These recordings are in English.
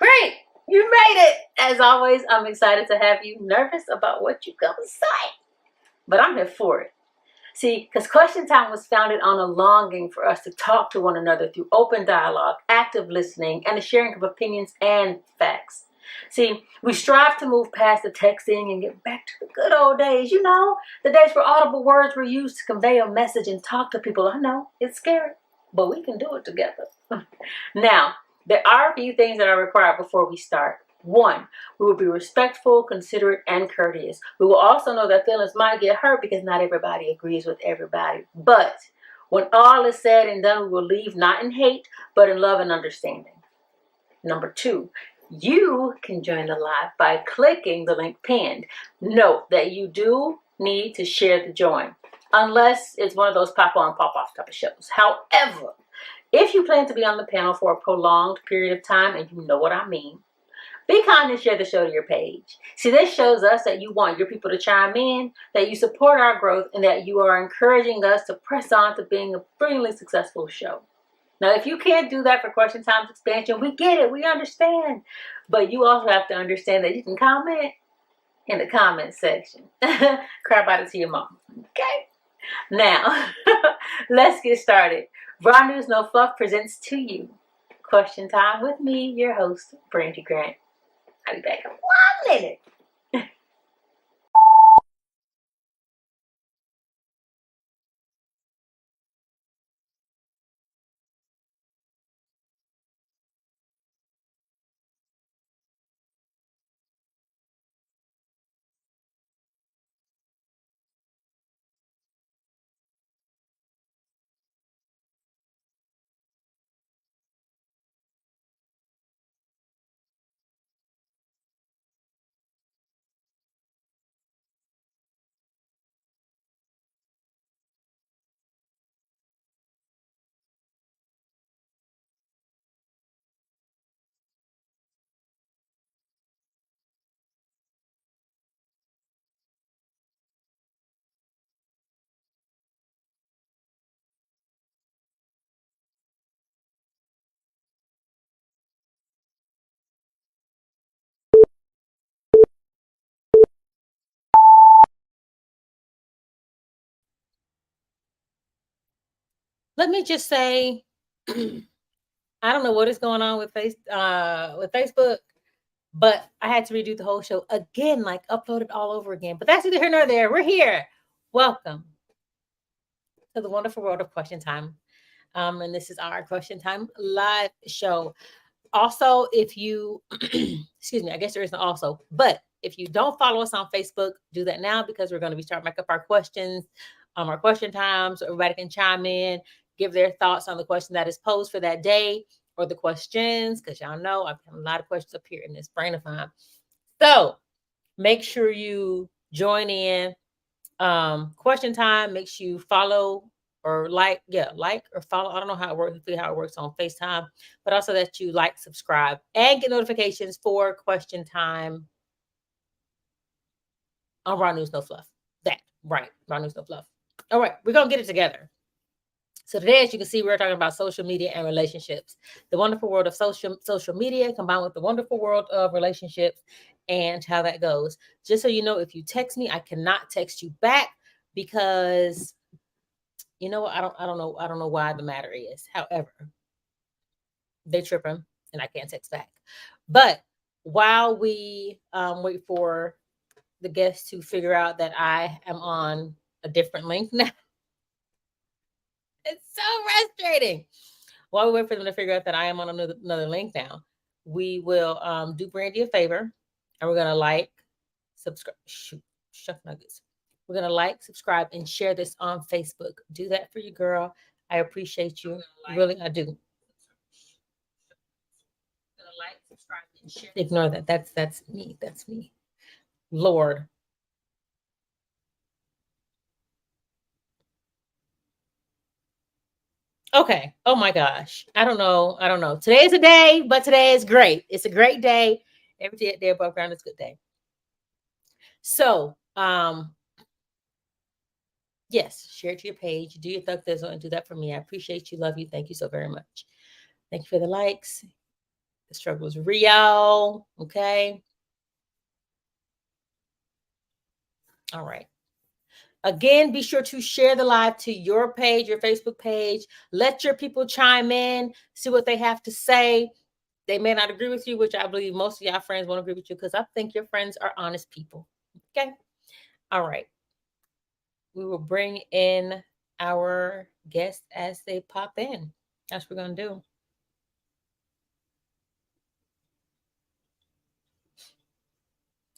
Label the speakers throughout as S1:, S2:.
S1: Great. You made it. As always, I'm excited to have you. Nervous about what you're going to say, but I'm here for it. See, because Question Time was founded on a longing for us to talk to one another through open dialogue, active listening, and the sharing of opinions and facts. See, we strive to move past the texting and get back to the good old days. You know, the days where audible words were used to convey a message and talk to people. I know, it's scary, but we can do it together. Now, there are a few things that are required before we start. One, we will be respectful, considerate, and courteous. We will also know that feelings might get hurt because not everybody agrees with everybody. But when all is said and done, we will leave not in hate, but in love and understanding. Number two, you can join the live by clicking the link pinned. Note that you do need to share the join, unless it's one of those pop on, pop off type of shows. However, if you plan to be on the panel for a prolonged period of time, and you know what I mean, be kind and share the show to your page. See, this shows us that you want your people to chime in, that you support our growth, and that you are encouraging us to press on to being a brilliantly successful show. Now, if you can't do that for Question Time's expansion, we get it, we understand. But you also have to understand that you can comment in the comment section. Cry about it to your mom. Okay? Now, let's get started. Raw News No Fluff presents to you Question Time with me, your host, Brandy Grant. I'll be back in 1 minute. Let me just say, I don't know what is going on with Facebook, but I had to redo the whole show again, like upload it all over again. But that's neither here nor there. We're here. Welcome to the wonderful world of Question Time. And this is our Question Time live show. Also, if you, excuse me, I guess there isn't also, but if you don't follow us on Facebook, do that now because we're going to be starting back up our questions, our question times. So everybody can chime in, give their thoughts on the question that is posed for that day or the questions, because y'all know I've had a lot of questions up here in this brain of mine. So make sure you join in. Question time. Make sure you follow or like or follow. I don't know how it works on FaceTime, but also that you like, subscribe, and get notifications for Question Time on Raw News No Fluff. That right, Raw News No Fluff. All right, we're gonna get it together. So today, as you can see, we're talking about social media and relationships. The wonderful world of social media combined with the wonderful world of relationships and how that goes. Just so you know, if you text me, I cannot text you back because you know what? I don't know why the matter is. However, they tripping and I can't text back. But while we wait for the guests to figure out that I am on a different link now, it's so frustrating. While we wait for them to figure out that I am on another link now, we will do Brandy a favor and we're gonna like, subscribe. Shoot, shuck nuggets. We're gonna like, subscribe, and share this on Facebook. Do that for you, girl. I appreciate you. Really, I do. Like, subscribe, and share. Ignore that. That's me. That's me. Lord. Okay. Oh my gosh. I don't know. Today is a day, but today is great. It's a great day. Every day above ground is a good day. So, yes, share it to your page. Do your thug thizzle and do that for me. I appreciate you. Love you. Thank you so very much. Thank you for the likes, The struggle is real. Okay. All right. Again, be sure to share the live to your page, your Facebook page. Let your people chime in, see what they have to say. They may not agree with you, which I believe most of y'all friends won't agree with you because I think your friends are honest people. Okay. All right. We will bring in our guests as they pop in. That's what we're going to do.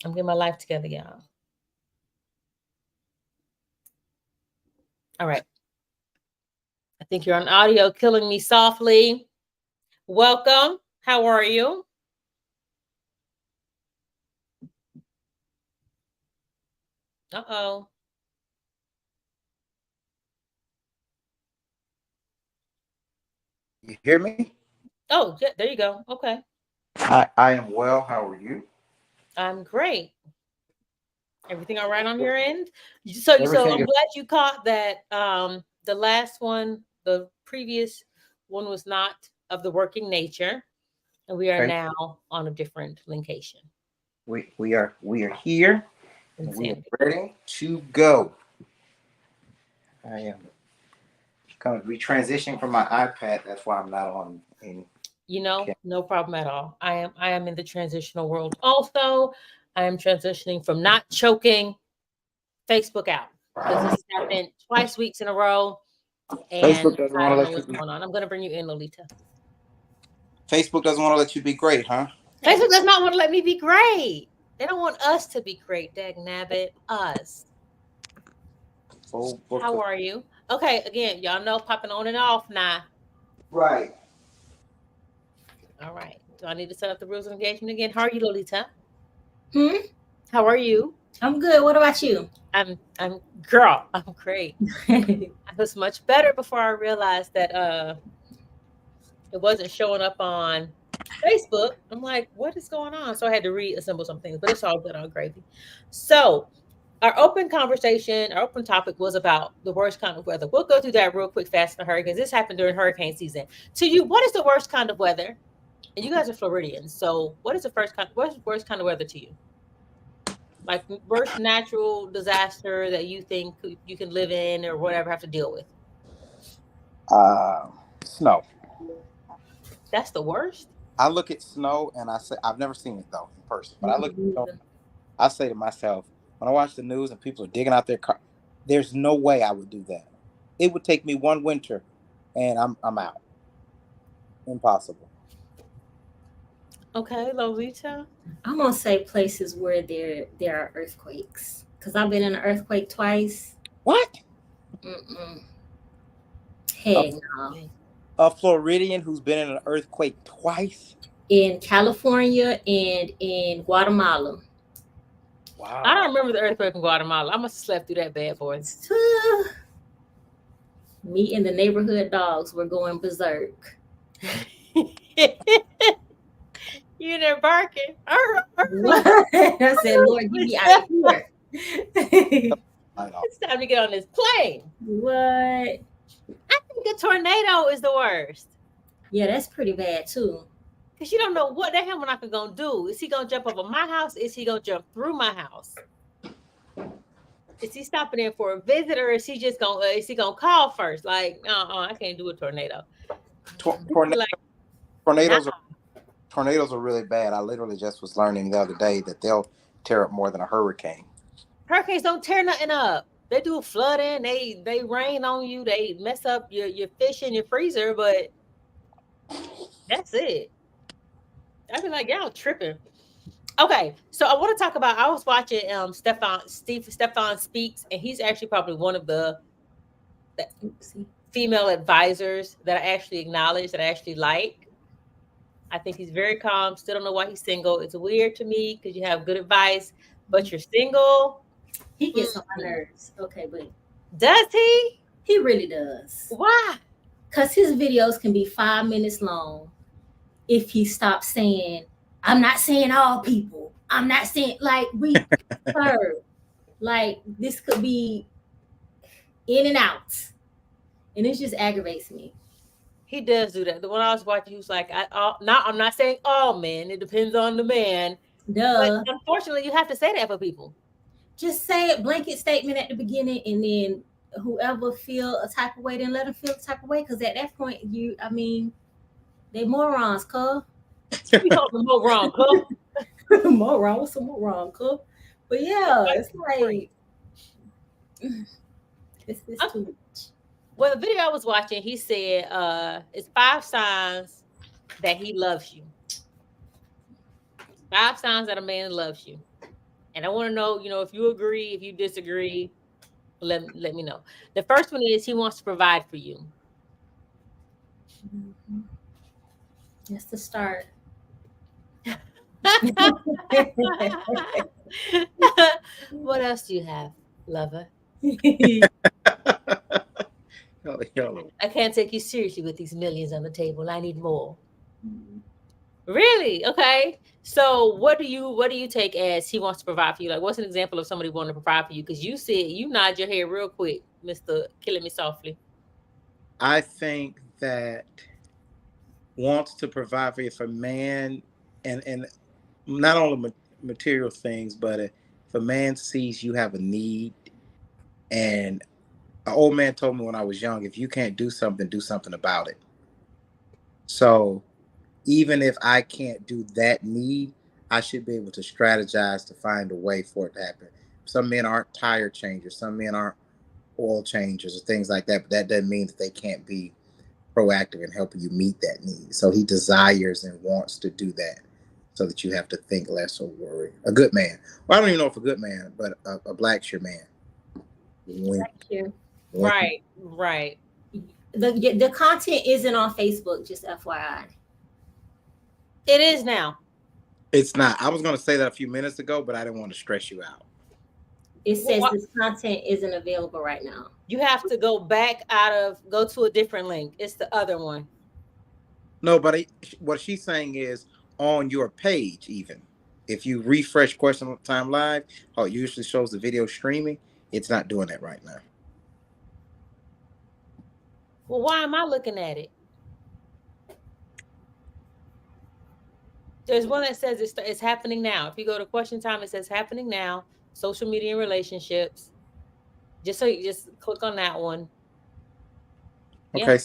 S1: I'm getting my life together, y'all. All right. I think you're on audio, killing me softly. Welcome. How are you? Uh-oh.
S2: You hear me?
S1: Oh, yeah, there you go. Okay.
S2: I am well. How are you?
S1: I'm great. Everything all right on your end? So
S2: Everything
S1: I'm
S2: is
S1: glad you caught that the last one, the previous one was not of the working nature, and we are
S2: okay.
S1: now on a different location
S2: We are here
S1: in
S2: and we
S1: San
S2: are
S1: Diego.
S2: ready to go. I am coming retransitioning from my iPad. That's why I'm not on in
S1: No problem at all. I am in the transitional world also. I am transitioning from not choking Facebook out because this has happened twice weeks in a row, and
S2: Facebook doesn't
S1: I
S2: want to
S1: don't know
S2: let
S1: what's
S2: you
S1: going on. I'm going to bring you in, Lolita.
S2: Facebook doesn't want to let you be great, huh?
S1: Facebook does not want to let me be great. They don't want us to be great, dag nabbit. Us.
S2: Full book
S1: How
S2: of
S1: are you? Okay, again, y'all know popping on and off now.
S2: right.
S1: All right. Do I need to set up the rules of engagement again? How are you, Lolita?
S3: Hmm?
S1: How are you?
S3: I'm good. What about you?
S1: I'm girl. I'm great. I was much better before I realized that it wasn't showing up on Facebook. I'm like, what is going on? So I had to reassemble some things, but it's all good on gravy. So our open conversation, our open topic was about the worst kind of weather. We'll go through that real quick, fast for hurricanes. This happened during hurricane season. To you, what is the worst kind of weather? And you guys are Floridians, so what is the what's the worst kind of weather to you? Like worst natural disaster that you think you can live in or whatever have to deal with.
S2: Uh, Snow.
S1: That's the worst.
S2: I look at snow and I say I've never seen it though in person, but I look at snow.
S3: Me
S2: I say to myself when I watch the news and people are digging out their car, there's no way I would do that. It would take me one winter, and I'm out. Impossible.
S1: Okay, Lolita.
S3: I'm gonna say places where there are earthquakes, cause I've been in an earthquake twice.
S2: What?
S3: Mm-mm.
S2: A,
S3: Heck no.
S2: a Floridian who's been in an earthquake twice?
S3: In California and in Guatemala.
S1: I
S2: Wow.
S1: don't remember the earthquake in Guatemala. I must have slept through that bad boy.
S3: Me and the neighborhood dogs were going berserk.
S1: You there barking.
S3: What? I said, Lord, get me out of here.
S2: I know.
S1: It's time to get on this plane.
S3: What?
S1: I think a tornado is the worst.
S3: Yeah, that's pretty bad too.
S1: Because you don't know what the hell Monaco gonna do. Is he gonna jump over my house? Is he gonna jump through my house? Is he stopping in for a visit, or is he gonna call first? Like, I can't do a tornado.
S2: Tor-
S1: This is
S2: torna-
S1: like, nah.
S2: tornadoes are tornadoes are really bad. I literally just was learning the other day that they'll tear up more than a hurricane.
S1: Hurricanes don't tear nothing up. They do flooding. They rain on you. They mess up your fish in your freezer, but that's it. I'd be like, y'all tripping. Okay, so I want to talk about. I was watching Stefan speaks, and he's actually probably one of the
S3: Oopsie.
S1: female advisors that I actually acknowledge, that I actually like. I think he's very calm. Still don't know why he's single. It's weird to me because you have good advice, but you're single.
S3: He gets on my
S1: Mm.
S3: nerves. Okay, but
S1: Does he?
S3: he really does.
S1: Why?
S3: Because his videos can be 5 minutes long if he stops saying, I'm not saying all people. I'm not saying, like, sir, like, this could be in and out. And it just aggravates me.
S1: He does do that. The one I was watching, he was like, I'm not saying all men. It depends on the man. But
S3: Duh.
S1: unfortunately, you have to say that for people.
S3: Just say a blanket statement at the beginning, and then whoever feel a type of way, then let them feel the type of way. Because at that point, they morons, cuz.
S1: You told them more wrong, cool.
S3: Moron, what's some moron, cuz? But yeah, it's like it's too much.
S1: Well, the video I was watching, he said, it's 5 signs that he loves you. 5 signs that a man loves you. And I want to know, if you agree, if you disagree, let me know. The first one is he wants to provide for you.
S3: Mm-hmm. That's the start.
S1: What else do you have, lover? I can't take you seriously with these millions on the table. I need more. Really? Okay. So what do you take as he wants to provide for you? Like, what's an example of somebody wanting to provide for you? Because you said you nod your head real quick, Mr. Killing Me Softly.
S2: I think that wants to provide for you for man, and not only material things, but if a man sees you have a need, and an old man told me when I was young, if you can't do something about it. So even if I can't do that need, I should be able to strategize to find a way for it to happen. Some men aren't tire changers, some men aren't oil changers or things like that, but that doesn't mean that they can't be proactive in helping you meet that need. So he desires and wants to do that so that you have to think less or worry. A good man. Well, I don't even know if a good man, but a Blackshear man.
S3: Blackshear.
S1: Right.
S3: The content isn't on Facebook, just FYI.
S1: It is now.
S2: It's not. I was going to say that a few minutes ago, but I didn't want to stress you out.
S3: It says this content isn't available right now.
S1: You have to go go to a different link. It's the other one.
S2: No, but what she's saying is on your page, even if you refresh Question Time Live, how it usually shows the video streaming, it's not doing that right now.
S1: Well, why am I looking at it? There's one that says it's happening now. If you go to Question Time, it says happening now. Social media and relationships. Just click on that one.
S2: Okay.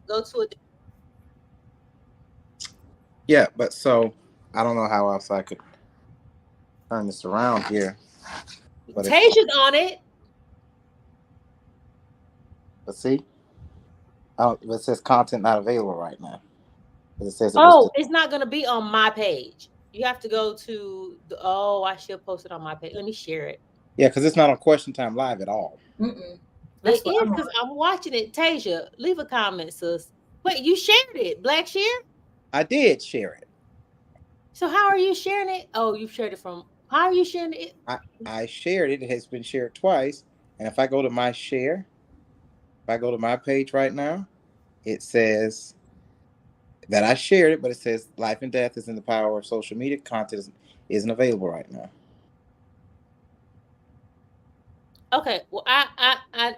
S1: Go to a.
S2: Yeah, but so I don't know how else I could turn this around here.
S1: But Tasia's on it.
S2: Let's see. It says content not available right now. It says
S1: it's not going to be on my page. You have to go to I should post it on my page. Let me share it.
S2: Yeah, because it's not on Question Time Live at all.
S3: Mm-mm.
S1: It is because I'm watching it. Tasia, leave a comment, sis. Wait, you shared it, Blackshear?
S2: I did share it.
S1: So how are you sharing it? Oh, you shared it from. How are you sharing it?
S2: I shared it. It has been shared twice. And if I go to my share, if I go to my page right now, it says that I shared it, but it says life and death is in the power of social media. Content isn't available right now.
S1: Okay, well, I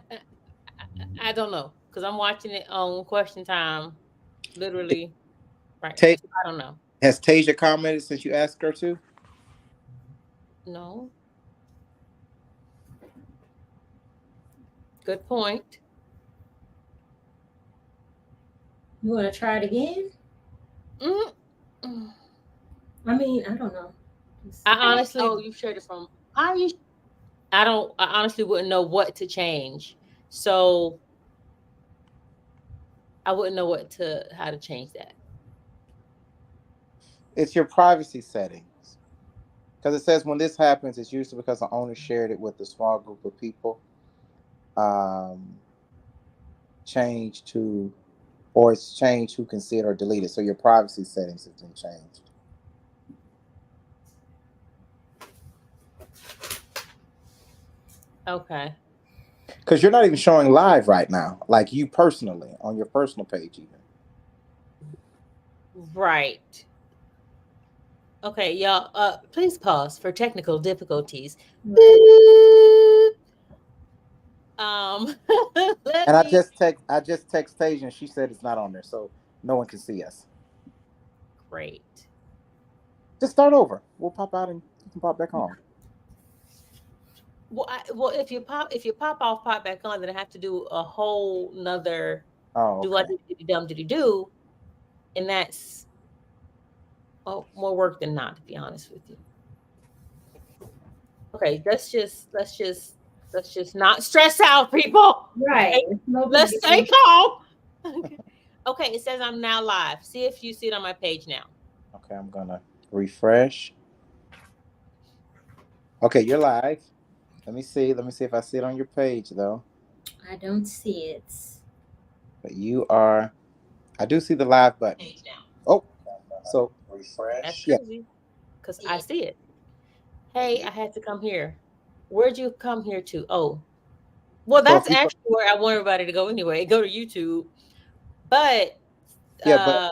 S1: don't know because I'm watching it on Question Time, literally. Right, I don't know.
S2: Has Tasia commented since you asked her to?
S1: No. Good point.
S3: You want to try it again? I mean, I don't know.
S1: I honestly, you shared it from. How you? I honestly wouldn't know what to change. So I wouldn't know how to change that.
S2: It's your privacy settings. Because it says when this happens, it's usually because the owner shared it with a small group of people. Change to, or it's changed who can see it or delete it. So your privacy settings have been changed.
S1: Okay.
S2: Because you're not even showing live right now, like you personally, on your personal page even.
S1: Right. Okay, y'all, please pause for technical difficulties.
S2: And
S3: let
S2: I
S3: me.
S2: just text Tasia and she said it's not on there, so no one can see us.
S3: Great.
S2: Just start over. We'll pop out and you can pop back on.
S3: Well, if you pop off, pop back on, then I have to do a whole nother
S2: Oh,
S3: do I
S2: okay.
S3: do, and that's more work than not, to be honest with you. Okay, let's just not stress out, people.
S1: Right.
S3: Okay,
S1: It's no big
S3: let's stay
S1: deal.
S3: calm. Okay, it says I'm now live. See if you see it on my page now.
S2: Okay, I'm gonna refresh. Okay, you're live. Let me see. Let me see if I see it on your page though.
S3: I don't see it.
S2: But you are. I do see the live button.
S3: Page now.
S2: Oh, so
S3: That's
S2: refresh. Yeah.
S3: crazy because I see it. Hey, I had to come here. Where'd you come here to? Oh, well,
S2: So
S3: that's
S2: if you go,
S3: actually where I want everybody to go anyway. Go to YouTube. But
S2: yeah, but
S3: uh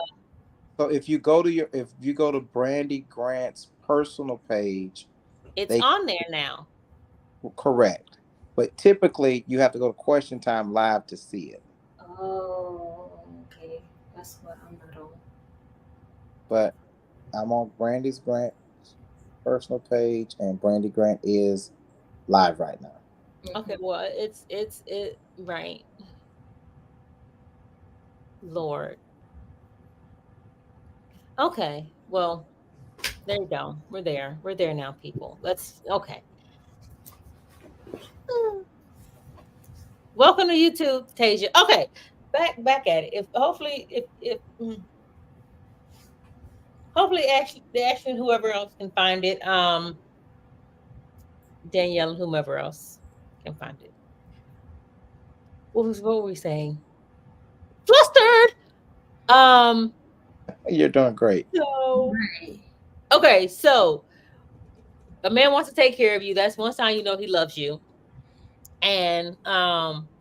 S2: so if you go to Brandy Grant's personal page,
S3: it's
S2: they
S3: on there now.
S2: correct. But typically you have to go to Question Time Live to see it.
S3: Oh, okay. That's what I'm not on.
S2: But I'm on Brandy's Grant personal page, and Brandy Grant is live right now.
S3: Okay, well, it right. Lord. Okay. Well, there you go. We're there. We're there now, people. Let's okay. Welcome to YouTube, Tasia. Okay. Back at it. If hopefully if hopefully actually the action whoever else can find it. Danielle and whomever else can find it. What were we saying? Flustered. Um
S2: You're doing great.
S3: so
S1: Right.
S3: okay, so a man wants to take care of you. That's one sign you know he loves you. And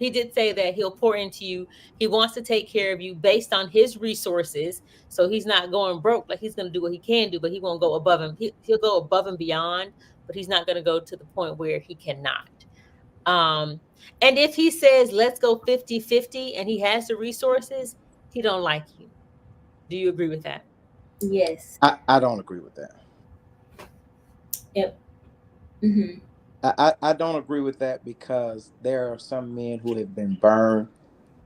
S3: he did say that he'll pour into you. He wants to take care of you based on his resources, so he's not going broke. Like, he's going to do what he can do, but he won't go above him. He'll go above and beyond, but he's not going to go to the point where he cannot. um and if he says let's go 50-50 and he has the resources, he don't like you. Do you agree with that?
S1: Yes.
S2: I don't agree with that.
S1: Yep. Mm-hmm.
S2: I don't agree with that because there are some men who have been burned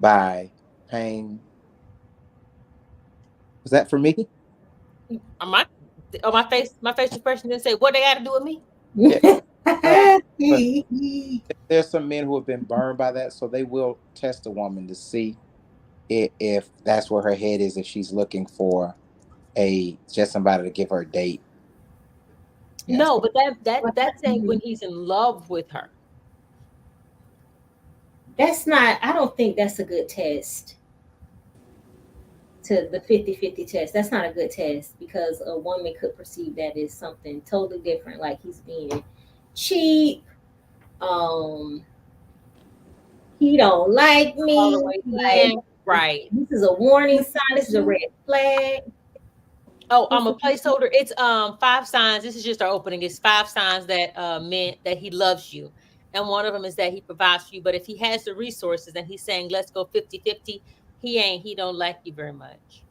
S2: by pain. Was that for me?
S3: On my my face expression didn't say what they got to do with me.
S2: Yeah. No, but there's some men who have been burned by that, so they will test a woman to see if that's where her head is, if she's looking for a just somebody to give her a date. Yeah.
S3: No,
S2: So
S3: but that's saying when he's in love with her.
S1: That's not, I don't think that's a good test to the 50-50 test. That's not a good test because a woman could perceive that as something totally different, like he's being cheap. Um, he don't like
S3: All the
S1: me.
S3: way
S1: Like,
S3: in. Right.
S1: this is a warning sign. This is a red flag.
S3: Oh, I'm a placeholder. It's 5 signs. This is just our opening. It's 5 signs that meant that he loves you. And one of them is that he provides for you. But if he has the resources and he's saying let's go 50-50, he don't like you very much.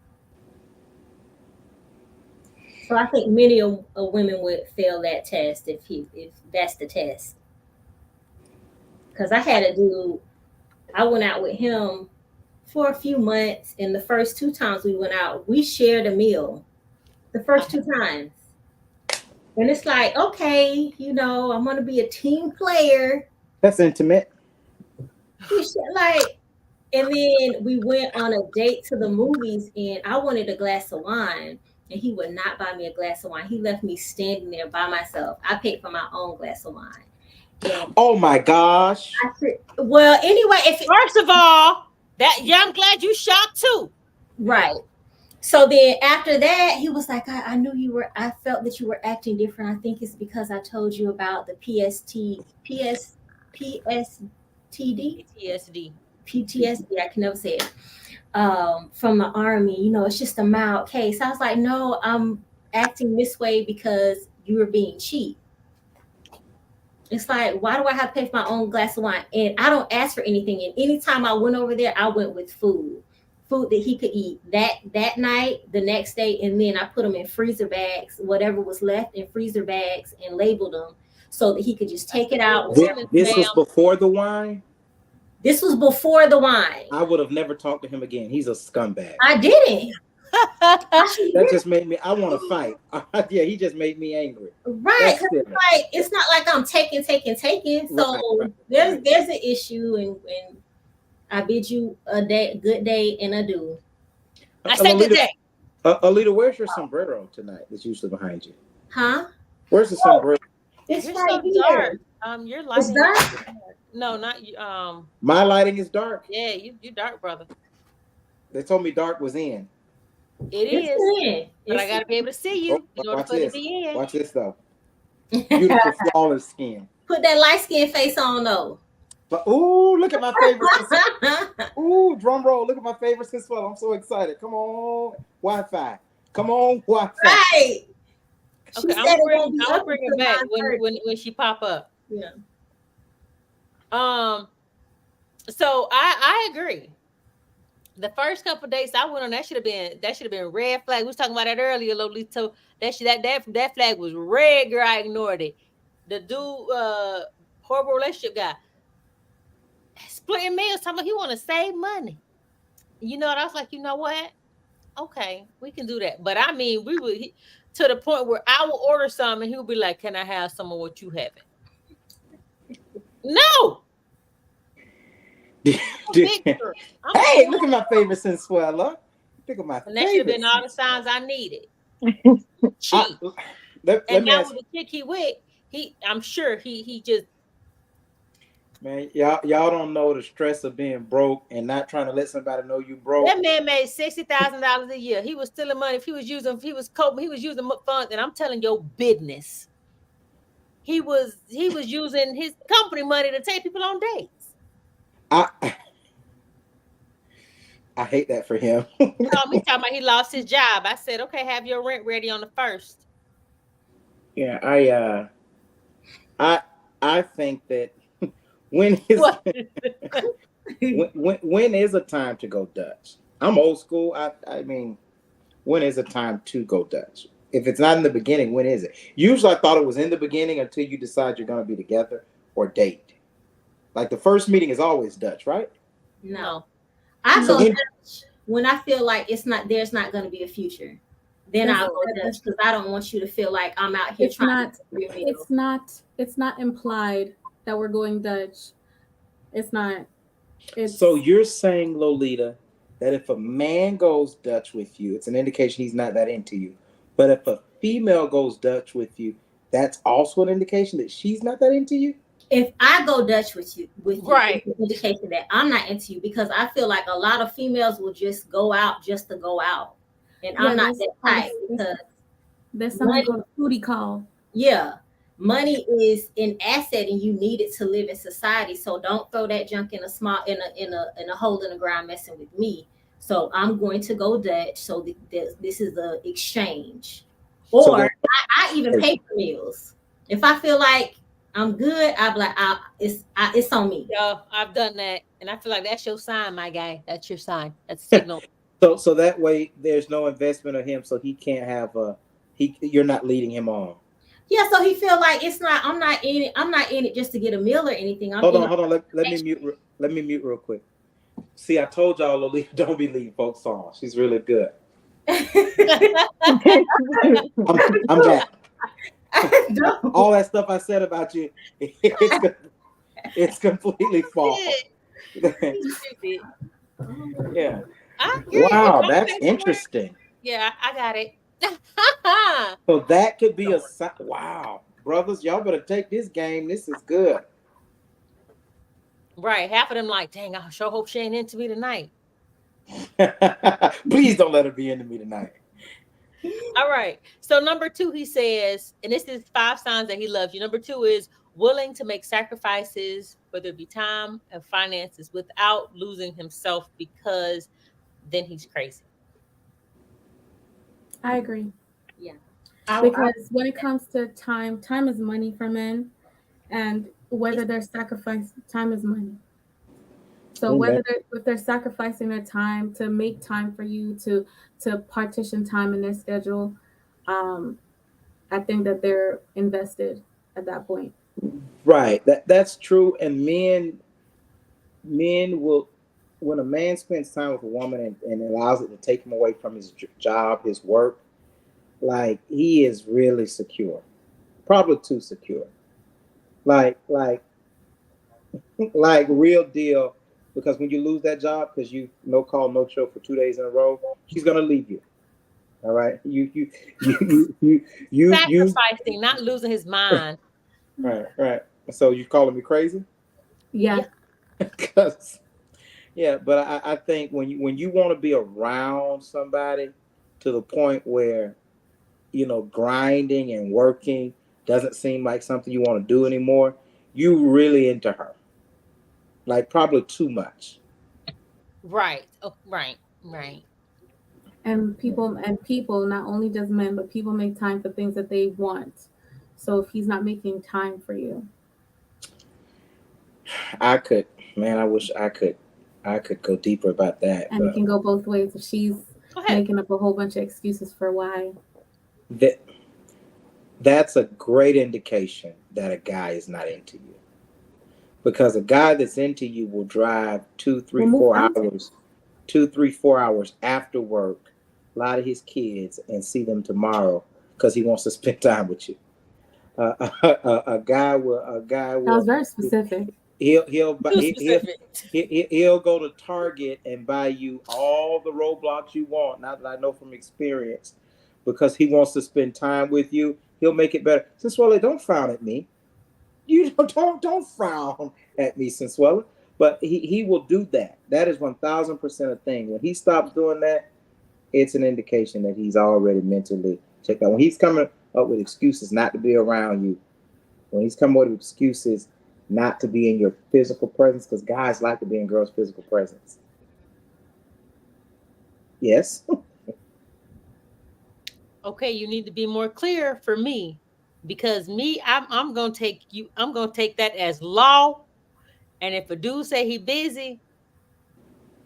S1: So I think many of women would fail that test if that's the test. Because I had a dude, I went out with him for a few months, and the first two times we went out, we shared a meal. The first two times. And it's like, okay, I'm gonna be a team player.
S2: that's intimate.
S1: We should like, and then we went on a date to the movies, and I wanted a glass of wine, and he would not buy me a glass of wine. He left me standing there by myself. I paid for my own glass of wine. And
S2: Oh my gosh.
S1: I said, well, anyway,
S3: First of all, I'm glad you shocked too.
S1: right. So then after that, he was like, I knew I felt that you were acting different. I think it's because I told you about the PSTD,
S3: PTSD.
S1: PTSD. I can never say it. From the army, it's just a mild case. I was like, no, I'm acting this way because you were being cheap.
S3: It's like, why do I have to pay for my own glass of wine? And I don't ask for anything. And anytime I went over there, I went with food that he could eat that night, the next day, and then I put them in freezer bags, whatever was left in freezer bags, and labeled them so that he could just take it out.
S2: This was before the wine.
S3: This was before the wine.
S2: I would have never talked to him again. He's a scumbag.
S3: I didn't.
S2: That just made me. I want to fight. Yeah, he just made me angry.
S3: Right, like it's not like I'm taking. So right. There's an issue, and I bid you a good day and adieu.
S1: I say good day.
S2: Alita, where's your sombrero tonight? That's usually behind you.
S3: Huh?
S2: Where's the sombrero?
S3: It's
S1: you're
S3: right
S1: so
S3: here.
S1: Dark. Your lighting.
S3: Dark?
S1: No, not you.
S2: My lighting is dark.
S1: Yeah, you dark, brother.
S2: They told me dark was in.
S1: It's but I gotta be able to see you in order for it to be in.
S2: Watch this though. Beautiful, flawless skin.
S3: Put that light skin face on though.
S2: But ooh, look at my favorite. Ooh, drum roll! Look at my favorite since well. I'm so excited. Come on, Wi-Fi. Come on, Wi-Fi.
S3: Right.
S1: Okay, I'll bring it back when she pop up.
S3: Yeah.
S1: So I agree. The first couple of dates I went on, that should have been red flag. We was talking about that earlier, Lolito. That flag was red, girl. I ignored it. The dude, horrible relationship guy, splitting meals, talking about he want to save money. You know what? I was like, you know what? Okay, we can do that. But I mean, to the point where I will order some and he'll be like, "Can I have some of what you having?" No.
S2: Hey, look at my favorite Sensuela. Look at my favorite.
S1: And that should have been all the signs I needed. Cheap. And now with the chick he with, I'm sure he just.
S2: Man, y'all don't know the stress of being broke and not trying to let somebody know you broke.
S1: That man made $60,000 a year. He was stealing money. If he was using funds, and I'm telling your business. He was using his company money to take people on dates.
S2: I hate that for him.
S1: He called me talking about he lost his job. I said, okay, have your rent ready on the 1st.
S2: Yeah, I think that when is a time to go Dutch? I'm old school. I mean, when is a time to go Dutch? If it's not in the beginning, when is it? Usually I thought it was in the beginning until you decide you're going to be together or date. Like the first meeting is always Dutch, right?
S3: No. I go Dutch when I feel like there's not going to be a future. Then I'll go Dutch because I don't want you to feel like I'm out here trying to
S4: it's not implied that we're going Dutch. It's not.
S2: So you're saying, Lolita, that if a man goes Dutch with you, it's an indication he's not that into you. But if a female goes Dutch with you, that's also an indication that she's not that into you?
S3: If I go Dutch with you,
S1: right,
S3: it's an indication that I'm not into you, because I feel like a lot of females will just go out just to go out. And I'm not that type, because
S4: there's something called a foodie call.
S3: Yeah. Money is an asset and you need it to live in society. So don't throw that junk in a hole in the ground messing with me. So I'm going to go Dutch. So this is the exchange. Or I even pay for meals. If I feel like I'm good, I'll be like, it's on me.
S1: Yo, I've done that. And I feel like that's your sign, my guy. That's your sign. That's a signal.
S2: So that way there's no investment of him, so he can't have you're not leading him on.
S3: Yeah, so he feel like I'm not in it just to get a meal or anything.
S2: Hold on. Let me mute real quick. See, I told y'all, Lolita, don't be leading folks on. She's really good. I'm back. All that stuff I said about you, it's completely false. Yeah. Wow, that's interesting.
S1: Yeah, I got it.
S2: So that could be a sign. Wow, brothers, y'all better take this game. This is good.
S1: Right. Half of them like, dang, I sure hope she ain't into me tonight.
S2: Please don't let her be into me tonight.
S1: All right. So number 2, he says, and this is 5 signs that he loves you. Number 2 is willing to make sacrifices, whether it be time and finances, without losing himself, because then he's crazy.
S4: I agree.
S3: Yeah.
S4: Because when it comes to time is money for men. And whether they're sacrificing time is money. So
S2: Amen.
S4: if they're sacrificing their time to make time for you to partition time in their schedule, um, I think that they're invested at that point.
S2: Right. That's true. And men will, when a man spends time with a woman and allows it to take him away from his job, his work, like he is really secure. Probably too secure. Like like like real deal. Because when you lose that job, because you no call, no show for 2 days in a row, she's gonna leave you. All right. You
S1: Sacrificing, not losing his mind.
S2: right, right. So you calling me crazy?
S4: Yeah.
S1: Yeah.
S2: Because yeah, but I think when you want to be around somebody to the point where grinding and working doesn't seem like something you want to do anymore, you really into her, like probably too much.
S1: Right. Oh, right. Right.
S4: And people, not only just men, but people make time for things that they want. So if he's not making time for you,
S2: I could, man, I wish I could go deeper about that,
S4: and it
S2: but
S4: can go both ways. If she's
S1: Go ahead.
S4: making up a whole bunch of excuses for why,
S2: that that's a great indication that a guy is not into you. Because a guy that's into you will drive two, three,
S4: we'll move
S2: 4 hours, 2, 3, 4 hours after work, lie to his kids, and see them tomorrow because he wants to spend time with you. A guy will
S4: That was very specific.
S2: he'll
S1: Too
S2: he, he'll
S1: specific.
S2: he'll go to Target and buy you all the roadblocks you want. Now that I know from experience, because he wants to spend time with you, he'll make it better. Since don't frown at me. You don't frown at me, Sensuela. But he will do that. That is 1,000% a thing. When he stops doing that, it's an indication that he's already mentally checked out. When he's coming up with excuses not to be around you, when he's coming up with excuses not to be in your physical presence, because guys like to be in girls' physical presence. Yes.
S1: Okay, you need to be more clear for me, because me, I'm gonna take you. I'm gonna take that as law. And if a dude say he busy,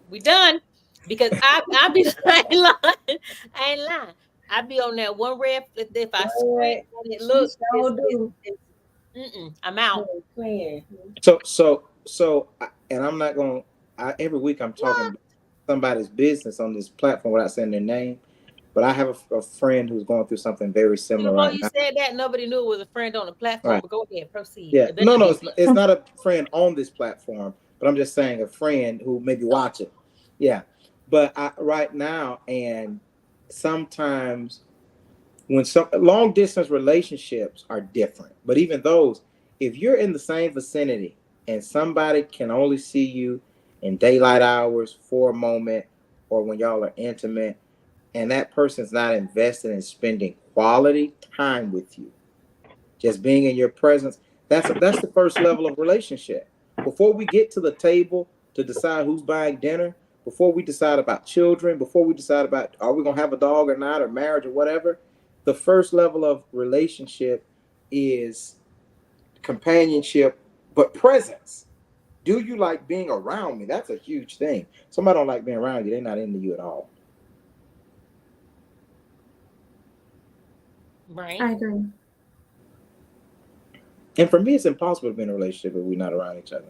S1: we done. Because I be I ain't lying. I ain't lying. I be on that one red. If I squint
S5: What?
S1: and it
S5: She
S1: look,
S5: sure do.
S1: I'm out.
S5: Clear.
S2: And I'm not going. Every week I'm
S1: What?
S2: talking somebody's business on this platform without saying their name. But I have a friend who's going through something very
S1: See, the
S2: similar
S1: more
S2: right
S1: you
S2: now.
S1: said that, nobody knew it was a friend on the platform.
S2: Right.
S1: But go ahead, proceed.
S2: Yeah.
S1: It better
S2: No,
S1: not
S2: no,
S1: be
S2: it's not a friend on this platform, but I'm just saying a friend who maybe watch it. Yeah. But right now, and sometimes when some long distance relationships are different, but even those, if you're in the same vicinity and somebody can only see you in daylight hours for a moment or when y'all are intimate, and that person's not invested in spending quality time with you, just being in your presence, that's the first level of relationship. Before we get to the table to decide who's buying dinner, before we decide about children, before we decide about are we going to have a dog or not, or marriage or whatever, the first level of relationship is companionship, but presence. Do you like being around me? That's a huge thing. Somebody don't like being around you, they're not into you at all.
S1: right.
S4: I agree.
S2: And for me, it's impossible to be in a relationship if we're not around each other.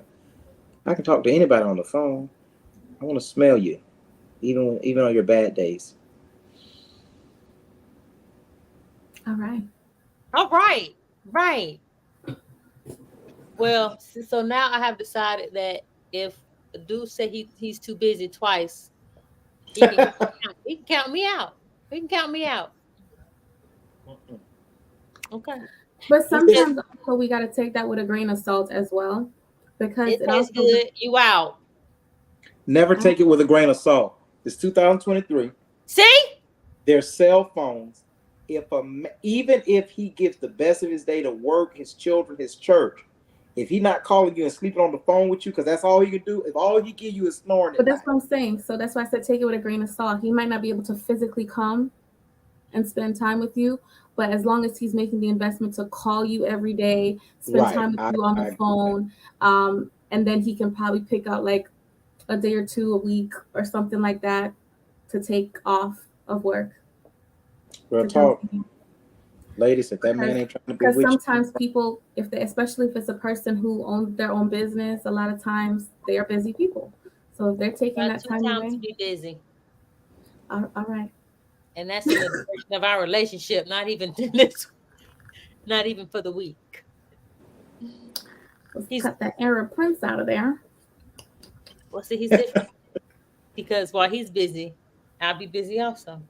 S2: I can talk to anybody on the phone. I want to smell you, even on your bad days.
S4: All right.
S1: All right. Right. Well, so now I have decided that if a dude say he's too busy twice, he can he can count me out. He can count me out. Okay.
S4: But
S1: He says
S4: sometimes also we got to take that with a grain of salt as well, because
S1: it
S4: it
S1: tastes
S4: also
S1: good. You out.
S2: Never take it with a grain of salt. It's 2023.
S1: See?
S2: Their cell phones. Even if he gives the best of his day to work, his children, his church, if he not calling you and sleeping on the phone with you, because that's all he can do. If all he give you is snoring
S4: But
S2: at
S4: that's
S2: night.
S4: what I'm saying. So that's why I said take it with a grain of salt. He might not be able to physically come and spend time with you. But as long as he's making the investment to call you every day, spend
S2: Right.
S4: time with you on the phone, and then he can probably pick out like a day or two a week or something like that to take off of work.
S2: Real
S4: To come
S2: talk.
S4: see you.
S2: Ladies, if that man ain't trying to be
S4: Because
S2: with you,
S4: sometimes people, if they, especially if it's a person who owns their own business, a lot of times they are busy people. So if they're taking
S1: Got
S4: that
S1: two
S4: time
S1: times to
S4: away,
S1: be busy.
S4: all right.
S1: And that's in the duration of our relationship, not even this, not even for the week.
S4: Let's
S1: He's
S4: cut that Arab prince out of there.
S1: well, see, he's different because while he's busy, I'll be busy also.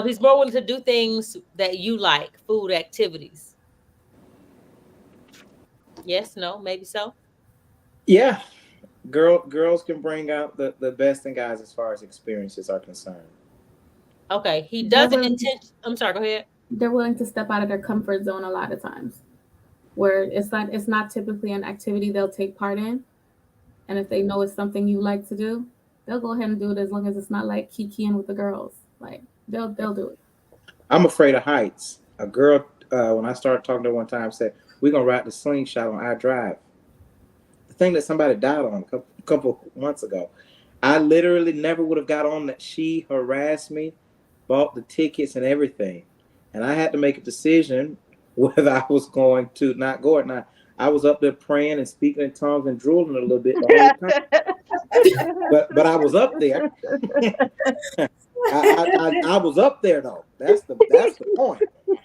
S1: He's more willing to do things that you like, food activities. Yes, no, maybe so.
S2: yeah, girls can bring out the best in guys as far as experiences are concerned.
S1: Okay, he
S4: They're
S1: doesn't
S4: willing.
S1: intend. I'm sorry. Go ahead.
S4: They're willing to step out of their comfort zone a lot of times, where it's not typically an activity they'll take part in, and if they know it's something you like to do, they'll go ahead and do it as long as it's not like kikiing with the girls. Like they'll do it.
S2: I'm afraid of heights. A girl, when I started talking to her one time, said, "We're gonna ride the slingshot on our drive." The thing that somebody died on a couple months ago. I literally never would have got on that. She harassed me, bought the tickets and everything, and I had to make a decision whether I was going to not go or not. I was up there praying and speaking in tongues and drooling a little bit the whole time, but I was up there. I was up there though. That's the point.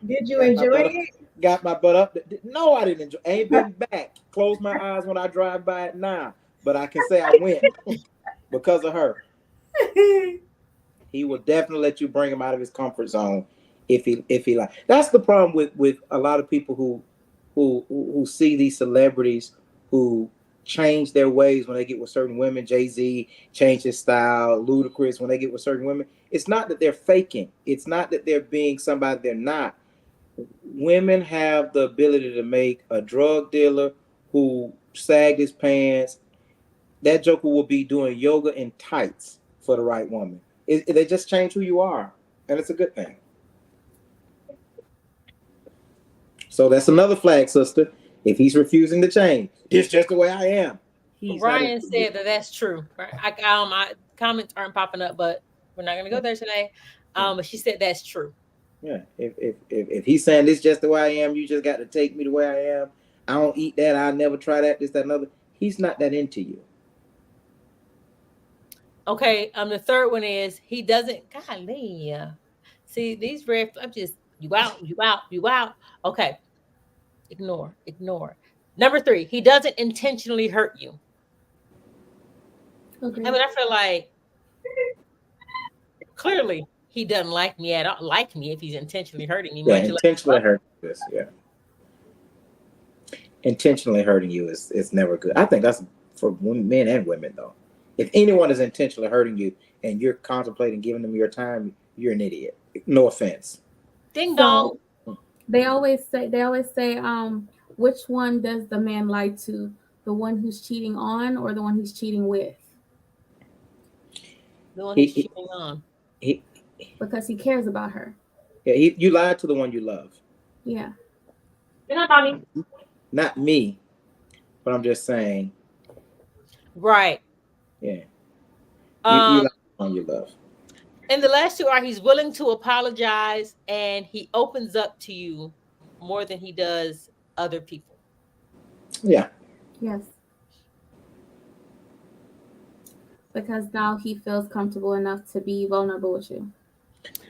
S3: Did you
S2: Got my
S3: enjoy
S2: butt up,
S3: it?
S2: got my butt up. No, I didn't enjoy. Ain't been back. Close my eyes when I drive by it now, but I can say I went because of her. He will definitely let you bring him out of his comfort zone if he like. That's the problem with a lot of people who see these celebrities who change their ways when they get with certain women. Jay-Z changed his style. Ludacris when they get with certain women. It's not that they're faking. It's not that they're being somebody they're not. Women have the ability to make a drug dealer who sagged his pants. That joker will be doing yoga in tights for the right woman. They just change who you are, and it's a good thing. So that's another flag, sister. If he's refusing to change, it's just the way I am. He's not.
S1: Ryan said that that's true. Right? My comments aren't popping up, but we're not gonna go there today. But she said that's true.
S2: Yeah. If he's saying this just the way I am, you just got to take me the way I am. I don't eat that. I never try that. This, that, another. He's not that into you.
S1: Okay. The third one is he doesn't. Golly, see these red. I'm just you out, you out, you out. Okay. Ignore. Number three, he doesn't intentionally hurt you. I
S4: Okay.
S1: mean, I feel like clearly he doesn't like me at all. Like me if he's intentionally hurting me.
S2: Yeah,
S1: Much
S2: intentionally hurting this. Yeah, intentionally hurting you is never good. I think that's for men and women though. If anyone is intentionally hurting you and you're contemplating giving them your time, you're an idiot. No offense.
S1: ding dong.
S4: So they always say, which one does the man lie to? The one who's cheating on or the one he's cheating with?
S1: The one
S2: He,
S1: he's
S2: he,
S1: cheating on.
S2: he,
S4: Because he cares about her.
S2: yeah, you lied to the one you love.
S4: Yeah.
S1: You're not Tommy.
S2: Not me, but I'm just saying,
S1: Right.
S2: yeah, you
S1: Um,
S2: lied to the one you love.
S1: and the last two are he's willing to apologize and he opens up to you more than he does other people.
S2: Yeah,
S4: Yes. Because now he feels comfortable enough to be vulnerable with you.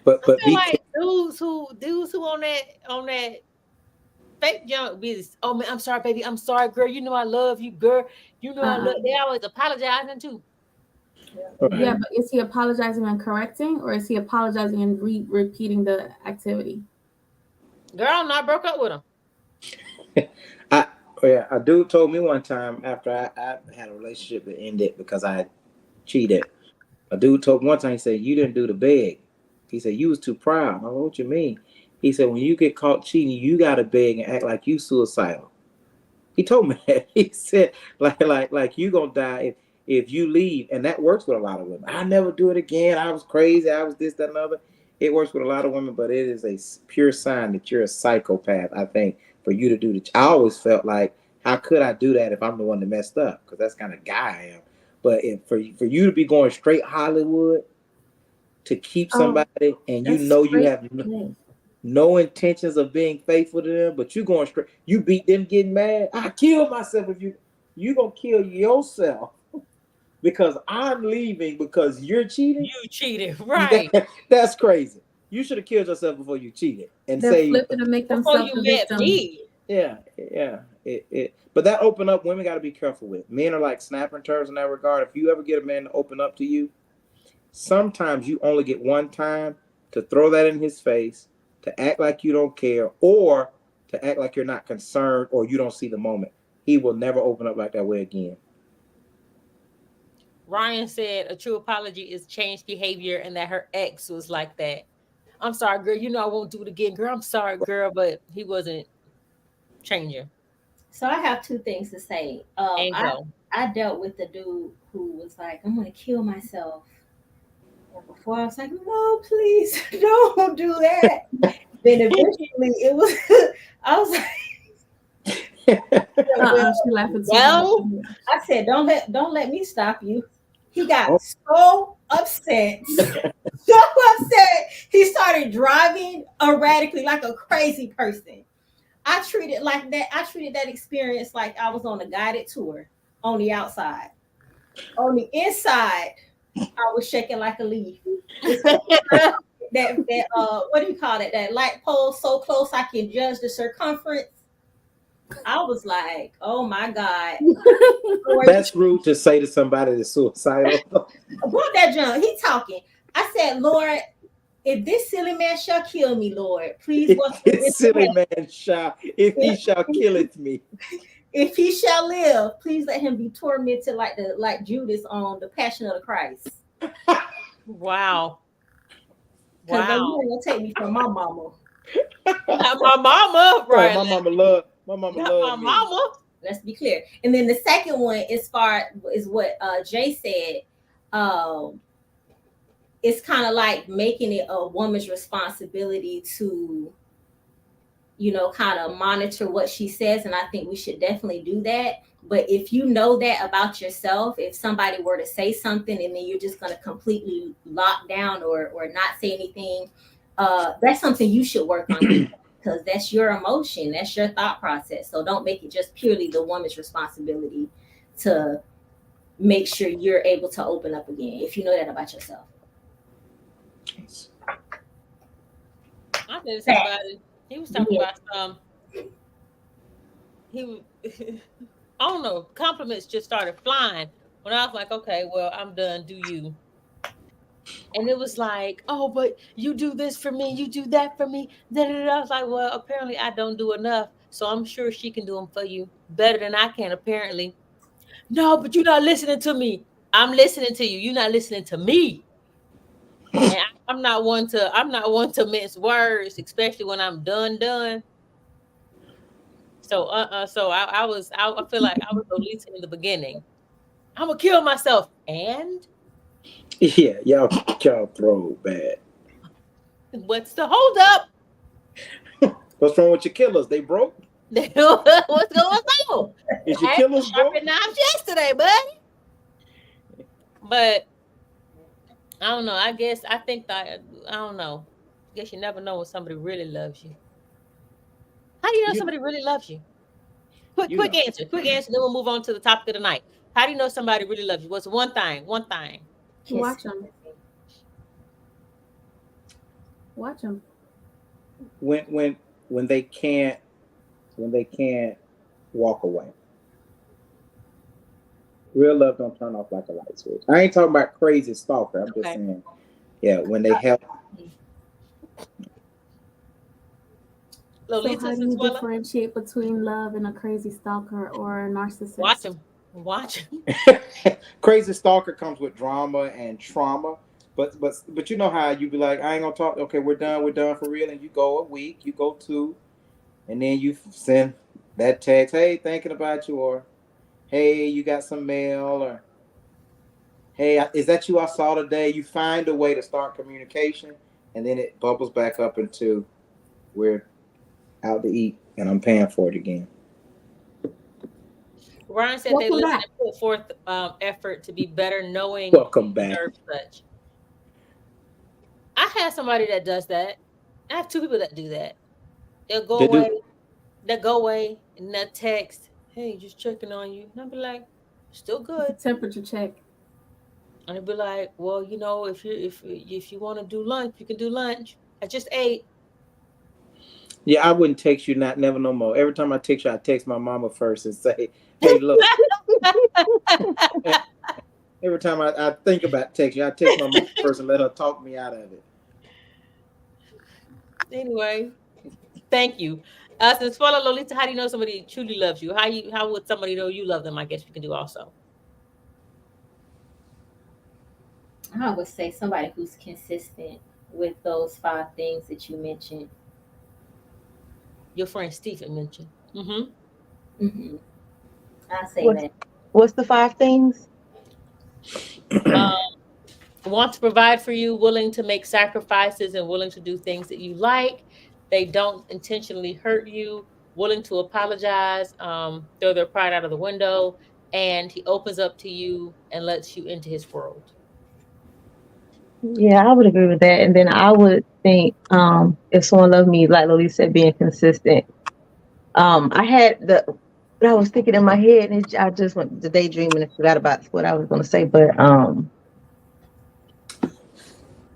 S2: but
S1: I
S2: but
S1: feel
S2: be
S1: like dudes who on that fake junk business. Oh man, I'm sorry, baby. I'm sorry, girl. You know I love you, girl. You know I
S4: Uh-uh.
S1: love. They always apologizing too.
S4: Yeah,
S2: right.
S4: but is he apologizing and correcting, or is he apologizing and repeating the activity?
S1: Girl, I'm not broke up with him.
S2: I yeah, a dude told me one time after I had a relationship that ended because I had cheated. A dude told me one time, he said, "You didn't do the beg." He said, "You was too proud." I go, "What you mean?" He said, "When you get caught cheating, you gotta beg and act like you suicidal." He told me that. He said, like you gonna die if you leave, and that works with a lot of women. I never do it again. I was crazy. I was this, that, and other. It works with a lot of women, but it is a pure sign that you're a psychopath. I think for you to do the, I always felt like, how could I do that if I'm the one that messed up? Because that's kind of guy I am. But for you to be going straight Hollywood to keep
S4: Oh,
S2: somebody, and you
S4: that's
S2: know you
S4: great.
S2: have no intentions of being faithful to them, but you going straight, you beat them getting mad. I kill myself if you gonna kill yourself because I'm leaving because you're cheating.
S1: You cheated, right?
S2: That's crazy. You should have killed yourself before you cheated and
S4: They're
S2: say,
S4: flipping to make
S1: Before
S4: themselves
S1: you
S4: the
S1: met
S4: victim.
S1: me.
S2: yeah, yeah. But that open up, women got to be careful with. Men are like snapping turtles in that regard. If you ever get a man to open up to you, sometimes you only get one time to throw that in his face, to act like you don't care, or to act like you're not concerned or you don't see the moment. He will never open up like that way again.
S1: Ryan said a true apology is changed behavior and that her ex was like that. I'm sorry, girl. You know I won't do it again, girl. I'm sorry, girl, but he wasn't changing.
S3: So I have two things to say.
S1: And go.
S3: I dealt with a dude who was like, I'm gonna kill myself. And before I was like, no, please don't do that. Then eventually it was I was like,
S4: She laughing too
S1: Well,
S4: much.
S3: I said, don't let me stop you. He got
S2: Oh.
S3: so upset. So upset. He started driving erratically like a crazy person. I treated like that. I treated that experience like I was on a guided tour on the outside. On the inside, I was shaking like a leaf. That what do you call it? That light pole so close I can judge the circumference. I was like, oh my God.
S2: That's rude to say to somebody that's suicidal.
S3: What that John? He talking. I said, Lord, if this silly man shall kill me, Lord, please walk through
S2: This silly man shall, if he shall killeth me.
S3: If he shall live, please let him be tormented like Judas on the Passion of the Christ.
S1: wow.
S3: Because they
S1: Wow.
S3: ain't gonna take me from my mama.
S1: Not my mama,
S2: Oh,
S1: right?
S2: my mama
S1: Not my
S2: love me.
S1: mama.
S3: Let's be clear. And then the second one, as far is what Jay said. It's kind of like making it a woman's responsibility to, kind of monitor what she says. And I think we should definitely do that. But if you know that about yourself, if somebody were to say something and then you're just going to completely lock down or not say anything, that's something you should work on because that's your emotion, that's your thought process. So don't make it just purely the woman's responsibility to make sure you're able to open up again if you know that about yourself.
S1: I did somebody. He was talking about he I don't know, compliments just started flying when I was like, okay, well, I'm done. Do you? And it was like, oh, but you do this for me, you do that for me. I was like, well, apparently I don't do enough. So I'm sure she can do them for you better than I can, apparently. No, but you're not listening to me. I'm listening to you. You're not listening to me. And I'm not one to mince words, especially when I'm done. So so I feel like I was Lisa in the beginning. I'm gonna kill myself. And
S2: Yeah, y'all throw bad.
S1: what's the hold up?
S2: What's wrong with your killers? They broke?
S1: What's going on?
S2: Is your
S1: I
S2: killers
S1: had
S2: broke?
S1: sharpened knives yesterday, buddy. But I don't know. I think that I don't know. I guess you never know when somebody really loves you. How do you know
S2: You,
S1: somebody really loves you? Quick,
S2: you
S1: quick
S2: know.
S1: answer. Quick answer. Then we'll move on to the topic of the night. How do you know somebody really loves you? What's one thing? One thing.
S4: Watch them. Watch them.
S2: When they can't walk away. Real love don't turn off like a light switch. I ain't talking about crazy stalker. I'm just saying, yeah, when they help.
S4: So
S1: Lolita
S4: how do you
S1: Siswella?
S4: differentiate between love and a crazy stalker or a narcissist?
S1: Watch him. Watch him.
S2: Crazy stalker comes with drama and trauma. But you know how you be like, I ain't gonna talk. Okay, we're done for real. And you go a week, you go two, and then you send that text, hey, thinking about you, or hey, you got some mail, or hey, is that you I saw today? You find a way to start communication, and then it bubbles back up into we're out to eat, and I'm paying for it again.
S1: Ryan said they
S4: Welcome
S1: listen
S4: back.
S1: and put forth effort to be better, knowing
S2: Welcome back.
S1: deserve such. I have somebody that does that. I have two people that do that. They'll go
S2: They
S1: away,
S2: do.
S1: they'll go away, and they'll text, "Hey, just checking on you." And I'll be like, "Still
S4: It's a
S1: good."
S4: temperature check.
S1: And they'll be like, "Well, if you want to do lunch, you can do lunch. I just ate."
S2: Yeah, I wouldn't text you not never no more. Every time I text you, I text my mama first and say, "Hey, look." Every time I think about texting you, I text my mom first and let her talk me out of it.
S1: Anyway, thank you. Since Follow Lolita, how do you know somebody truly loves you? How would somebody know you love them? I guess you can do also.
S3: I would say somebody who's consistent with those 5 things that you mentioned.
S1: Your friend Stephen mentioned.
S3: Hmm. I say
S5: What's
S3: that.
S5: what's the 5 things?
S1: Want to provide for you, willing to make sacrifices, and willing to do things that you like. They don't intentionally hurt you, willing to apologize, throw their pride out of the window, and he opens up to you and lets you into his world.
S5: Yeah, I would agree with that. And then I would think, if someone loved me, like Lily said, being consistent. I had what I was thinking in my head, and I just went to daydreaming and forgot about what I was going to say. But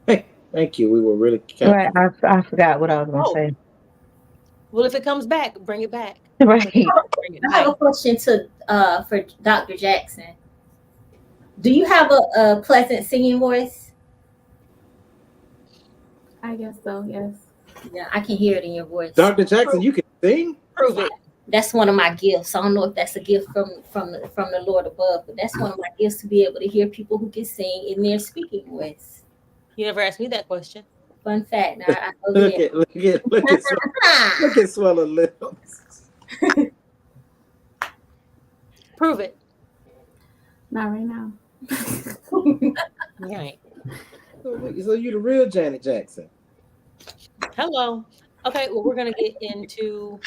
S2: Hey, thank you. We were really
S5: right,
S2: captive.
S5: I forgot what I was going to
S1: Oh,
S5: say.
S1: well, if it comes back, bring it back.
S5: Right.
S1: Bring it
S3: I have
S1: back.
S3: a question to for Dr. Jackson. Do you have a pleasant singing voice?
S4: I guess so. Yes.
S3: Yeah, I can hear it in your voice.
S2: Dr. Jackson, you can sing?
S1: Prove it.
S3: That's one of my gifts. I don't know if that's a gift from the Lord above, but that's one of my gifts to be able to hear people who can sing in their speaking voice.
S1: You never asked me that question.
S3: Fun fact. Now I know
S2: Look
S3: that.
S2: at look at swallow lips.
S1: Prove it.
S4: Not right now.
S1: Right.
S2: So you the real Janet Jackson.
S1: Hello. Okay, well, we're gonna get into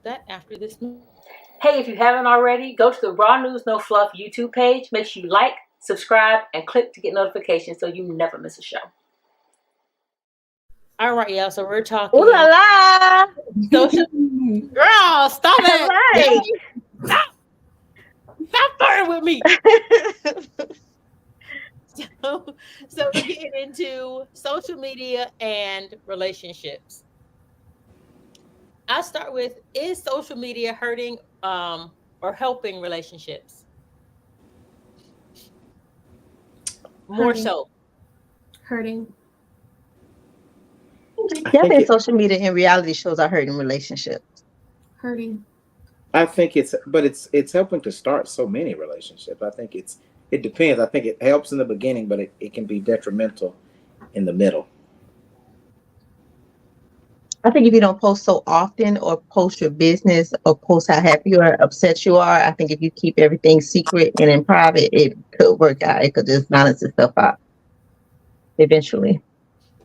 S1: that after this. Hey, if you haven't already, go to the Raw News No Fluff YouTube page. Make sure you like, subscribe, and click to get notifications so you never miss a show. All right, y'all. So we're talking
S5: Ooh la la!
S1: social. Girl, stop it!
S5: Right.
S1: Stop flirting with me. So we're getting into social media and relationships. I'll start with: is social media hurting or helping relationships? More
S4: Hurting.
S1: so.
S4: Hurting.
S2: I
S5: Yeah, I
S2: think
S5: think
S2: it.
S5: social media and reality shows are hurting relationships.
S4: Hurting.
S2: I think it's helping to start so many relationships. I think it depends. I think it helps in the beginning, but it can be detrimental in the middle.
S5: I think if you don't post so often or post your business or post how happy or upset you are, I think if you keep everything secret and in private, it could work out. It could just balance itself out eventually.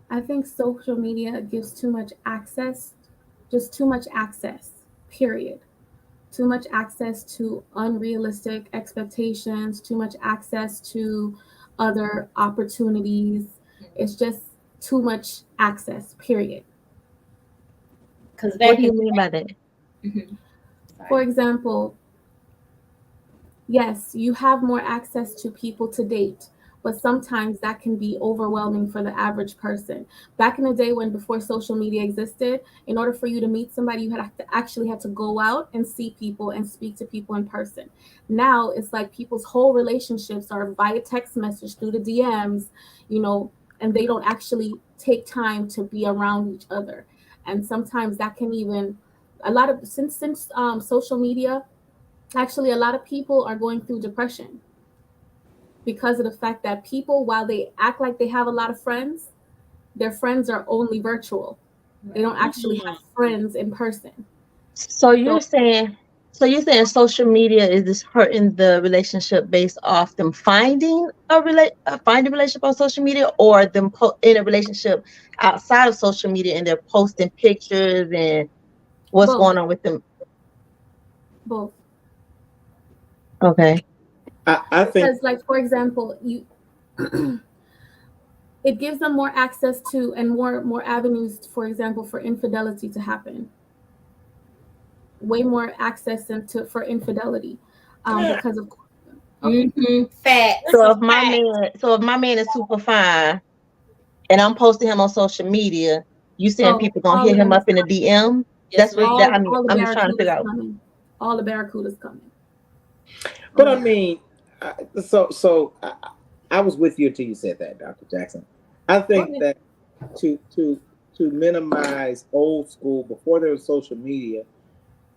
S4: I think social media gives too much access, just too much access, period. Too much access to unrealistic expectations, too much access to other opportunities. It's just too much access, period.
S3: Because
S5: What
S3: back
S5: do you
S3: in
S5: mean by that?
S3: Mhm.
S4: For
S3: Sorry.
S4: example, yes, you have more access to people to date, but sometimes that can be overwhelming for the average person. Back in the day when before social media existed, in order for you to meet somebody, you had to actually had to go out and see people and speak to people in person. Now it's like people's whole relationships are via text message through the DMs, you know, and they don't actually take time to be around each other. And sometimes that can even a lot of since social media actually a lot of people are going through depression because of the fact that people while they act like they have a lot of friends, their friends are only virtual. They don't actually have friends in person.
S5: So you're
S4: So
S5: saying So you're saying social media is this hurting the relationship based off them finding finding a relationship on social media, or them in a relationship outside of social media and they're posting pictures and what's
S4: Both,
S5: going on with them?
S4: both.
S5: Okay.
S2: I think
S4: Because, like, for example, you it gives them more access to and more avenues, for example, for infidelity to happen. Way more access into for infidelity, because of okay.
S3: Facts.
S5: So if
S3: Facts.
S5: so if my man is super fine and I'm posting him on social media, you saying
S4: Oh,
S5: people gonna
S4: all
S5: hit
S4: of
S5: him
S4: them is
S5: up in the
S4: coming.
S5: DM?
S1: Yes,
S5: That's
S1: ma'am.
S5: what that I mean.
S4: All the
S5: I'm just trying to figure
S4: barracudas
S5: out.
S4: coming. All the barracudas coming.
S2: But
S4: Oh
S2: I
S4: yeah.
S2: mean, I was with you until you said that, Dr. Jackson. I think
S4: Okay.
S2: that to minimize old school before there was social media,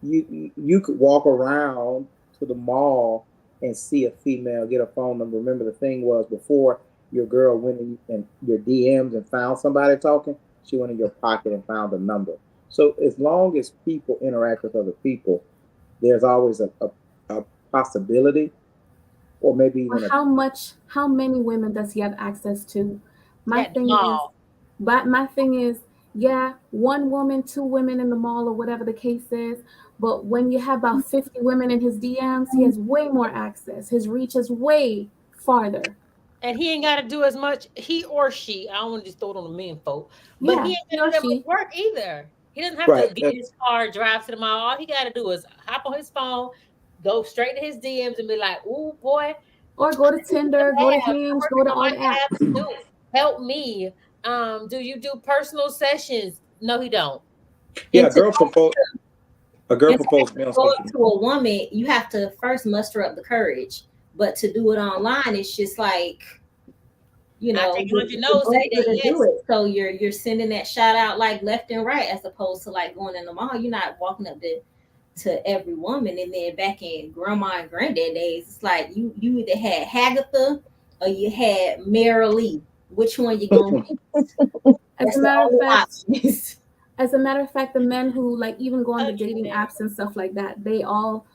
S2: you could walk around to the mall and see a female, get a phone number. Remember, the thing was before your girl went in your DMs and found somebody talking, she went in your pocket and found a number. So as long as people interact with other people, there's always a possibility, or maybe
S4: Or
S2: even a
S4: how many women does he have access to? My
S1: At the
S4: thing is,
S1: mall.
S4: but my thing is, yeah, one woman, two women in the mall or whatever the case is. But when you have about 50 women in his DMs, he has way more access. His reach is way farther.
S1: And he ain't got to do as much, he or she. I don't want to just throw it on the men folk, but he
S4: Yeah,
S1: ain't
S4: he
S1: got to
S4: or
S1: do that much
S4: she.
S1: work either. He doesn't have to
S2: right.
S1: get in his car, drive to the mall. All he got to do is hop on his phone, go straight to his DMs, and be like, "Ooh, boy,
S4: Or go to Tinder, go to
S1: I'm
S4: Hinge, go
S1: working
S4: to
S1: on
S4: all
S1: my
S4: the apps.
S1: apps too. Help me. Do you do personal sessions? No, he don't.
S2: Yeah,
S3: And to
S2: a girl
S3: and to
S2: proposed to me on
S3: go
S2: social
S3: up
S2: media.
S3: to a woman, you have to first muster up the courage. But to do it online, it's just like,
S1: I take 100
S3: the
S1: no's any day.
S3: buzzer to do
S1: Yes.
S3: it. So you're sending that shout out like left and right, as opposed to like going in the mall. You're not walking up to every woman. And then back in grandma and granddad days, it's like you either had Hagatha or you had Mary Lee. Which one you gonna get?
S4: As
S3: That's
S4: a
S3: the
S4: matter of
S3: only
S4: fact,
S3: options.
S4: as a matter of fact, the men who like even go on the
S1: Okay,
S4: dating
S1: Mary.
S4: apps and stuff like that, they all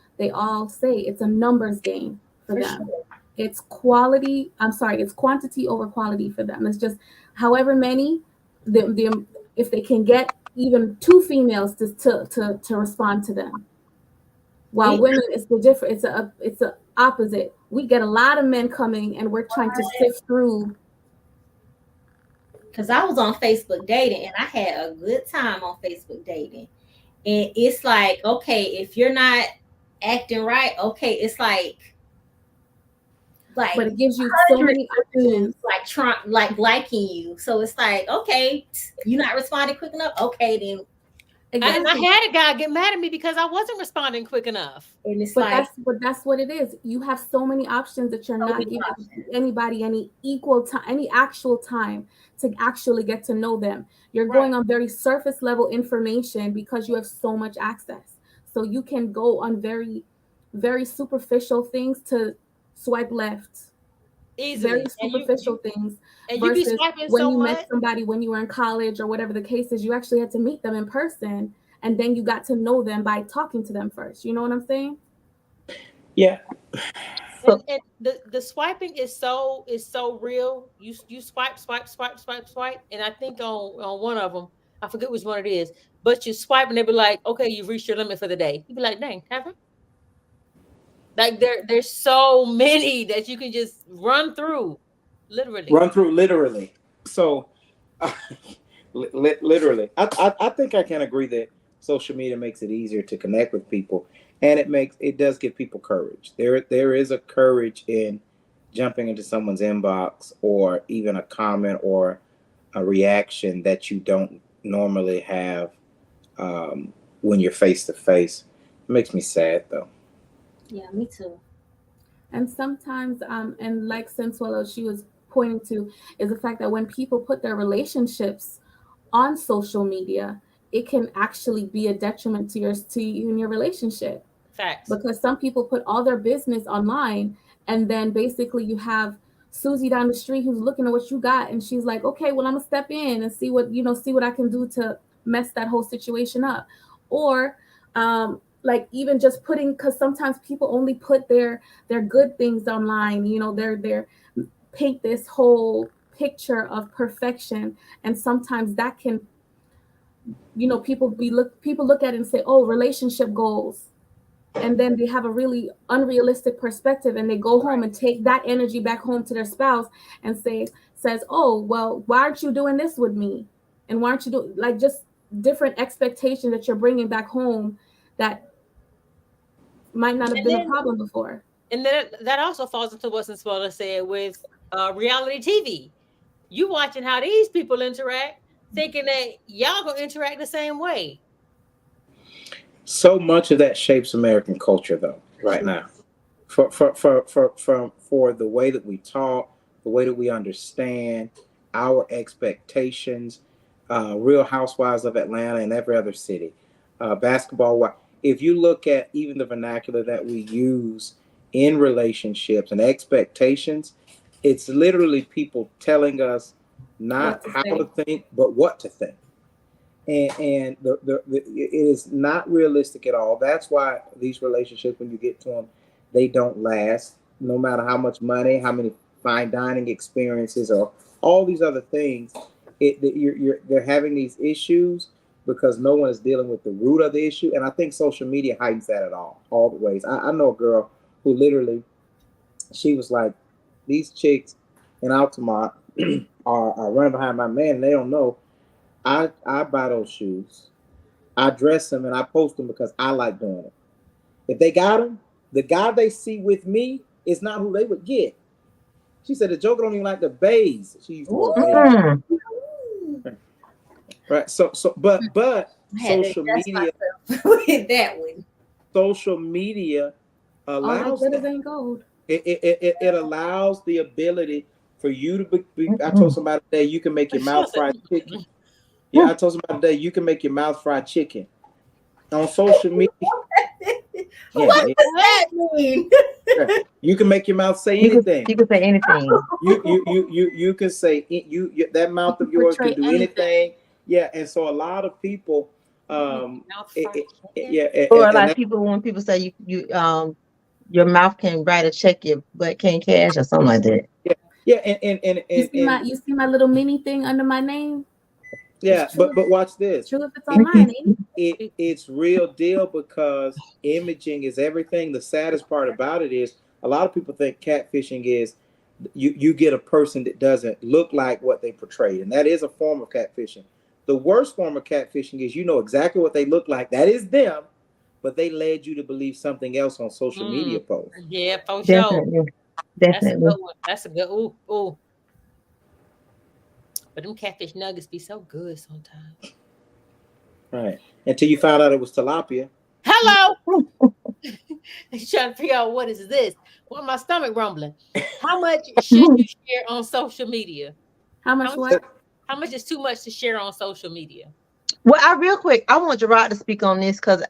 S4: say it's a numbers game for
S3: For
S4: them.
S3: sure.
S4: It's quality. I'm sorry, it's quantity over quality for them. It's just however many the if they can get even two females to respond to them. While
S3: We
S4: women, it's the different. It's a opposite. We get a lot of men coming, and we're trying to sift through.
S3: because I was on Facebook dating and I had a good time on Facebook dating. And it's like, okay, if you're not acting right, okay, it's like
S4: But it gives you so
S3: hundreds
S4: many
S3: of
S4: options.
S3: dudes like trying like liking you. So it's like, okay, you're not responding quick enough. Okay, then
S1: And I
S4: Exactly.
S1: had a guy get mad at me because I wasn't responding quick enough.
S3: and it's
S4: But
S3: like
S4: that's what it is. You have so many options that you're
S3: so
S4: not
S3: many
S4: giving
S3: options.
S4: anybody any equal time, any actual time to actually get to know them. You're
S1: Right.
S4: going on very surface level information because you have so much access. So you can go on very, very superficial things to swipe left, very
S1: Easily. And
S4: superficial things
S1: you be
S4: versus
S1: swiping
S4: when
S1: so
S4: you met
S1: much.
S4: somebody when you were in college or whatever the case is, you actually had to meet them in person and then you got to know them by talking to them first. You know what I'm saying?
S2: Yeah,
S5: So
S1: And the swiping is so real. You swipe, swipe, swipe, swipe, swipe, and I think on one of them, I forget which one it is, but you swipe and they be like, okay, you've reached your limit for the day. You be like, dang, have I? Like there's so many that you can just run through, literally.
S2: run through literally. So, literally, I think I can agree that social media makes it easier to connect with people, and it does give people courage. There is a courage in jumping into someone's inbox or even a comment or a reaction that you don't normally have when you're face to face. It makes me sad though.
S3: Yeah, me too.
S4: And sometimes, and like Sensuelo, she was pointing to, is the fact that when people put their relationships on social media, it can actually be a detriment to you and your relationship.
S1: Facts.
S4: Because some people put all their business online, and then basically you have Susie down the street who's looking at what you got, and she's like, okay, well, I'm gonna step in and see what I can do to mess that whole situation up. Or like even just putting, because sometimes people only put their good things online, you know, their paint this whole picture of perfection, and sometimes that can, you know, people look at it and say, oh, relationship goals, and then they have a really unrealistic perspective, and they go home and take that energy back home to their spouse and says, oh, well, why aren't you doing this with me, and why aren't you doing, like, just different expectations that you're bringing back home that might not have
S1: And
S4: been a
S1: then
S4: problem before.
S1: and then that also falls into what Spoiler said with reality TV. You watching how these people interact, thinking that y'all gonna interact the same way.
S2: So much of that shapes American culture, though, right
S4: True.
S2: now. For the way that we talk, the way that we understand our expectations. Real Housewives of Atlanta and every other city, basketball. If you look at even the vernacular that we use in relationships and expectations, it's literally people telling us
S4: What
S2: not
S4: to
S2: how to
S4: say?
S2: think, but what to think. And it is not realistic at all. That's why these relationships, when you get to them, they don't last. No matter how much money, how many fine dining experiences, or all these other things, they're having these issues because no one is dealing with the root of the issue. And I think social media heightens that at all the ways. I know a girl who literally, she was like, these chicks in Altamont are running behind my man, and they don't know. I buy those shoes. I dress them and I post them because I like doing it. If they got them, the guy they see with me is not who they would get. She said the Joker don't even like the bays. She used the word bays.
S5: Mm-mm.
S2: Right. But
S3: I had to
S2: social
S3: adjust
S2: media
S3: myself with that one.
S2: social media
S4: All that
S2: allows
S4: glitters
S2: that.
S4: ain't gold.
S2: It allows the ability for you to be. I told
S5: Mm-mm.
S2: somebody today you can make your
S1: Shut
S2: mouth
S1: up.
S2: fried chicken. Yeah, I told somebody today you can make your mouth fried chicken on social media. Yeah,
S3: What
S2: yeah.
S3: does that mean?
S2: You can make your mouth say
S5: You could
S2: anything.
S5: you could say anything.
S2: You can say that
S4: You
S2: mouth
S4: can
S2: of yours
S4: portray
S2: can do
S4: anything.
S2: anything. Yeah, and so a lot of people,
S1: Make
S2: um,
S1: your mouth
S2: it,
S1: fried
S2: it,
S1: chicken.
S2: yeah,
S5: Or
S2: and
S5: like
S2: that,
S5: people when people say your mouth can write a check, your butt can't cash or something like that.
S2: yeah, yeah, and
S4: You see my little mini thing under my name? It's
S2: yeah,
S4: true.
S2: but watch
S4: It's
S2: this.
S4: true if it's
S2: It,
S4: online, ain't it?
S2: it's real deal because imaging is everything. The saddest part about it is a lot of people think catfishing is you get a person that doesn't look like what they portrayed, and that is a form of catfishing. The worst form of catfishing is you know exactly what they look like. That is them, but they led you to believe something else on social media
S1: Mm,
S2: posts.
S1: yeah, for sure.
S5: Definitely,
S1: That's a
S5: definitely.
S1: good one. That's a good. Ooh, ooh. But them catfish nuggets be so good sometimes.
S2: Right. Until you found out it was tilapia.
S1: Hello. You trying to figure out what is this? Why my stomach rumbling? How much should you share on social media?
S4: How
S1: How
S4: much
S1: much?
S4: what?
S1: How much is too much to share on social media?
S5: Well, real quick, I want Gerard to speak on this because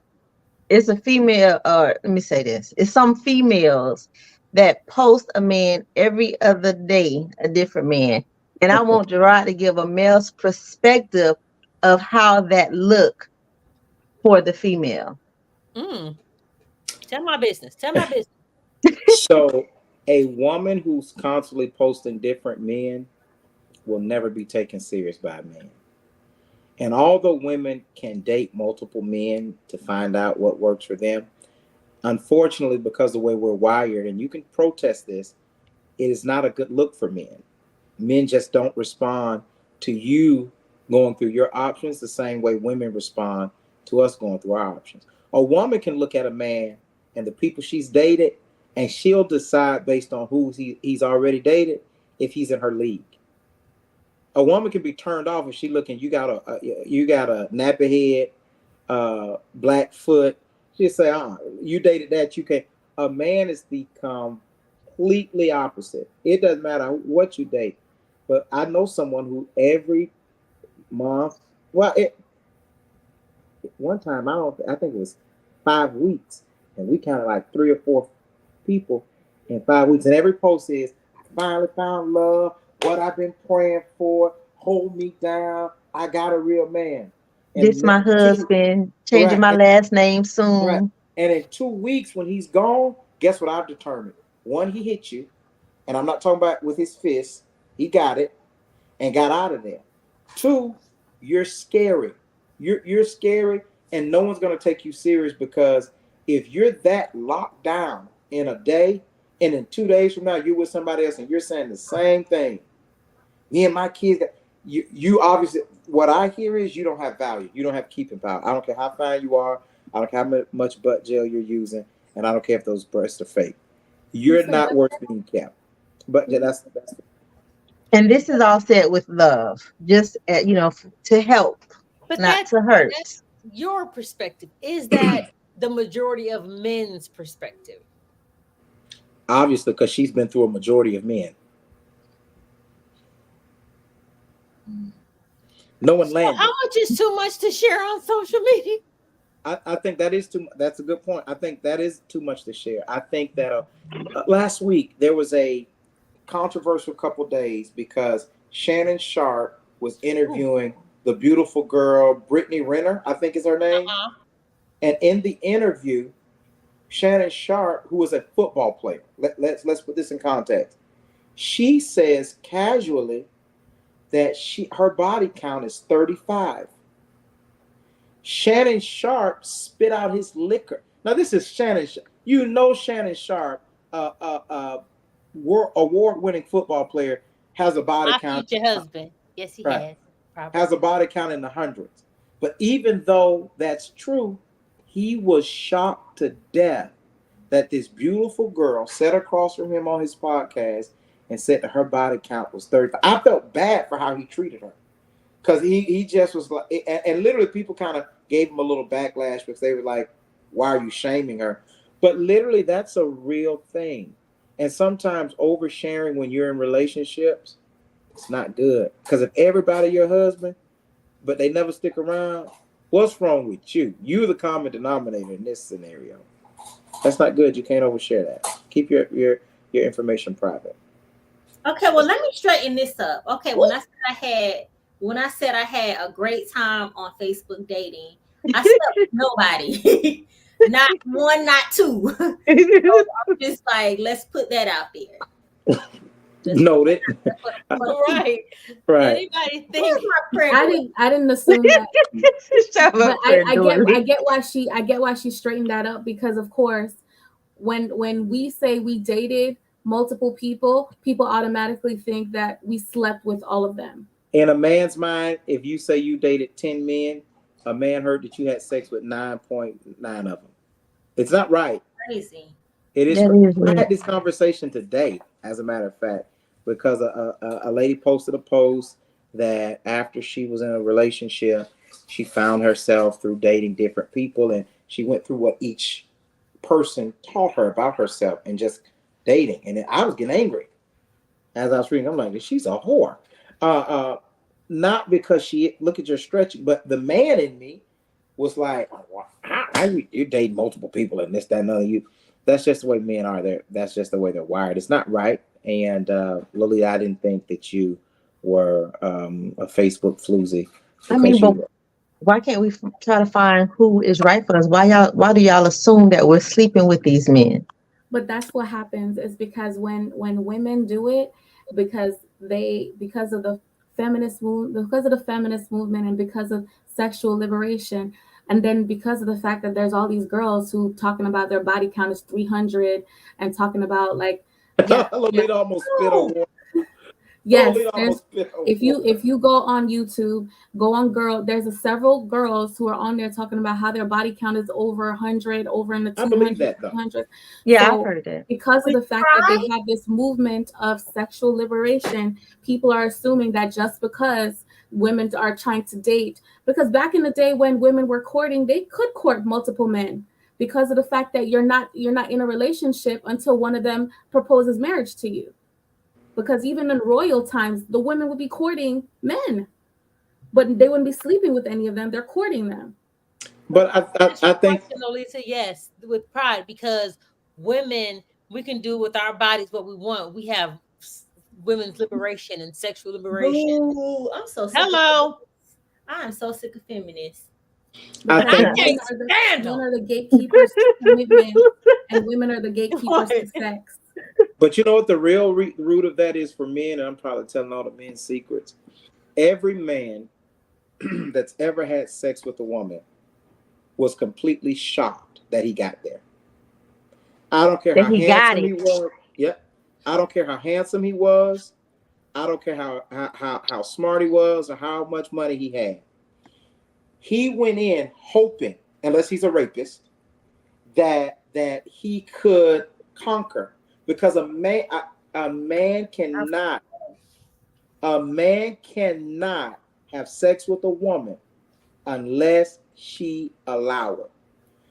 S5: it's a female. Let me say this: it's some females that post a man every other day, a different man, and I want Gerard to give a male's perspective of how that look for the female.
S1: Mm, tell my business. Tell my business.
S2: So a woman who's constantly posting different men will never be taken serious by a man. And although women can date multiple men to find out what works for them, unfortunately, because of the way we're wired, and you can protest this, it is not a good look for men. Men just don't respond to you going through your options the same way women respond to us going through our options. A woman can look at a man and the people she's dated, and she'll decide based on who he's already dated if he's in her league. A woman can be turned off if she looking. You got a nappy head, black foot. She say, you dated that. You can. A man is the completely opposite. It doesn't matter what you date. But I know someone who every month, well, one time I think it was 5 weeks, and we counted like 3 or 4 people in 5 weeks, and every post is, I finally found love, what I've been praying for, hold me down, I got a real man,
S5: This
S2: and
S5: my husband, changing
S2: right,
S5: my last name
S2: right,
S5: soon.
S2: And in 2 weeks, when he's gone, guess what I've determined? One, he hit you, and I'm not talking about with his fist. He got it and got out of there. Two, you're scary. You're scary, and no one's gonna take you serious because if you're that locked down in a day, and in 2 days from now you're with somebody else and you're saying the same thing, me and my kids, you obviously what I hear is you don't have value. You don't have keeping power. I don't care how fine you are. I don't care how much butt gel you're using, and I don't care if those breasts are fake. You're not worth being kept. But yeah, that's
S5: And this is all said with love, just to help,
S1: But
S5: not to hurt.
S1: that's your perspective. Is that the majority of men's perspective?
S2: obviously because she's been through a majority of men. No one
S1: So
S2: landed.
S1: how much is too much to share on social media?
S2: I think that is too. That's a good point. I think that is too much to share. I think that last week there was a controversial couple days because Shannon Sharp was interviewing the beautiful girl Brittany Renner, I think is her name. And in the interview, Shannon Sharp, who was a football player, let's put this in context. She says casually that her body count is 35. Shannon Sharp spit out his liquor. Now this is Shannon. You know Shannon Sharp, award-winning football player, has a body count.
S1: Future husband. Yes, he
S2: Right.
S1: has. Probably.
S2: Has a body count in the hundreds. But even though that's true, he was shocked to death that this beautiful girl sat across from him on his podcast and said that her body count was 35. I felt bad for how he treated her. Because he just was like, and literally people kind of gave him a little backlash because they were like, why are you shaming her? But literally that's a real thing. And sometimes oversharing when you're in relationships, it's not good. Because if everybody your husband, but they never stick around, what's wrong with you? You're the common denominator in this scenario. That's not good. You can't overshare that. Keep your information private.
S3: Okay, well, let me straighten this up. Okay, when I said I had a great time on Facebook dating, I slept with nobody. Not one, not two. So I'm just like, let's put that out there.
S2: Noted.
S1: Right.
S2: Right.
S1: Anybody think
S4: I didn't assume that. But I get why she straightened that up because of course when we say we dated multiple people automatically think that we slept with all of them.
S2: In a man's mind, if you say you dated 10 men, a man heard that you had sex with 9.9 of them. It's not right.
S3: Crazy.
S2: It is. I had this conversation today, as a matter of fact, because a lady posted a post that after she was in a relationship, she found herself through dating different people, and she went through what each person taught her about herself and just dating. And I was getting angry as I was reading. I'm like, she's a whore. Not because she look at your stretching, but the man in me was like, how you date multiple people and this, that, and other. That's just the way men are. That's just the way they're wired. It's not right. And Lily, I didn't think that you were a Facebook floozy.
S5: I mean, but why can't we try to find who is right for us? Why do y'all assume that we're sleeping with these men?
S4: But that's what happens is because when women do it, because of the feminist movement and because of sexual liberation, and then because of the fact that there's all these girls who talking about their body count is 300 and talking about like
S2: Lolita almost spit on water.
S4: Yes, if you go on YouTube, go on there's several girls who are on there talking about how their body count is over 100, over in the 200, 300.
S5: Yeah, so, I've heard that.
S4: Because of the fact that they have this movement of sexual liberation, people are assuming that just because women are trying to date, because back in the day when women were courting, they could court multiple men because of the fact that you're not in a relationship until one of them proposes marriage to you. Because even in royal times, the women would be courting men, but they wouldn't be sleeping with any of them. They're courting them.
S2: But I think,
S1: Lolita, yes, with pride, because women, we can do with our bodies what we want. We have women's liberation and sexual liberation.
S3: Ooh, I'm so sick.
S1: Hello.
S3: I am so sick of feminists.
S2: I
S4: Because
S2: think,
S4: men are the gatekeepers to commitment, and women are the gatekeepers to sex.
S2: but you know what the real root of that is for men, and I'm probably telling all the men's secrets. Every man that's ever had sex with a woman was completely shocked that he got there. I don't care
S5: That
S2: how
S5: he got
S2: handsome
S5: it.
S2: he was. Yep. I don't care how handsome he was. I don't care how smart he was or how much money he had. He went in hoping, unless he's a rapist, that he could conquer, because a man cannot have sex with a woman unless she allow it.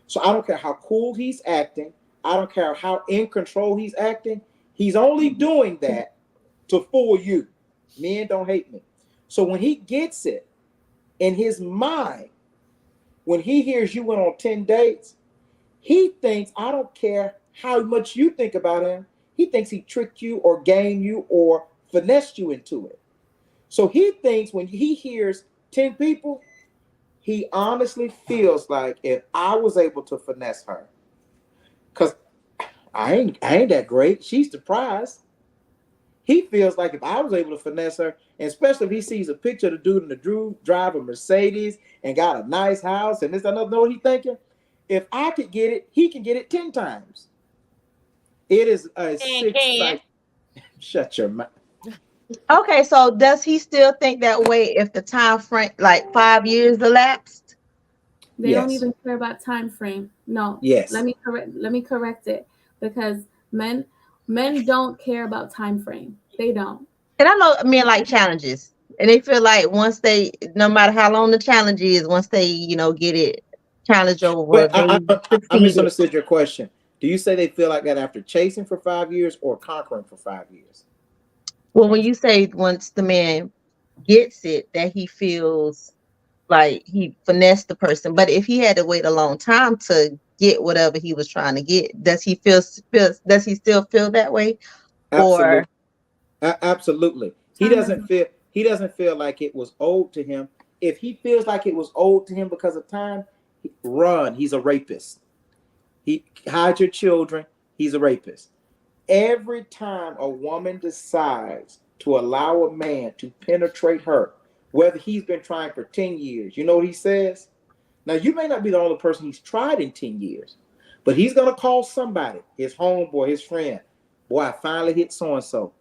S2: So I don't care how cool he's acting. I don't care how in control he's acting. He's only doing that to fool you. Men don't hate me. So when he gets it in his mind, when he hears you went on 10 dates, he thinks, I don't care how much you think about him, he thinks he tricked you or gamed you or finessed you into it. So he thinks when he hears 10 people, he honestly feels like if I was able to finesse her, because I ain't that great, she's surprised. He feels like if I was able to finesse her, and especially if he sees a picture of the dude in the drive a Mercedes and got a nice house and this, I know what he's thinking. If I could get it, he can get it 10 times. It is a sick cycle. Shut your mouth.
S5: Okay, so does he still think that way if the time frame, like 5 years elapsed?
S4: They don't
S2: Yes.
S4: even care about time frame. No.
S2: Yes.
S4: Let me correct it, because men don't care about time frame. They don't.
S5: And I know men like challenges, and they feel like once they, no matter how long the challenge is, once they, get it challenge over,
S2: But
S5: they
S2: I
S5: succeeded.
S2: misunderstood your question. Do you say they feel like that after chasing for 5 years or conquering for 5 years?
S5: Well, when you say once the man gets it, that he feels like he finessed the person, but if he had to wait a long time to get whatever he was trying to get, does he does he still feel that way?
S2: Absolutely.
S5: Or
S2: Absolutely.
S4: Time doesn't.
S2: He doesn't feel like it was owed to him. If he feels like it was owed to him because of time, run. He's a rapist. He hide your children. He's a rapist. Every time a woman decides to allow a man to penetrate her, whether he's been trying for 10 years, you know what he says? Now, you may not be the only person he's tried in 10 years, but he's going to call somebody, his homeboy, his friend. Boy, I finally hit so-and-so.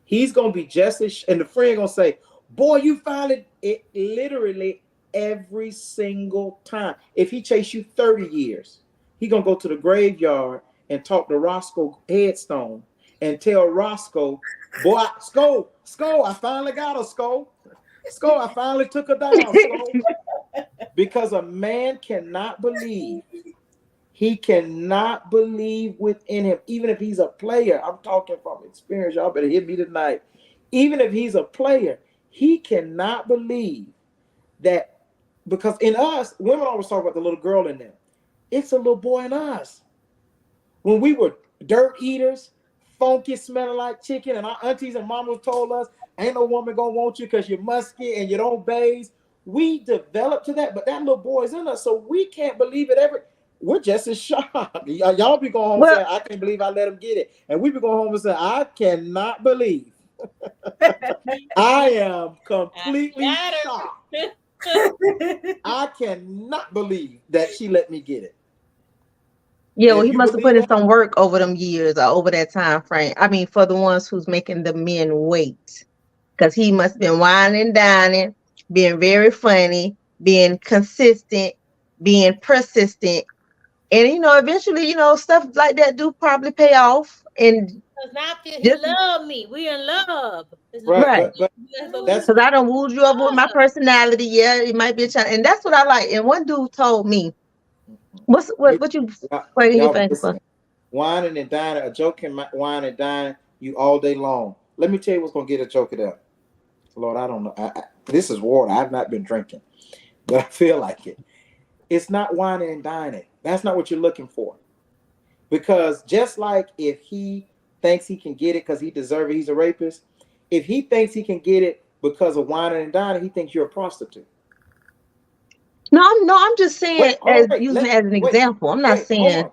S2: He's going to be just as, and the friend going to say, boy, you finally, it literally every single time. If he chased you 30 years, he going to go to the graveyard and talk to Roscoe headstone and tell Roscoe, boy, Sko, I finally got her, Sko, I finally took her down, Sko. Because a man cannot believe, he cannot believe within him, even if he's a player. I'm talking from experience. Y'all better hit me tonight. Even if he's a player, he cannot believe that, because in us, women always talk about the little girl in them. It's a little boy in us. When we were dirt eaters, funky, smelling like chicken, and our aunties and mamas told us, ain't no woman gonna want you because you're musky and you don't bathe. We developed to that, but that little boy's in us, so we can't believe it ever. We're just as shocked. Y'all be going home
S5: well,
S2: saying, I can't believe I let him get it. And we be going home and saying, I cannot believe. I am completely shocked. I cannot believe that she let me get it.
S5: yeah, well,
S2: And
S5: he
S2: you
S5: must have
S2: believe
S5: put in
S2: that?
S5: some work over them years or over that time frame. I mean, for the ones who's making the men wait, because he must have been whining and dining, being very funny, being consistent, being persistent, and eventually, stuff like that do probably pay off. And
S3: Because now he
S5: just
S3: love me. We in love.
S2: Right,
S5: right,
S2: but that's
S5: because I don't wooed you over with my personality. Yeah, it might be a challenge, and that's what I like. And one dude told me,
S2: you,
S5: what you waiting your
S2: y'all
S5: finger for?
S2: listening. Whining and dining, a joke can whine and dine you all day long. Let me tell you what's gonna get a joke it up. Lord, I don't know. This is water. I've not been drinking, but I feel like it. It's not whining and dining. That's not what you're looking for. Because just like if he thinks he can get it because he deserves it, he's a rapist. If he thinks he can get it because of whining and dining, he thinks you're a prostitute.
S5: No, I'm just saying
S2: Wait, hold on,
S5: as
S2: wait,
S5: using it as an example. I'm not
S2: hold
S5: saying
S2: on.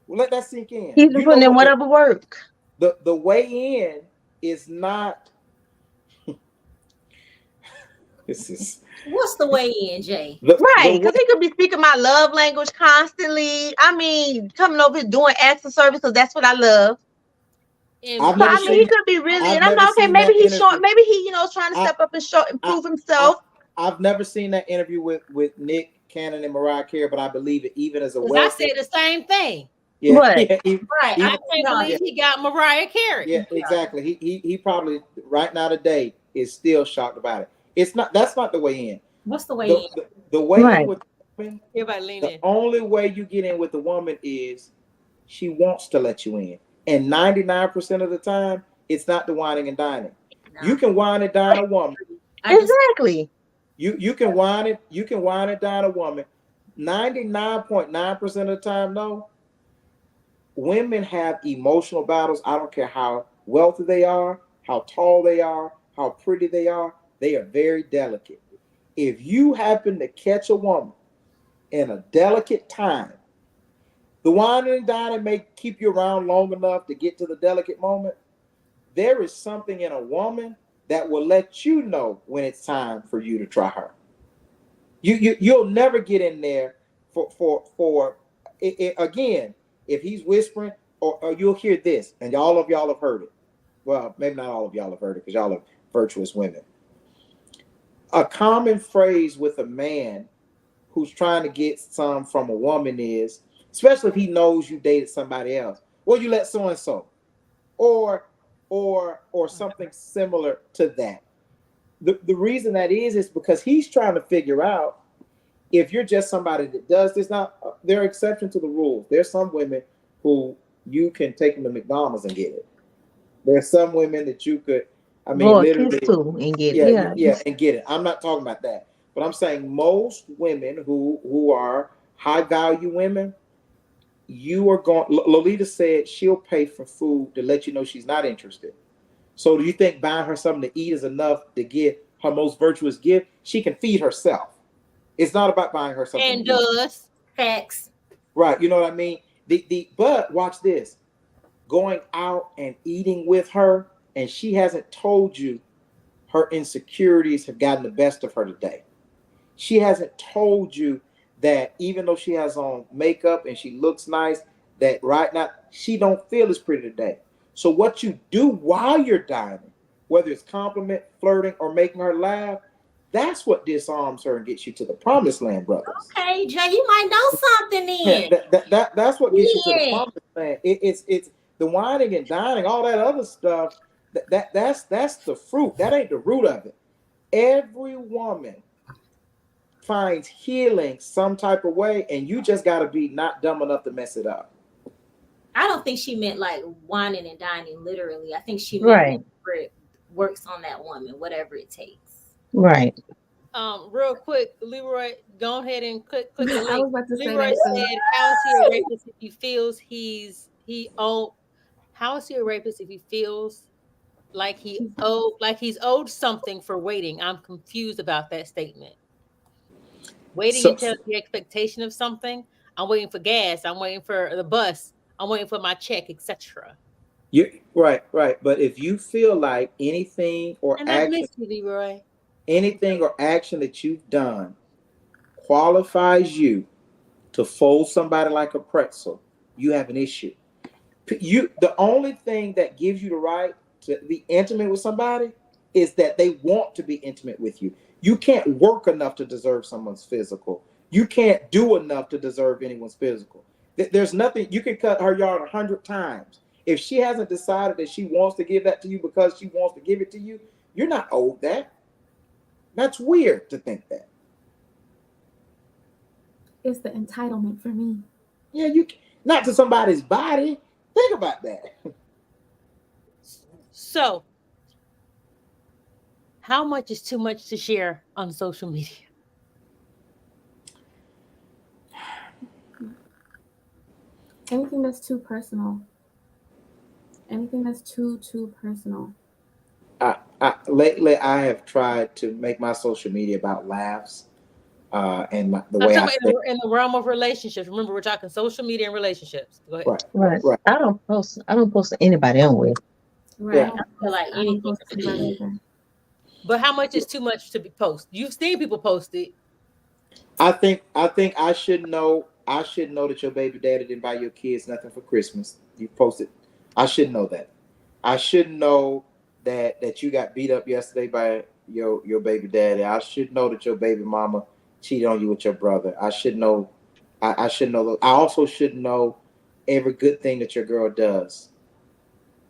S2: Well, let that sink in.
S5: he's been
S2: You know
S5: putting in
S2: what
S5: whatever work.
S2: the way in is not. This is
S3: What's the way in, Jay?
S2: the
S5: Right,
S2: way.
S5: because he could be speaking my love language constantly. I mean, coming over here doing acts of service because that's what I love.
S2: I've
S3: And
S5: So
S2: never
S5: I mean, he
S2: seen.
S5: could be really,
S2: I've
S5: and I'm
S2: never
S5: like, okay,
S2: seen
S5: maybe
S2: that
S5: he's showing,
S2: interview.
S5: maybe he, is trying to
S2: I,
S5: step up and show,
S2: I,
S5: improve
S2: I,
S5: himself.
S2: I've never seen that interview with Nick Cannon and Mariah Carey, but I believe it. Even as a
S6: Because I
S2: wealthy,
S6: said the same thing.
S2: yeah,
S5: What?
S2: yeah,
S3: right,
S6: I
S2: even,
S6: can't
S2: yeah,
S6: believe he got Mariah Carey.
S2: yeah, exactly. He probably right now today is still shocked about it. It's not. That's not the way in.
S3: what's the way
S2: The
S3: in?
S2: the way in
S5: Right.
S2: with the woman.
S6: Everybody lean
S2: The
S6: in.
S2: only way you get in with the woman is she wants to let you in, and 99% of the time, it's not the whining and dining. You
S3: No,
S2: can whine and dine a woman.
S3: I just
S5: Exactly.
S2: You can whine it. You can whine and dine a woman. 99.9% of the time, no. Women have emotional battles. I don't care how wealthy they are, how tall they are, how pretty they are. They are very delicate. If you happen to catch a woman in a delicate time, the whining and dining may keep you around long enough to get to the delicate moment. There is something in a woman that will let you know when it's time for you to try her. You'll never get in there for again. If he's whispering, or you'll hear this, and all of y'all have heard it. Well, maybe not all of y'all have heard it because y'all are virtuous women. A common phrase with a man who's trying to get some from a woman is, especially if he knows you dated somebody else. Well, you let so and so, or or something similar to that. The reason that is because he's trying to figure out if you're just somebody that does this. Now, there are exceptions to the rules. There's some women who you can take them to McDonald's and get it. There's some women that you could, I mean,
S5: Blow a kiss
S2: literally,
S5: too and get,
S2: yeah,
S5: yeah.
S2: yeah, and get it. I'm not talking about that, but I'm saying most women who are high value women, you are going. Lolita said she'll pay for food to let you know she's not interested. So, do you think buying her something to eat is enough to get her most virtuous gift? She can feed herself. It's not about buying her something
S6: And
S2: to eat.
S6: does.
S3: facts.
S2: Right, you know what I mean? The but watch this. Going out and eating with her, and she hasn't told you her insecurities have gotten the best of her today. She hasn't told you that even though she has on makeup and she looks nice, that right now she don't feel as pretty today. So what you do while you're dining, whether it's compliment, flirting, or making her laugh, that's what disarms her and gets you to the promised land, brothers.
S3: Okay, Jay, you might know something
S2: Yeah,
S3: then.
S2: that's what gets you to the
S3: Yeah.
S2: promised land. It's the whining and dining, all that other stuff. That's the fruit. That ain't the root of it. Every woman finds healing some type of way, and you just got to be not dumb enough to mess it up.
S3: I don't think she meant like whining and dining literally. I think she meant
S5: Right.
S3: whatever it works on that woman, whatever it takes.
S5: Right.
S6: Real quick, Leroy, go ahead and click the
S4: I
S6: link.
S4: was about to say
S6: Leroy
S4: that too.
S6: said, "How is he a rapist if he feels he owe? How is he a rapist if he feels like he's owed something for waiting? I'm confused about that statement. Waiting
S2: So
S6: until the expectation of something. I'm waiting for gas. I'm waiting for the bus. I'm waiting for my check, etc."
S2: you right. But if you feel like
S6: And I miss you, Leroy.
S2: anything or action that you've done qualifies you to fold somebody like a pretzel, you have an issue. The only thing that gives you the right to be intimate with somebody is that they want to be intimate with you. You can't work enough to deserve someone's physical. You can't do enough to deserve anyone's physical. There's nothing. You can cut her yard 100 times. If she hasn't decided that she wants to give that to you because she wants to give it to you, you're not owed that. That's weird to think that.
S4: It's the entitlement for me.
S2: Yeah, you not to somebody's body. Think about that.
S6: So, how much is too much to share on social media?
S4: Anything that's too personal. Anything that's too personal.
S2: Lately I have tried to make my social media about laughs. The
S6: I'm
S2: way
S6: talking
S2: I
S6: about
S2: say,
S6: in the realm of relationships. Remember, we're talking social media and relationships. Go ahead.
S2: right,
S5: Right.
S2: right,
S5: I don't post. I don't post to anybody I'm with.
S4: Right.
S2: yeah.
S3: I don't feel like
S4: I don't
S3: anything
S4: post
S3: can
S4: about
S3: be.
S4: either.
S6: But how much is too much to be post? You've seen people post it.
S2: I think I should know. I should know that your baby daddy didn't buy your kids nothing for Christmas. You posted. I should know that. I should know that you got beat up yesterday by your baby daddy. I should know that your baby mama cheated on you with your brother. I should know. I should know. I also should know every good thing that your girl does.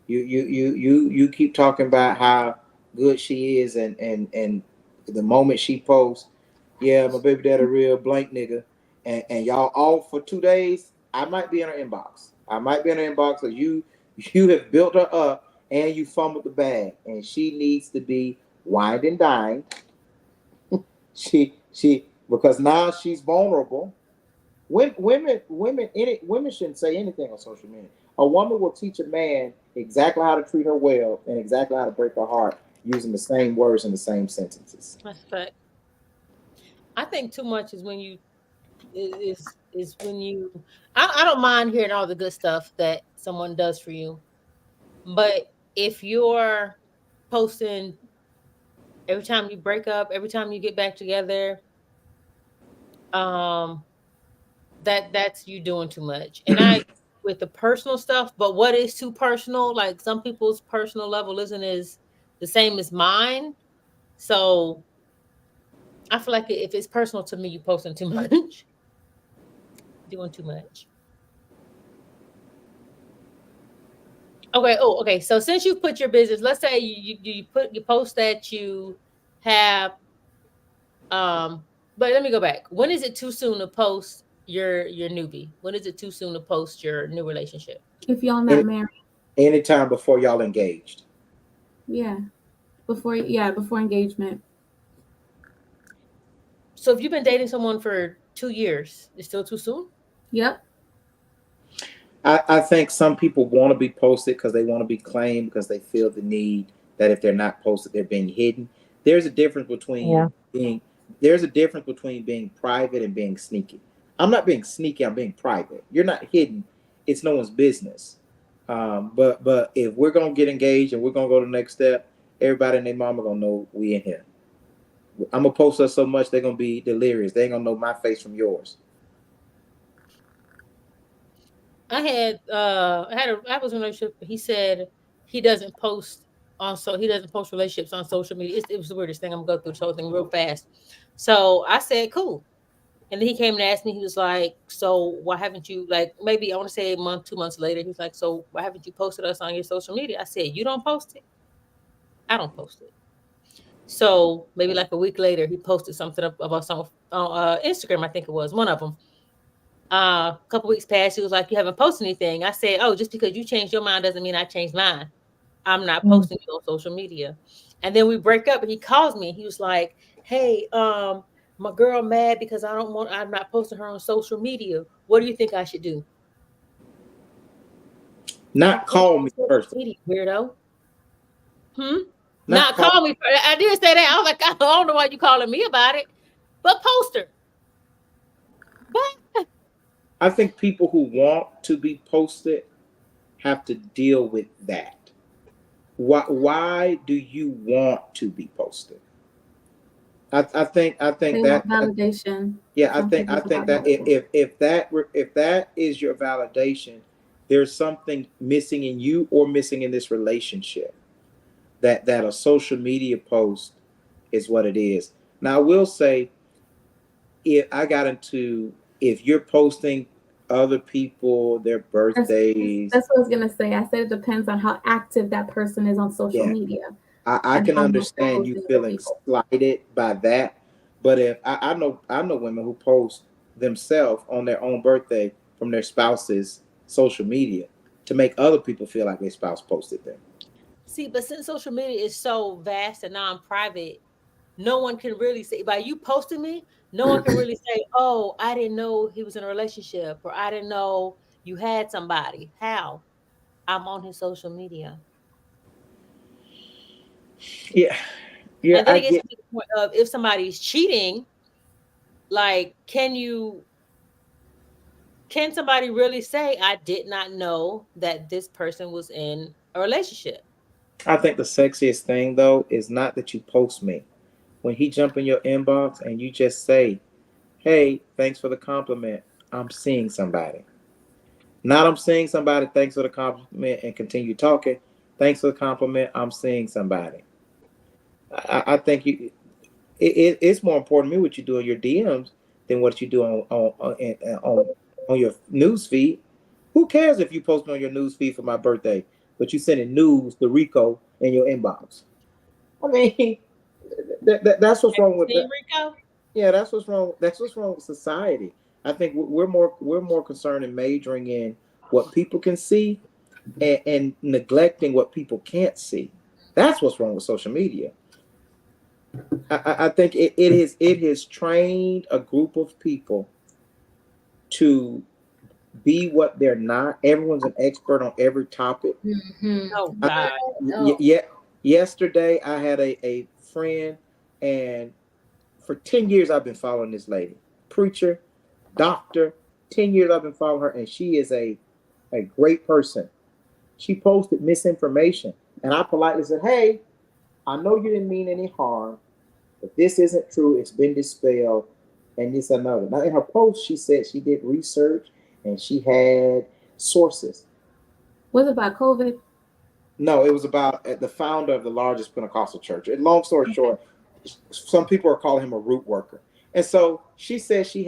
S2: You keep talking about how good she is, and the moment she posts, yeah, my baby daddy real blank nigga, and y'all off for 2 days. I might be in her inbox. I might be in her inbox because you have built her up and you fumbled the bag, and she needs to be wined and dined. She because now she's vulnerable. Women shouldn't say anything on social media. A woman will teach a man exactly how to treat her well and exactly how to break her heart using the same words and the same sentences.
S6: That's a fact. I think too much is when you is when you. I don't mind hearing all the good stuff that someone does for you, but if you're posting every time you break up, every time you get back together, um, that's you doing too much. And I with the personal stuff, but what is too personal? Like some people's personal level isn't as the same as mine. So I feel like if it's personal to me, you posting too much, doing too much. Okay. Oh, okay. So since you put your business, let's say you post that you have but let me go back. When is it too soon to post your newbie? When is it too soon to post your new relationship?
S4: If y'all not
S2: Any,
S4: married,
S2: anytime before y'all engaged.
S4: yeah. Before engagement.
S6: So if you've been dating someone for 2 years, it's still too soon?
S4: Yep.
S2: I think some people want to be posted because they want to be claimed because they feel the need that if they're not posted, they're being hidden. There's a difference
S5: Yeah.
S2: between being there's a difference between being private and being sneaky. I'm not being sneaky. I'm being private. You're not hidden. It's no one's business. But if we're gonna get engaged and we're gonna go to the next step, everybody and their mama gonna know we in here. I'm gonna post us so much they're gonna be delirious. They ain't gonna know my face from yours.
S6: I was in a relationship. He said he doesn't post he doesn't post relationships on social media. It was the weirdest thing. I'm gonna go through this whole thing real fast. So I said, cool. And then he came and asked me, he was like, so why haven't you, like, maybe I want to say a month, 2 months later, he was like, so why haven't you posted us on your social media? I said, you don't post it. I don't post it. So maybe like a week later, he posted something up about some on Instagram, I think it was one of them. A couple weeks passed. He was like, "You haven't posted anything." I said, "Oh, just because you changed your mind doesn't mean I changed mine. I'm not
S5: Mm.
S6: posting it on social media." And then we break up, and he calls me. He was like, "Hey, my girl mad because I'm not posting her on social media. What do you think I should do?"
S2: Not
S6: Don't post
S2: call
S6: on
S2: me
S6: social
S2: first.
S6: media, weirdo. Hmm.
S2: Not
S6: Not
S2: call.
S6: call me. I did say that. I was like, I don't know why you calling me about it, but post her. But
S2: I think people who want to be posted have to deal with that. Why do you want to be posted? I think
S4: They want
S2: that
S4: validation
S2: yeah,
S4: from
S2: I
S4: people
S2: think
S4: about
S2: that
S4: it.
S2: if that is your validation, there's something missing in you or missing in this relationship. That a social media post is what it is. Now I will say, if I got into if you're posting other people their
S4: That's,
S2: birthdays,
S4: that's what I was gonna say. I said it depends on how active that person is on social
S2: yeah,
S4: media
S2: I
S4: and
S2: can
S4: how much they're
S2: understand you
S4: posting other
S2: feeling
S4: people.
S2: slighted by that. But if I know women who post themselves on their own birthday from their spouse's social media to make other people feel like their spouse posted them.
S6: see, but since social media is so vast and non-private, no one can really say by you posting me, no one can really say, "Oh, I didn't know he was in a relationship," or "I didn't know you had somebody." How? I'm on his social media.
S2: Yeah, yeah,
S6: And then
S2: I
S6: it gets
S2: get.
S6: to the point of if somebody's cheating, Like, can somebody really say I did not know that this person was in a relationship?
S2: I think the sexiest thing though is not that you post me. When he jump in your inbox and you just say, "Hey, thanks for the compliment. I'm seeing somebody." Not I'm seeing somebody, thanks for the compliment, and continue talking. Thanks for the compliment, I'm seeing somebody. I think it's more important to me what you do in your DMs than what you do on your news feed. Who cares if you post me on your news feed for my birthday, but you sending news to Rico in your inbox? I mean, that's what's
S6: Have
S2: wrong
S6: you
S2: with
S6: seen
S2: that.
S6: Rico?
S2: Yeah, that's what's wrong. That's what's wrong with society. I think we're more concerned in majoring in what people can see and neglecting what people can't see. That's what's wrong with social media. I think it has trained a group of people to be what they're not. Everyone's an expert on every topic.
S3: Mm-hmm.
S6: Oh
S2: I,
S6: God.
S3: Oh.
S2: yesterday I had a friend, and for 10 years I've been following this lady, preacher, doctor. 10 years I've been following her, and she is a great person. She posted misinformation, and I politely said, "Hey, I know you didn't mean any harm, but this isn't true. It's been dispelled, and this another." Now, in her post, she said she did research and she had sources.
S4: Was it about COVID?
S2: No, it was about the founder of the largest Pentecostal church. And long story short, some people are calling him a root worker. And so she said she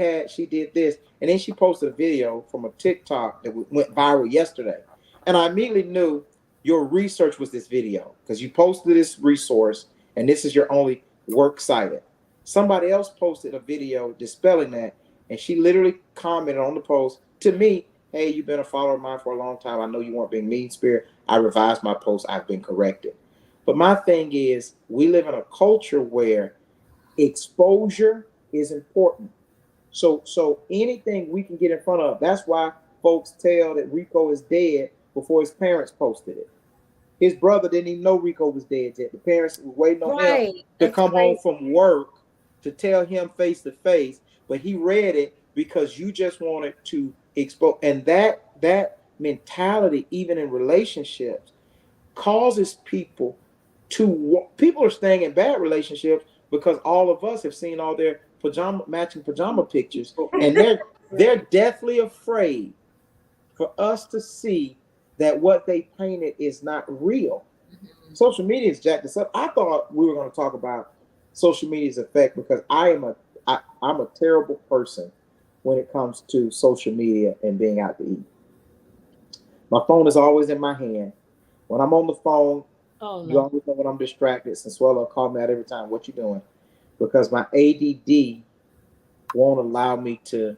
S2: did this, and then she posted a video from a TikTok that went viral yesterday. And I immediately knew your research was this video because you posted this resource, and this is your only work cited. Somebody else posted a video dispelling that, and she literally commented on the post to me, "Hey, you've been a follower of mine for a long time. I know you weren't being mean spirit. I revised my post. I've been corrected." But my thing is, we live in a culture where exposure is important. So anything we can get in front of. That's why folks tell that Rico is dead before his parents posted it. His brother didn't even know Rico was dead yet. The parents were waiting on him
S3: Right.
S2: to
S3: That's
S2: come home
S3: crazy.
S2: from work to tell him face to face, but he read it because you just wanted to expose. And that mentality, even in relationships, causes people are staying in bad relationships because all of us have seen all their pajama pictures, and they're deathly afraid for us to see that what they painted is not real. Social media has jacked us up. I thought we were going to talk about social media's effect because I'm a terrible person when it comes to social media and being out to eat. My phone is always in my hand. When I'm on the phone,
S6: Oh
S2: you
S6: no.
S2: always know when I'm distracted. Since Swallow call me out every time, "What you doing?" Because my ADD won't allow me to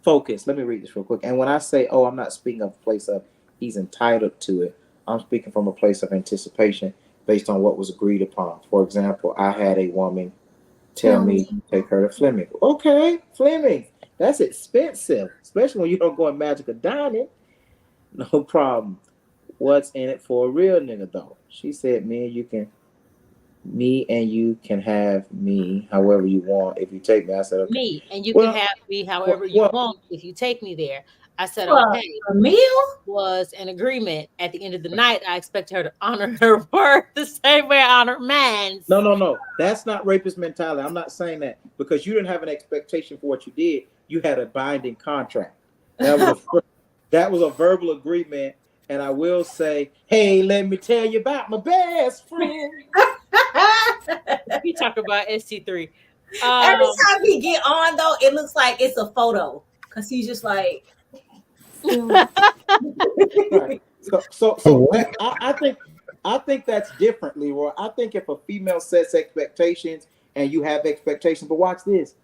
S2: focus. Let me read this real quick. And when I say, "Oh," I'm not speaking of a place of he's entitled to it. I'm speaking from a place of anticipation based on what was agreed upon. For example, I had a woman tell
S3: Tell
S2: me
S3: me.
S2: take her to Fleming. Okay, Fleming. That's expensive, especially when you don't go in magical dining. No problem. What's in it for a real nigga though? She said, me and you can have me however you want if you take me. I said, okay.
S6: Me, and you can
S2: Well,
S6: have me however
S2: well,
S6: you
S2: well
S6: want if you take me there. I said,
S3: For
S6: okay.
S3: a meal?
S6: Was an agreement. At the end of the night, I expect her to honor her word the same way I honor
S2: no,
S6: man's.
S2: no, no. That's not rapist mentality. I'm not saying that because you didn't have an expectation for what you did. You had a binding contract. That was a that was a verbal agreement. And I will say, hey, let me tell you about my best friend.
S6: We talk about ST3.
S3: Every
S6: Um,
S3: time he get on though, it looks like it's a photo. Cause he's just like
S4: Still,
S2: Right. So that I think that's different, Leroy. I think if a female sets expectations and you have expectations, but watch this.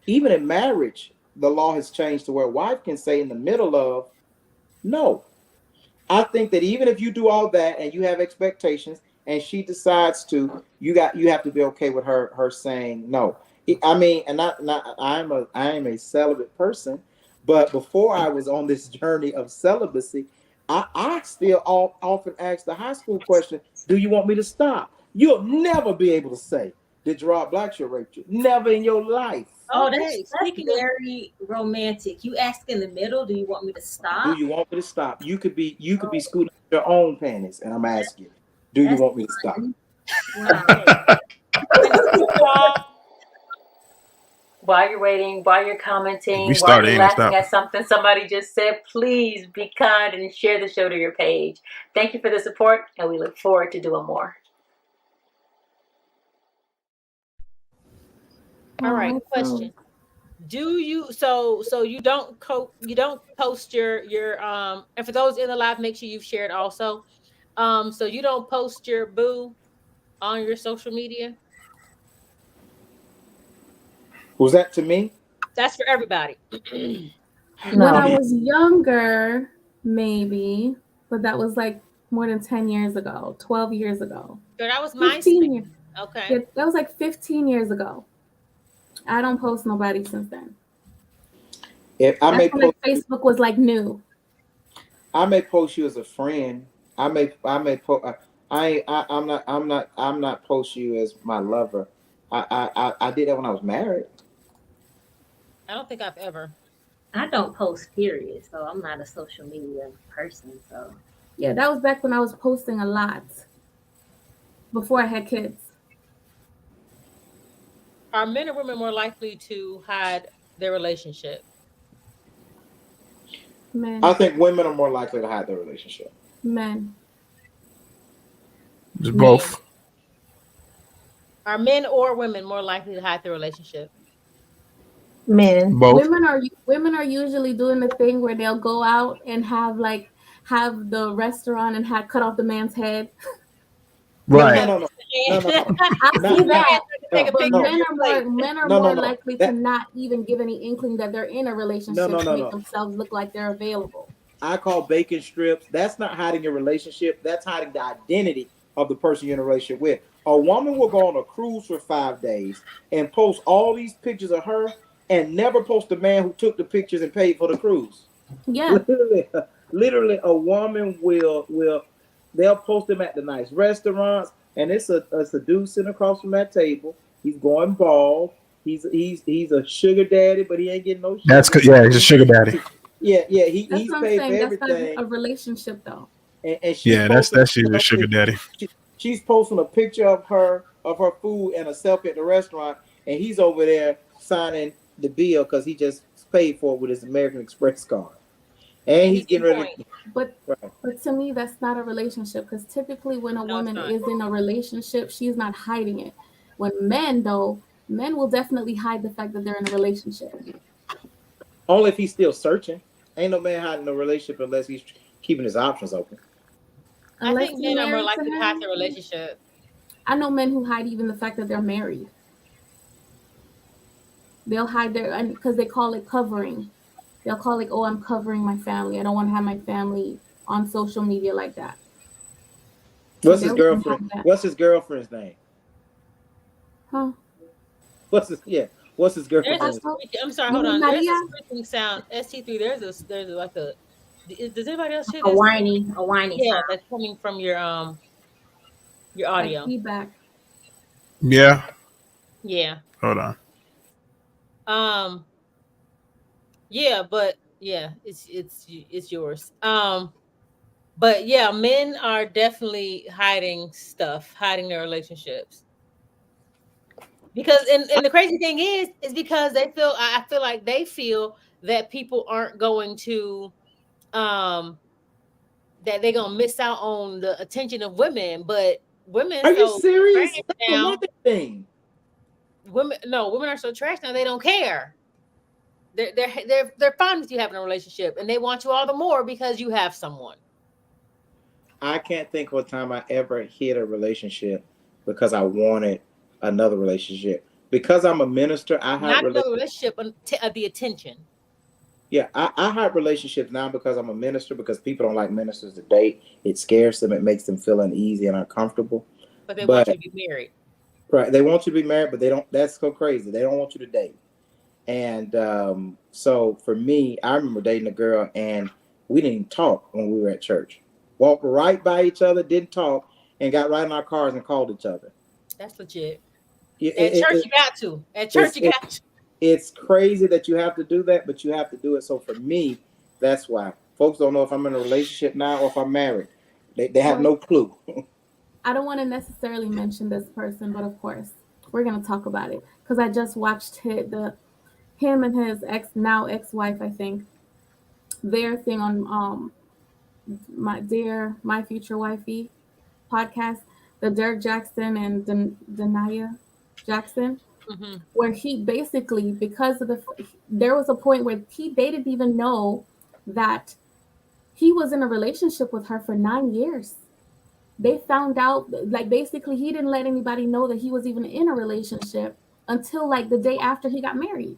S2: Even in marriage, the law has changed to where a wife can say in the middle of no. I think that even if you do all that and you have expectations and she decides to, you have to be okay with her saying no. I mean, and not I am a celibate person, but before I was on this journey of celibacy, I still often ask the high school question, "Do you want me to stop?" You'll never be able to say Did Gerard Blackshaw rape you? Never in your life.
S3: Oh,
S6: Okay,
S3: that's
S6: speaking of
S3: very romantic. You ask in the middle, do you want me to
S2: Do
S3: stop?
S2: you want me to stop? You could be
S3: Oh,
S2: scooting your own panties, and I'm asking, do you
S3: that's
S2: want me to stop?
S3: fun. Wow.
S6: and speaking of
S1: While you're waiting, while you're
S7: If we
S1: commenting, while
S7: start, it
S1: you're
S7: ain't gonna
S1: laughing
S7: stop.
S1: at something somebody just said, please be kind and share the show to your page. Thank you for the support, and we look forward to doing more.
S6: all right,
S4: So
S6: question. Do you so you don't post your and for those in the live, make sure you've shared also. So you don't post your boo on your social media?
S2: Was that to me?
S6: That's for everybody.
S4: when I
S5: No.
S4: was younger, maybe, but that was like more than 10 years ago, 12 years ago,
S6: So that was my
S4: 15
S6: speak.
S4: years.
S6: Okay.
S4: Yeah, that was like 15 years ago. I don't post nobody since then.
S2: If I
S4: That's
S2: may
S4: when like
S2: post you,
S4: Facebook was like new.
S2: I may post you as a friend. I may post. I'm not post you as my lover. I did that when I was married.
S6: I don't think I've ever.
S3: I don't post period, so I'm not a social media person. So
S4: Yeah, that was back when I was posting a lot before I had kids.
S6: Are men or women more likely to hide their relationship?
S2: I
S4: Men,
S2: think women are more likely to hide their relationship.
S4: men.
S7: Just
S6: Men.
S7: both.
S6: Are men or women more likely to hide their relationship?
S5: Men.
S7: Both.
S4: Women are usually doing the thing where they'll go out and have the restaurant and have cut off the man's head.
S2: No,
S7: Right.
S2: no,
S6: Because
S2: no, no,
S6: it's
S2: no, no, no,
S4: I
S2: no,
S4: see
S6: the
S2: no,
S6: man
S4: that.
S6: to take a
S2: no,
S4: But
S6: picture of
S2: no,
S6: your plate.
S4: men are
S2: no, no,
S4: more
S2: no.
S4: likely to
S2: That
S4: not even give any inkling that they're in a
S2: no,
S4: relationship
S2: no,
S4: to
S2: no,
S4: make
S2: no.
S4: themselves look like they're available.
S2: I call bacon strips. That's not hiding your relationship. That's hiding the identity of the person you're in a relationship with. A woman will go on a cruise for 5 days and post all these pictures of her and never post the man who took the pictures and paid for the cruise.
S4: Yeah,
S2: Literally, literally, a woman will they'll post them at the nice restaurants, and it's a dude sitting across from that table. He's going bald. He's a sugar daddy, but he ain't getting no
S7: That's
S2: sugar.
S7: good. Yeah, he's a
S2: He,
S7: sugar daddy.
S2: yeah,
S4: that's
S2: he's
S4: what I'm
S2: paid for
S4: saying. That's not
S2: everything,
S4: a relationship though.
S2: and she's
S7: Yeah, that's
S2: posting a
S7: she's
S2: picture
S7: a
S2: of
S7: sugar daddy.
S2: she's posting a picture of her food and a selfie at the restaurant, and he's over there signing the bill because he just paid for it with his American Express card, and
S6: And he
S2: he's getting
S6: didn't
S2: ready
S6: point.
S2: to.
S4: But
S2: Right.
S4: but to me, that's not a relationship because typically when a
S6: No, it's
S4: woman
S6: not.
S4: is in a relationship, she's not hiding it. When men though, men will definitely hide the fact that they're in a relationship.
S2: Only if he's still searching. Ain't no man hiding a relationship unless he's keeping his options open.
S6: I
S4: Unless
S6: think
S4: you're
S6: men are more
S4: married to
S6: likely to hide
S4: him.
S6: their relationship.
S4: I know men who hide even the fact that they're married. They'll hide their and because they call it covering. They'll call it, oh, I'm covering my family. I don't want to have my family on social media like that. So
S2: What's his
S4: they'll even
S2: girlfriend?
S4: hide that.
S2: What's his girlfriend's name?
S4: Huh?
S2: What's his yeah? What's his
S6: There's a
S2: girlfriend's name?
S6: squeaking. I'm sorry,
S4: You
S6: hold
S4: mean
S6: on. There's a
S4: Maria?
S6: squeaking sound. ST3. There's like a. Does anybody else hear
S3: a
S6: this?
S3: whiny
S6: Yeah,
S3: sound.
S6: that's coming from your
S4: Like
S6: audio.
S4: feedback.
S7: Yeah.
S6: Yeah.
S7: Hold on.
S6: Um. Yeah, but yeah, it's yours. But yeah, men are definitely hiding stuff, hiding their relationships. Because and the crazy thing is because they feel I feel like they feel that people aren't going to um that they're gonna miss out on the attention of women, but women
S2: Are you
S6: so
S2: serious?
S6: trash
S2: That's a woman
S6: now.
S2: thing.
S6: Women are so trash now they don't care. They're fine with you having a relationship and they want you all the more because you have someone.
S2: I can't think of a time I ever hid a relationship because I wanted another relationship. Because I'm a minister, I hide
S6: Not the
S2: relationships.
S6: relationship, the attention.
S2: Yeah, I hide relationships now because I'm a minister. Because people don't like ministers to date. It scares them. It makes them feel uneasy and uncomfortable.
S6: But they want you
S2: But
S6: to be married.
S2: right, they want you to be married, but they don't. That's so crazy. They don't want you to date. And so for me, I remember dating a girl, and we didn't even talk when we were at church. Walked right by each other, didn't talk, and got right in our cars and called each other.
S6: That's legit. At church, you got to. At church, you got to.
S2: It's crazy that you have to do that, but you have to do it. So for me, that's why folks don't know if I'm in a relationship now or if I'm married. They have no clue.
S4: I don't want to necessarily mention this person, but of course, we're gonna talk about it because I just watched him and his ex-wife, I think, their thing on my future wifey podcast, the Derek Jackson and Denia Jackson, where he basically, because of there was a point where they didn't even know that he was in a relationship with her for 9 years. They found out, like, basically he didn't let anybody know that he was even in a relationship until like the day after he got married.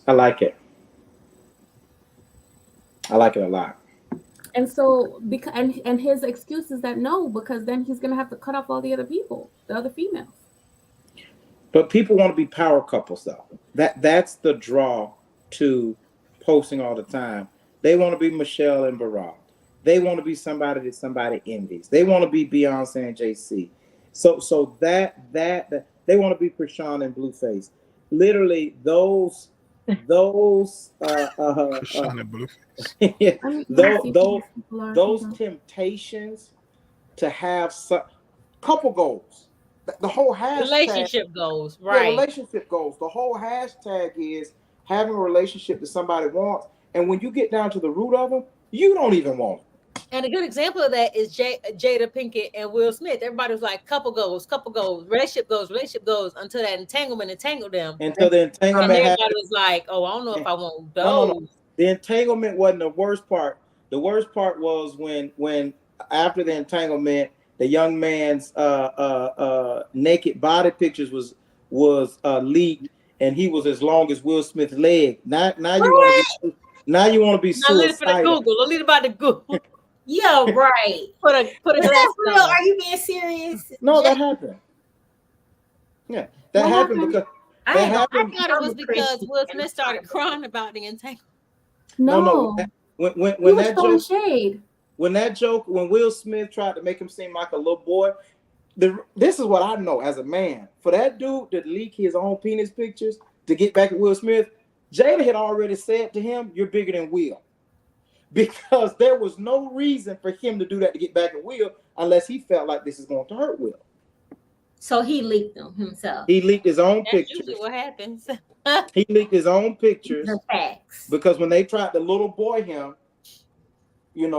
S2: I like it. I like it a lot.
S4: And so, because and his excuse is that no, because then he's gonna have to cut off all the other people, the other females.
S2: But people want to be power couples, though. That's the draw to posting all the time. They want to be Michelle and Barack. They want to be somebody that somebody envies. They want to be Beyonce and JC. So that they want to be Krishan and Blueface. Literally, those
S7: Krishan and Blueface.
S2: yeah, those temptations to have some couple goals. The whole hashtag
S6: relationship goals, right?
S2: Yeah, relationship goals. The whole hashtag is having a relationship that somebody wants, and when you get down to the root of them, you don't even want it.
S6: And a good example of that is Jada Pinkett and Will Smith. Everybody was like, couple goals, relationship goals, until that entanglement entangled them.
S2: Until the entanglement
S6: everybody
S2: happened.
S6: was like, oh, I don't know if I want those.
S2: No. The entanglement wasn't the worst part. The worst part was when after the entanglement, the young man's naked body pictures was leaked, and he was as long as Will Smith's leg. Now you want to be suicidal.
S6: A little about the Google.
S3: Yeah, right.
S6: Put a
S3: real? Are you being serious?
S2: No, that happened. Yeah, that happened because
S6: I thought it was because Will Smith started crying about the entanglement.
S4: No.
S2: When that joke shade. When Will Smith tried to make him seem like a little boy, this is what I know as a man. For that dude to leak his own penis pictures to get back at Will Smith, Jada had already said to him, "You're bigger than Will," because there was no reason for him to do that to get back at Will unless he felt like this is going to hurt Will.
S3: So he leaked them himself.
S2: He leaked his own pictures.
S6: That's usually what happens.
S2: He leaked his own pictures.
S3: The facts.
S2: Because when they tried to little boy him, he had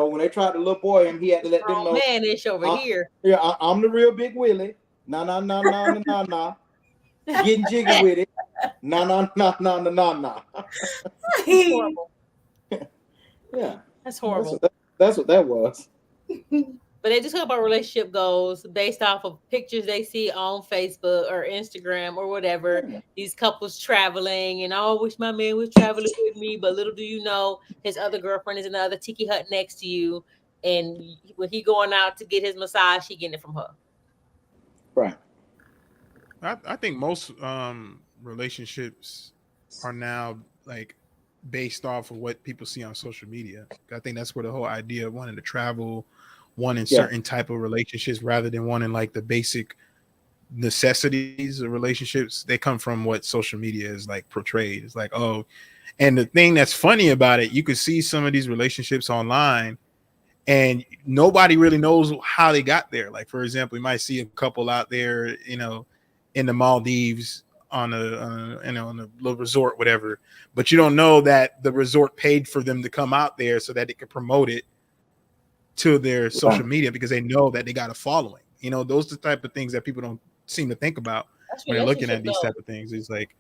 S2: to let them know.
S6: Man-ish over here.
S2: Yeah, I'm the real Big Willie. Nah. Getting jiggy with it. Nah.
S6: Horrible.
S2: Yeah.
S6: That's horrible.
S2: That's what that was.
S6: But they just talk about relationship goals based off of pictures they see on Facebook or Instagram or whatever. Yeah. These couples traveling, and I wish my man was traveling with me, but little do you know, his other girlfriend is in the other tiki hut next to you, and when he going out to get his massage, he getting it from her.
S2: Right.
S7: I think most relationships are now like based off of what people see on social media. I think that's where the whole idea of wanting to travel, wanting certain type of relationships rather than wanting like the basic necessities of relationships, they come from what social media is like portrayed. It's like, oh, and the thing that's funny about it, you could see some of these relationships online and nobody really knows how they got there. Like, for example, you might see a couple out there, in the Maldives on a little resort, whatever, but you don't know that the resort paid for them to come out there so that they could promote it to their social media because they know that they got a following. Those are the type of things that people don't seem to think about when they're looking at these type of things. It's like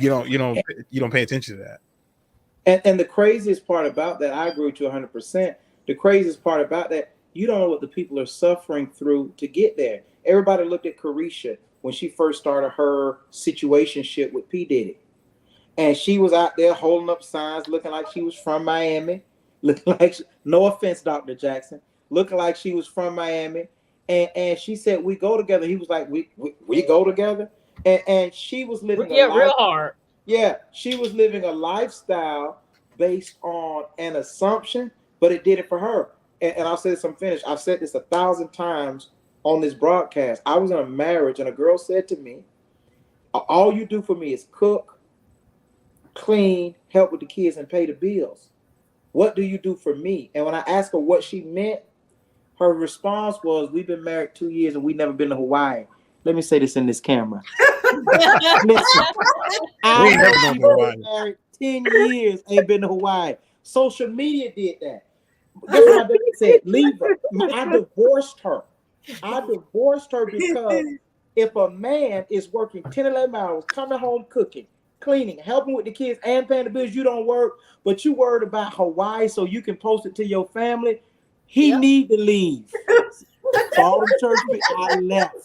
S7: you don't pay attention to
S2: that. And the craziest part about that, I agree with you 100%. The craziest part about that, you don't know what the people are suffering through to get there. Everybody looked at Carisha when she first started her situationship with P. Diddy. And she was out there holding up signs looking like she was from Miami. Looking like, no offense, Dr. Jackson, looking like she was from Miami. And she said, we go together. He was like, we go together. And she was living
S6: real hard.
S2: Yeah, she was living a lifestyle based on an assumption, but it did it for her. And I'll say this, I'm finished. I've said this 1,000 times on this broadcast. I was in a marriage, and a girl said to me, "All you do for me is cook, clean, help with the kids, and pay the bills. What do you do for me?" And when I asked her what she meant, her response was, "We've been married 2 years and we've never been to Hawaii." Let me say this in this camera. Listen,
S7: We ain't never going to Hawaii.
S2: been married 10 years, ain't been to Hawaii. Social media did that. Guess what my dad said? Leave her. I divorced her. I divorced her because if a man is working 10, 11 hours, coming home cooking, cleaning, helping with the kids, and paying the bills, you don't work, but you worried about Hawaii so you can post it to your family, he need to leave. So all the church people, I left.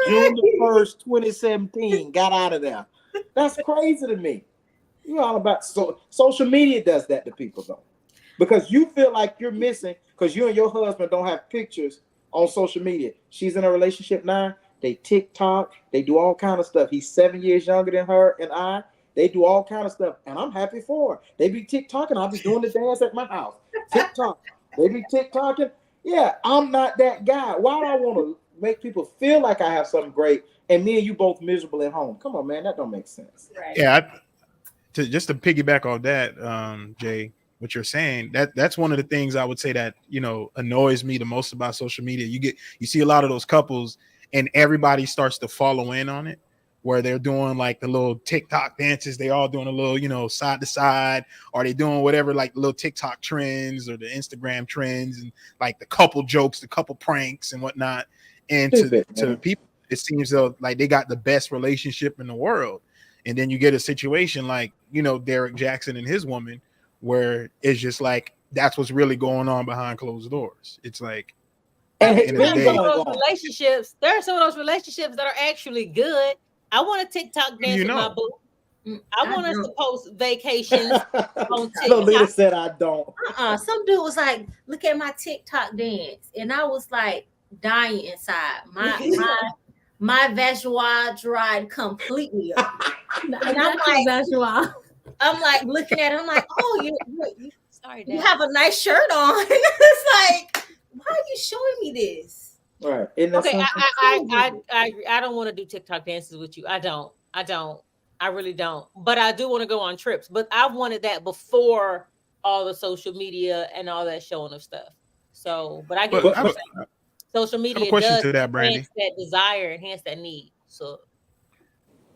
S2: June the 1st, 2017, got out of there. That's crazy to me. You're all about social media does that to people though. Because you feel like you're missing because you and your husband don't have pictures on social media. She's in a relationship now. They TikTok. They do all kind of stuff. He's 7 years younger than her and I. They do all kind of stuff. And I'm happy for her. They be TikToking. I'll be doing the dance at my house. TikTok. They be TikToking. Yeah, I'm not that guy. Why do I want to make people feel like I have something great and me and you both miserable at home? Come on, man. That don't make sense.
S1: Right.
S7: Yeah. Just to piggyback on that, Jay, what you're saying, that's one of the things I would say that, annoys me the most about social media. You see a lot of those couples and everybody starts to follow in on it, where they're doing like the little TikTok dances. They all doing a little, side to side, or they doing whatever, like little TikTok trends or the Instagram trends and like the couple jokes, the couple pranks and whatnot. And to people, it seems though like they got the best relationship in the world. And then you get a situation like, Derek Jackson and his woman, where it's just like that's what's really going on behind closed doors. It's like,
S6: there are some of those relationships that are actually good. I want a TikTok dance with my boo. I want us to post vacations on TikTok.
S2: Lita said I don't.
S3: Some dude was like, "Look at my TikTok dance," and I was like dying inside. My visual dried completely up. And I'm like looking at it. I'm like, "Oh, you sorry, Dad. You have a nice shirt on." It's like, why are you showing me this?
S2: Right.
S6: Okay, I don't want to do TikTok dances with you. I don't. I really don't. But I do want to go on trips. But I wanted that before all the social media and all that showing of stuff. So, but I get what you're saying. Social media does
S7: to that, Brandy.
S6: Enhance that desire, enhance that need. So,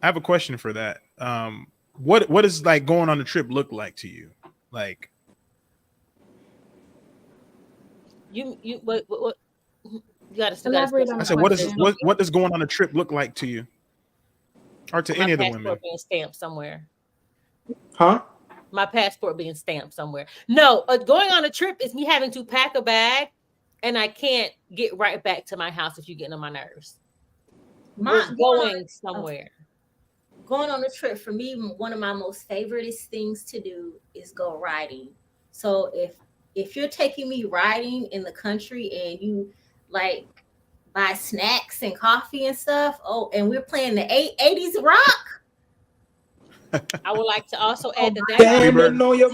S7: I have a question for that. What does like going on the trip look like to you? Like,
S6: what you got to
S4: elaborate on.
S7: I said, what does going on a trip look like to you, or to any of the women?
S6: My passport being stamped somewhere.
S2: Huh?
S6: My passport being stamped somewhere. No, going on a trip is me having to pack a bag, and I can't get right back to my house if you're getting on my nerves. Going somewhere.
S3: Going on a trip for me, one of my most favorite things to do is go riding. So if you're taking me riding in the country and you like buy snacks and coffee and stuff, and we're playing the 80s rock.
S6: I would like to also add that
S2: you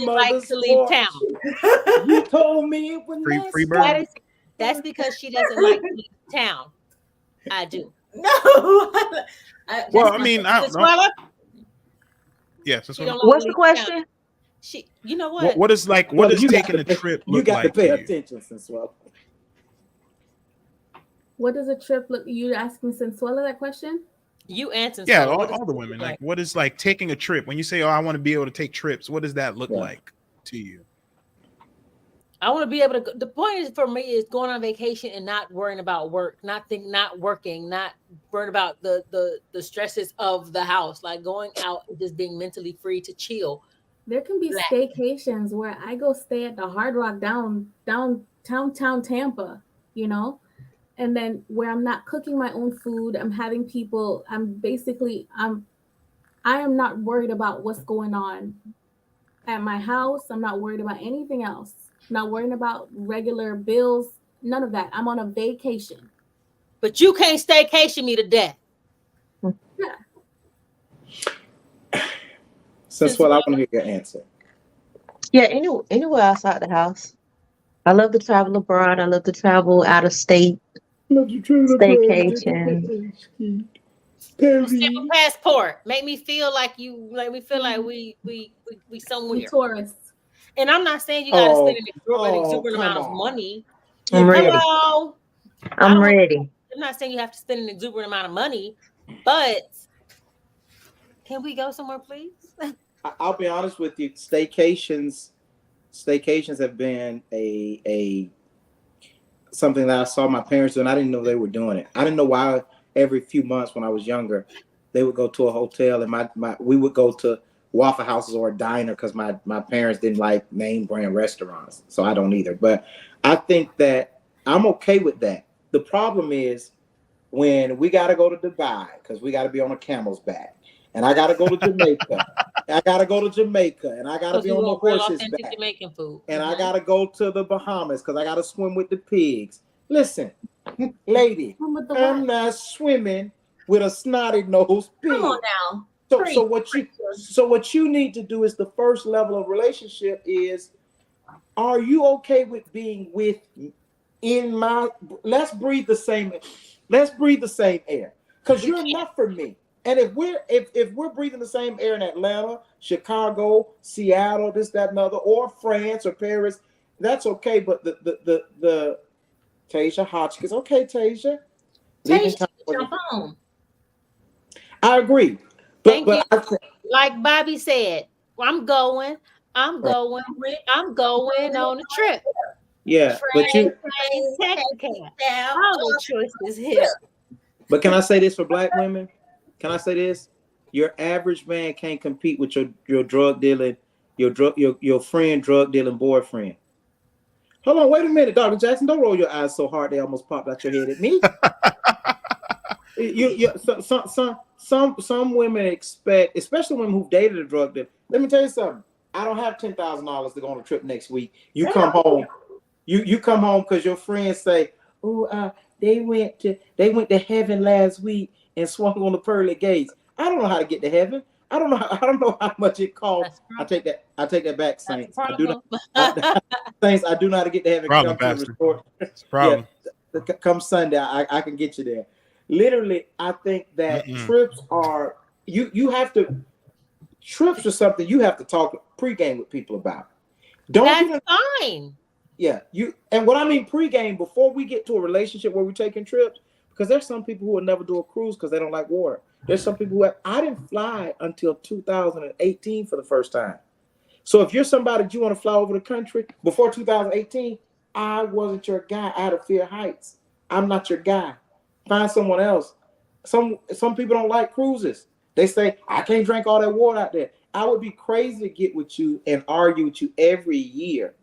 S6: like to leave town.
S2: You told me it was
S7: free
S6: that's because she doesn't like to leave town. I do.
S3: No.
S7: Well, I mean, I don't know. Yes.
S5: What's the question?
S6: You know what?
S7: What is taking a trip look like?
S2: You got to pay attention, Sensuela.
S4: What does a trip look? You asking Sensuela that question?
S6: You answer.
S7: Yeah, all the women. Like, what is like taking a trip? When you say, "Oh, I want to be able to take trips," what does that look like to you?
S6: I want to be able to. The point is for me is going on vacation and not worrying about work, not working, not worrying about the stresses of the house. Like going out and just being mentally free to chill.
S4: There can be staycations where I go stay at the Hard Rock downtown Tampa, and then where I'm not cooking my own food, I'm having people. I am not worried about what's going on at my house. I'm not worried about anything else. Not worrying about regular bills, none of that. I'm on a vacation.
S6: But you can't staycation me to death.
S4: Yeah.
S2: Since what I want to hear your answer.
S5: Yeah, anywhere outside the house. I love to travel abroad. I love to travel out of state. Staycation.
S6: Simple passport. Make me feel like we somewhere.
S4: Tourists.
S6: And I'm not saying you got to spend an exuberant
S2: come
S6: amount of
S2: on.
S6: money.
S5: I'm ready.
S6: Hello.
S5: I'm ready.
S6: I'm not saying you have to spend an exuberant amount of money, but can we go somewhere, please?
S2: I'll be honest with you. Staycations have been a something that I saw my parents do, and I didn't know they were doing it. I didn't know why every few months when I was younger, they would go to a hotel, and we would go to Waffle Houses or a diner because my parents didn't like name brand restaurants, so I don't either. But I think that I'm okay with that. The problem is when we got to go to Dubai because we got to be on a camel's back, and I got to go to Jamaica. I got to go to Jamaica, and I got to be on the horse's back.
S6: Jamaican food.
S2: And I got to go to the Bahamas because I got to swim with the pigs. Listen, lady, I'm not swimming with a snotty nosed pig.
S3: Come on now.
S2: So what you need to do is the first level of relationship is, are you okay with being with let's breathe the same air, because you're enough for me. And if we're breathing the same air in Atlanta, Chicago, Seattle, this, that, and other, or France or Paris, that's okay. But the Tasia Hotchkiss, okay, Tasia.
S3: Jump on.
S2: I agree. But
S6: like Bobby said, I'm going on a trip.
S2: Yeah, but all
S6: the choices here.
S2: But can I say this for black women? Can I say this? Your average man can't compete with your drug dealing, your friend drug dealing boyfriend. Hold on, wait a minute, Dr. Jackson. Don't roll your eyes so hard they almost popped out your head at me. Some women expect, especially women who've dated a drug dealer. Let me tell you something. I don't have $10,000 to go on a trip next week. You come home. You come home because your friends say, "Oh, they went to heaven last week and swung on the pearly gates." I don't know how to get to heaven. I don't know how much it costs. I take that back, Saints. I do not. Saints, I do not to get to heaven.
S7: Problem, Pastor. It's a problem.
S2: Yeah, come Sunday, I can get you there. Literally, I think that trips are you have to. Trips are something you have to talk pregame with people about.
S6: That's fine.
S2: Yeah, and what I mean pregame, before we get to a relationship where we're taking trips, because there's some people who will never do a cruise because they don't like water. There's some people I didn't fly until 2018 for the first time. So if you're somebody that you want to fly over the country before 2018, I wasn't your guy. I had to fear heights. I'm not your guy. Find someone else. Some people don't like cruises. They say, I can't drink all that water out there. I would be crazy to get with you and argue with you every year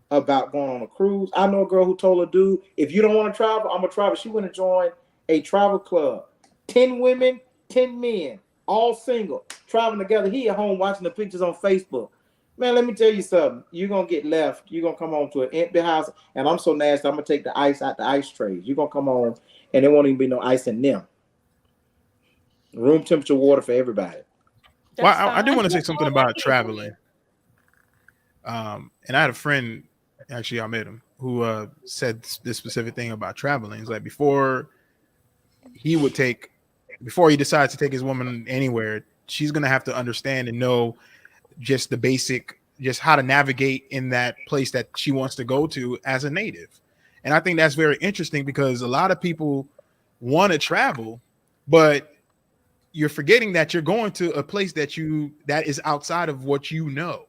S2: about going on a cruise. I know a girl who told a dude, if you don't want to travel, I'm going to travel. She went to join a travel club. 10 women, 10 men, all single, traveling together. He at home watching the pictures on Facebook. Man, let me tell you something. You're going to get left. You're going to come home to an empty house. And I'm so nasty, I'm going to take the ice out the ice trays. You're going to come home and there won't even be no ice in them. Room temperature water for everybody.
S7: Well, I do want to say something about traveling. And I had a friend, actually I met him, who said this specific thing about traveling. It's like before he decides to take his woman anywhere, she's going to have to understand and know just the basic, just how to navigate in that place that she wants to go to as a native. And I think that's very interesting because a lot of people want to travel, but you're forgetting that you're going to a place that is outside of what you know.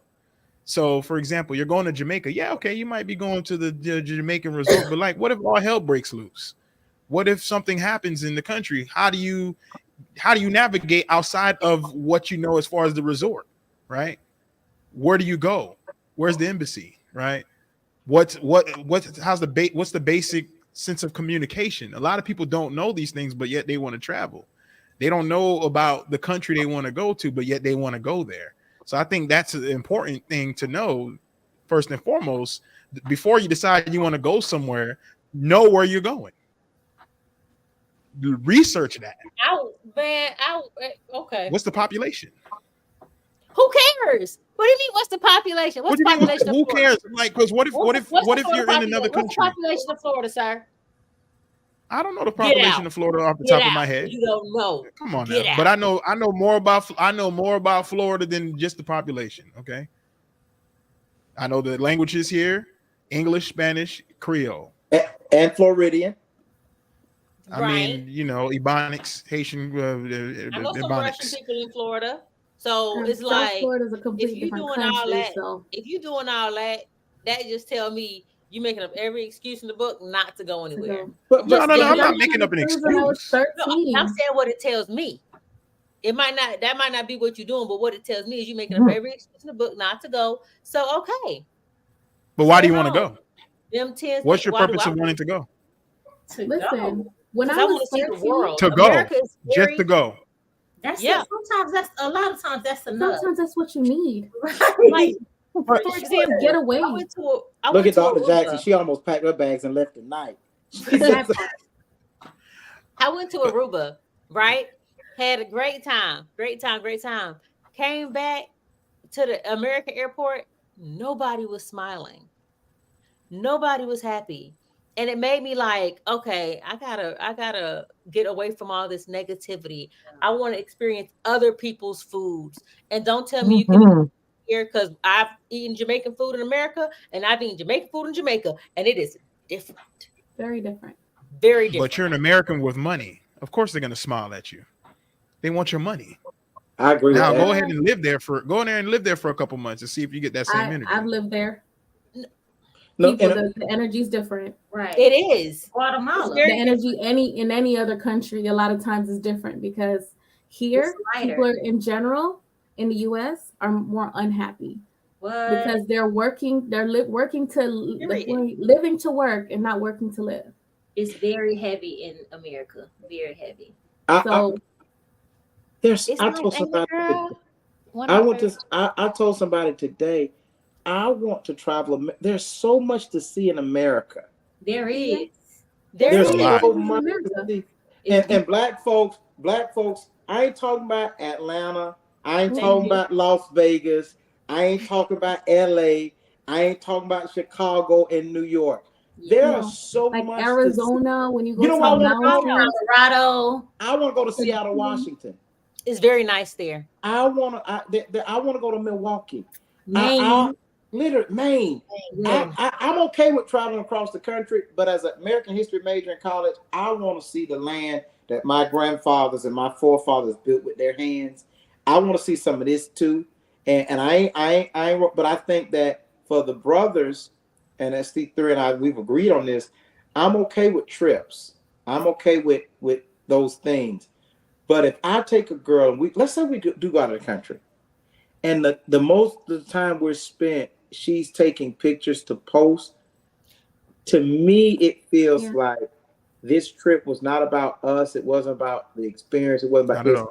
S7: So, for example, you're going to Jamaica. Yeah, okay, you might be going to the Jamaican resort, but like, what if all hell breaks loose? What if something happens in the country? How do you navigate outside of what you know as far as the resort, right? Where do you go? Where's the embassy, right? What's the basic sense of communication? A lot of people don't know these things, but yet they want to travel. They don't know about the country they want to go to, but yet they want to go there. So I think that's an important thing to know first and foremost. Before you decide you want to go somewhere, know where you're going. Research that.
S6: Okay.
S7: What's the population?
S6: Who cares? What do you mean? What's the population? What's the population?
S7: Who cares? Like, because what if you're in another country?
S6: What's the population of Florida, sir?
S7: I don't know the
S6: Get
S7: population
S6: out.
S7: of Florida off the
S6: Get
S7: top of my
S6: out.
S7: head.
S6: You don't know.
S7: Come on
S6: Get
S7: now.
S6: out.
S7: But I know more about Florida than just the population. Okay. I know the languages here: English, Spanish, Creole.
S2: And Floridian.
S7: I
S6: Right.
S7: mean, Ebonics, Haitian,
S6: I know some Russian
S7: Ebonics.
S6: people in Florida. So
S4: And
S6: it's
S4: South
S6: like,
S4: Florida is a
S6: if
S4: complete
S6: you
S4: different
S6: doing all
S4: country.
S6: that,
S4: So
S6: if you doing all that, that just tell me you making up every excuse in the book not to go anywhere.
S2: But
S7: No,
S6: Just
S7: no, no. I'm
S6: tell
S7: not
S6: me.
S7: making up an
S4: cruise when I was
S7: excuse.
S6: No,
S4: 13.
S6: I'm saying what it tells me. That might not be what you're doing, but what it tells me is you making up every excuse in the book not to go. So okay.
S7: But why do
S6: Stay
S7: you want to
S6: home.
S7: go?
S6: Them 10
S7: What's your
S6: why do
S7: purpose
S6: I
S7: of wanting to go?
S3: To
S4: Listen,
S3: go.
S4: when
S6: Because
S4: I
S6: I want
S4: was
S6: to see the
S4: 13,
S6: world.
S7: To go.
S6: America is
S7: Just
S6: very,
S7: to go.
S3: That's
S6: Yeah.
S3: it. Sometimes that's a lot of times that's enough.
S4: sometimes that's what you need.
S3: Right.
S6: like, for example,
S4: Get away.
S6: I went to
S2: look at Dr.
S6: Aruba.
S2: Jackson. She almost packed her bags and left tonight.
S3: Exactly.
S6: I went to Aruba, right? Had a great time. Came back to the American airport. Nobody was smiling. Nobody was happy. And it made me like, okay, I gotta get away from all this negativity. I want to experience other people's foods. And don't tell me you can
S5: Mhm.
S6: here because I've eaten Jamaican food in America and I've eaten Jamaican food in Jamaica, and it is different.
S4: Very different.
S6: Very different.
S7: But you're an American with money. Of course they're gonna smile at you. They want your money.
S2: I agree
S7: Now
S2: with that.
S7: go ahead and go in there and live there for a couple months and see if you get that same energy.
S4: I've lived there.
S2: No,
S4: People,
S2: and
S4: the energy's different.
S3: Right.
S6: It is.
S3: Guatemala.
S6: It's very
S4: The energy in any other country a lot of times is different because here
S3: It's lighter.
S4: people are, in general in the US are more unhappy
S3: What?
S4: because they're working working to
S6: Period.
S4: living to work and not working to live.
S3: It's very heavy in America. Very heavy.
S4: So
S2: I told somebody. I told somebody today. I want to travel. There's so much to see in America.
S3: There is.
S2: There's
S7: a lot.
S2: so much to see. And black folks. I ain't talking about Atlanta. I ain't talking about Las Vegas. I ain't talking about LA. I ain't talking about Chicago and New York. There's so
S4: like
S2: much
S4: Arizona when you go
S2: You know
S4: to
S2: what I
S4: the
S2: wanna go?
S4: mountains.
S3: Colorado.
S2: I want to go to Seattle, Washington.
S6: It's very nice there.
S2: I want to go to Milwaukee.
S4: Maine.
S2: Maine. I'm okay with traveling across the country, but as an American history major in college, I want to see the land that my grandfathers and my forefathers built with their hands. I want to see some of this too, and I ain't. But I think that for the brothers, and ST3 and I, we've agreed on this. I'm okay with trips. I'm okay with those things. But if I take a girl, and let's say we do go out of the country, and the most of the time we're spent, she's taking pictures to post. To me, it feels like this trip was not about us. It wasn't about the experience. It wasn't about this.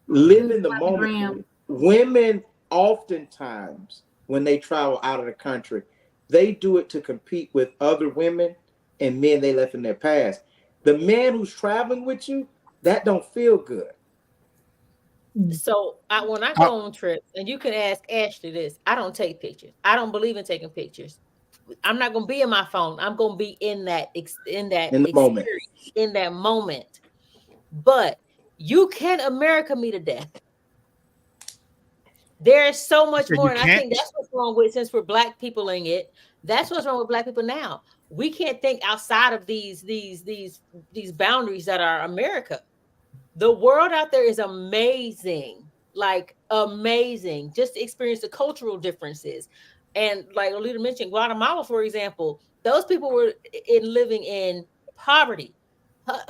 S2: Live in the moment. Women oftentimes, when they travel out of the country, they do it to compete with other women and men they left in their past. The man who's traveling with you, that don't feel good.
S6: So when I go on trips, and you can ask Ashley this, I don't take pictures. I don't believe in taking pictures. I'm not gonna be in my phone. I'm gonna be in that
S2: moment.
S6: In that moment. But you can America me to death. There's so much more, and I think that's what's wrong with, since we're black people in it. That's what's wrong with black people now. We can't think outside of these boundaries that are America. The world out there is amazing, like amazing. Just to experience the cultural differences. And like Olita mentioned, Guatemala, for example, those people were living in poverty,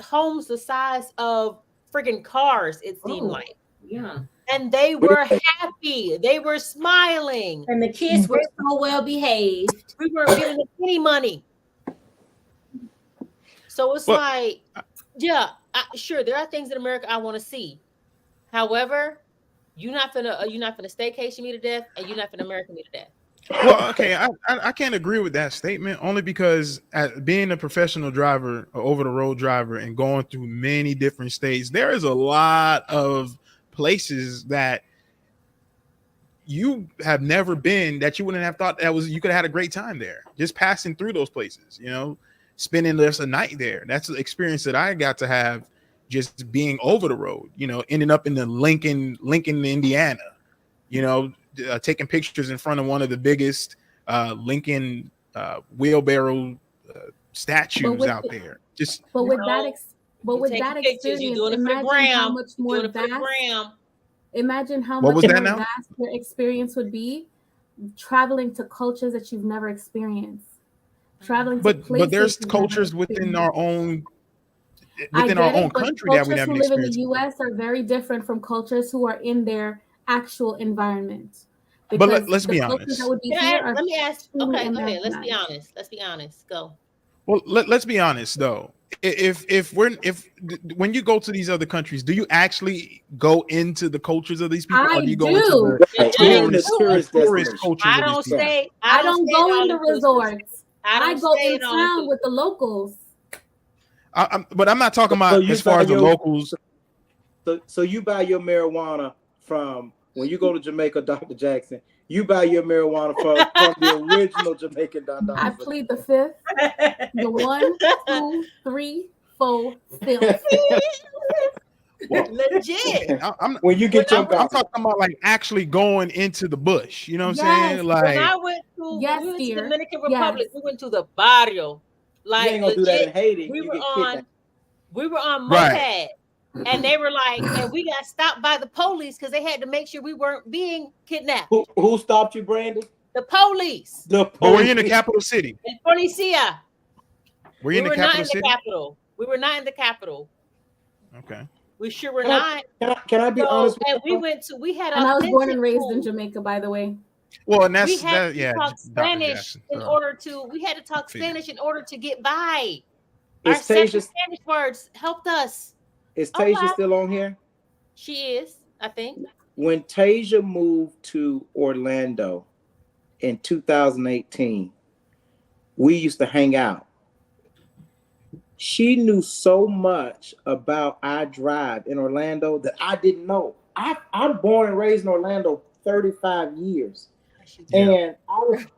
S6: homes the size of freaking cars, it seemed like.
S3: Yeah.
S6: And they were happy. They were smiling.
S3: And the kids were so well behaved.
S6: We weren't giving them any money. So it's like, yeah, sure, there are things in America I want to see. However, you're not gonna staycation me to death, and you're not gonna American me to death.
S7: Well, okay, I can't agree with that statement, only because being a professional driver, or over the road driver, and going through many different states, there is a lot of places that you have never been that you wouldn't have thought you could have had a great time there, just passing through those places. spending just a night there. That's the experience that I got to have just being over the road, ending up in the Lincoln, Indiana, taking pictures in front of one of the biggest Lincoln wheelbarrow statues out there. Just
S4: But with
S6: taking
S4: that
S6: pictures, you
S4: experience,
S6: doing it for the
S4: imagine
S6: gram.
S4: how much more
S6: Doing it for the
S4: vast.
S6: gram.
S4: Imagine how
S7: What
S4: much
S7: was that
S4: more
S7: now?
S4: vast your experience would be, traveling to cultures that you've never experienced, traveling to places.
S7: But there's
S4: you've
S7: cultures
S4: never
S7: within
S4: experienced.
S7: our own
S4: I get it, but
S7: country that we
S4: cultures
S7: haven't
S4: who live in the
S7: experienced.
S4: U.S. are very different from cultures who are in their actual environment.
S7: But let's
S4: the
S7: be
S4: cultures
S7: honest.
S4: that would be
S6: Can I
S4: here
S6: ask,
S4: are
S6: let me ask.
S4: truly
S6: Okay, go ahead. Let's be
S4: Americanized.
S6: honest. Let's be honest. Go.
S7: Well, let's be honest though. If when you go to these other countries, do you actually go into the cultures of these people, or do you go into
S4: do.
S7: the
S2: tourist destination.
S7: cultures
S6: I
S7: of these
S6: don't
S7: people?
S6: stay.
S4: I don't
S6: stay
S4: go
S6: all
S4: in the
S6: inclusive.
S4: resorts.
S6: I
S4: I
S6: don't
S4: go
S6: stay
S4: in
S6: all
S4: town
S6: inclusive.
S4: with the locals.
S7: But I'm not talking
S2: So
S7: about
S2: you
S7: as far
S2: buy
S7: as the
S2: your-
S7: locals.
S2: So you buy your marijuana from when you go to Jamaica, Dr. Jackson. You buy your marijuana from the original Jamaican Don
S4: I
S2: Don's.
S4: plead the fifth, the 1, 2, 3, 4, 5th.
S6: Legit.
S7: I'm
S2: When you get your
S7: I'm talking about like actually going into the bush. You know what I'm
S4: Yes.
S7: saying?
S6: When
S7: Like,
S6: I went to,
S4: Yes,
S6: we went to
S4: dear.
S6: Dominican
S4: Yes.
S6: Republic, we went to the barrio.
S2: you
S6: Like
S2: ain't gonna do that in
S6: legit,
S2: Haiti.
S6: we
S2: You
S6: were
S2: get
S6: on
S2: kidnapped.
S6: moped,
S7: Right.
S6: and they were like, and we got stopped by the police because they had to make sure we weren't being kidnapped.
S2: Who stopped you, Brandon?
S6: The police.
S2: The
S7: but we're in the
S2: police.
S7: capital city.
S6: And Policia.
S7: We're
S6: We
S7: in the
S6: were not
S7: capital
S6: in the
S7: city.
S6: capital. We were not in the capital.
S7: Okay.
S6: We sure were
S2: Can I-
S6: not.
S2: Can I be
S6: So,
S2: honest with
S6: and we
S2: you?
S6: went to, we had
S4: And I was born
S6: authentic
S4: and raised in
S6: food.
S4: Jamaica, by the way.
S7: Well, and
S6: We
S7: that's
S6: had
S7: that.
S6: to
S7: Yeah,
S6: talk
S7: Dr.
S6: Spanish
S7: Jackson.
S6: in
S7: So,
S6: order to. We had to talk
S7: Figure.
S6: Spanish in order to get by. Our
S2: Is
S6: seven
S2: Tasia
S6: Spanish words helped us.
S2: is
S6: Oh,
S2: Tasia
S6: wow.
S2: still on here?
S6: She is, I think.
S2: When Tasia moved to Orlando in 2018, we used to hang out. She knew so much about our drive in Orlando that I didn't know. I'm born and raised in Orlando 35 years.
S7: Yeah.
S2: And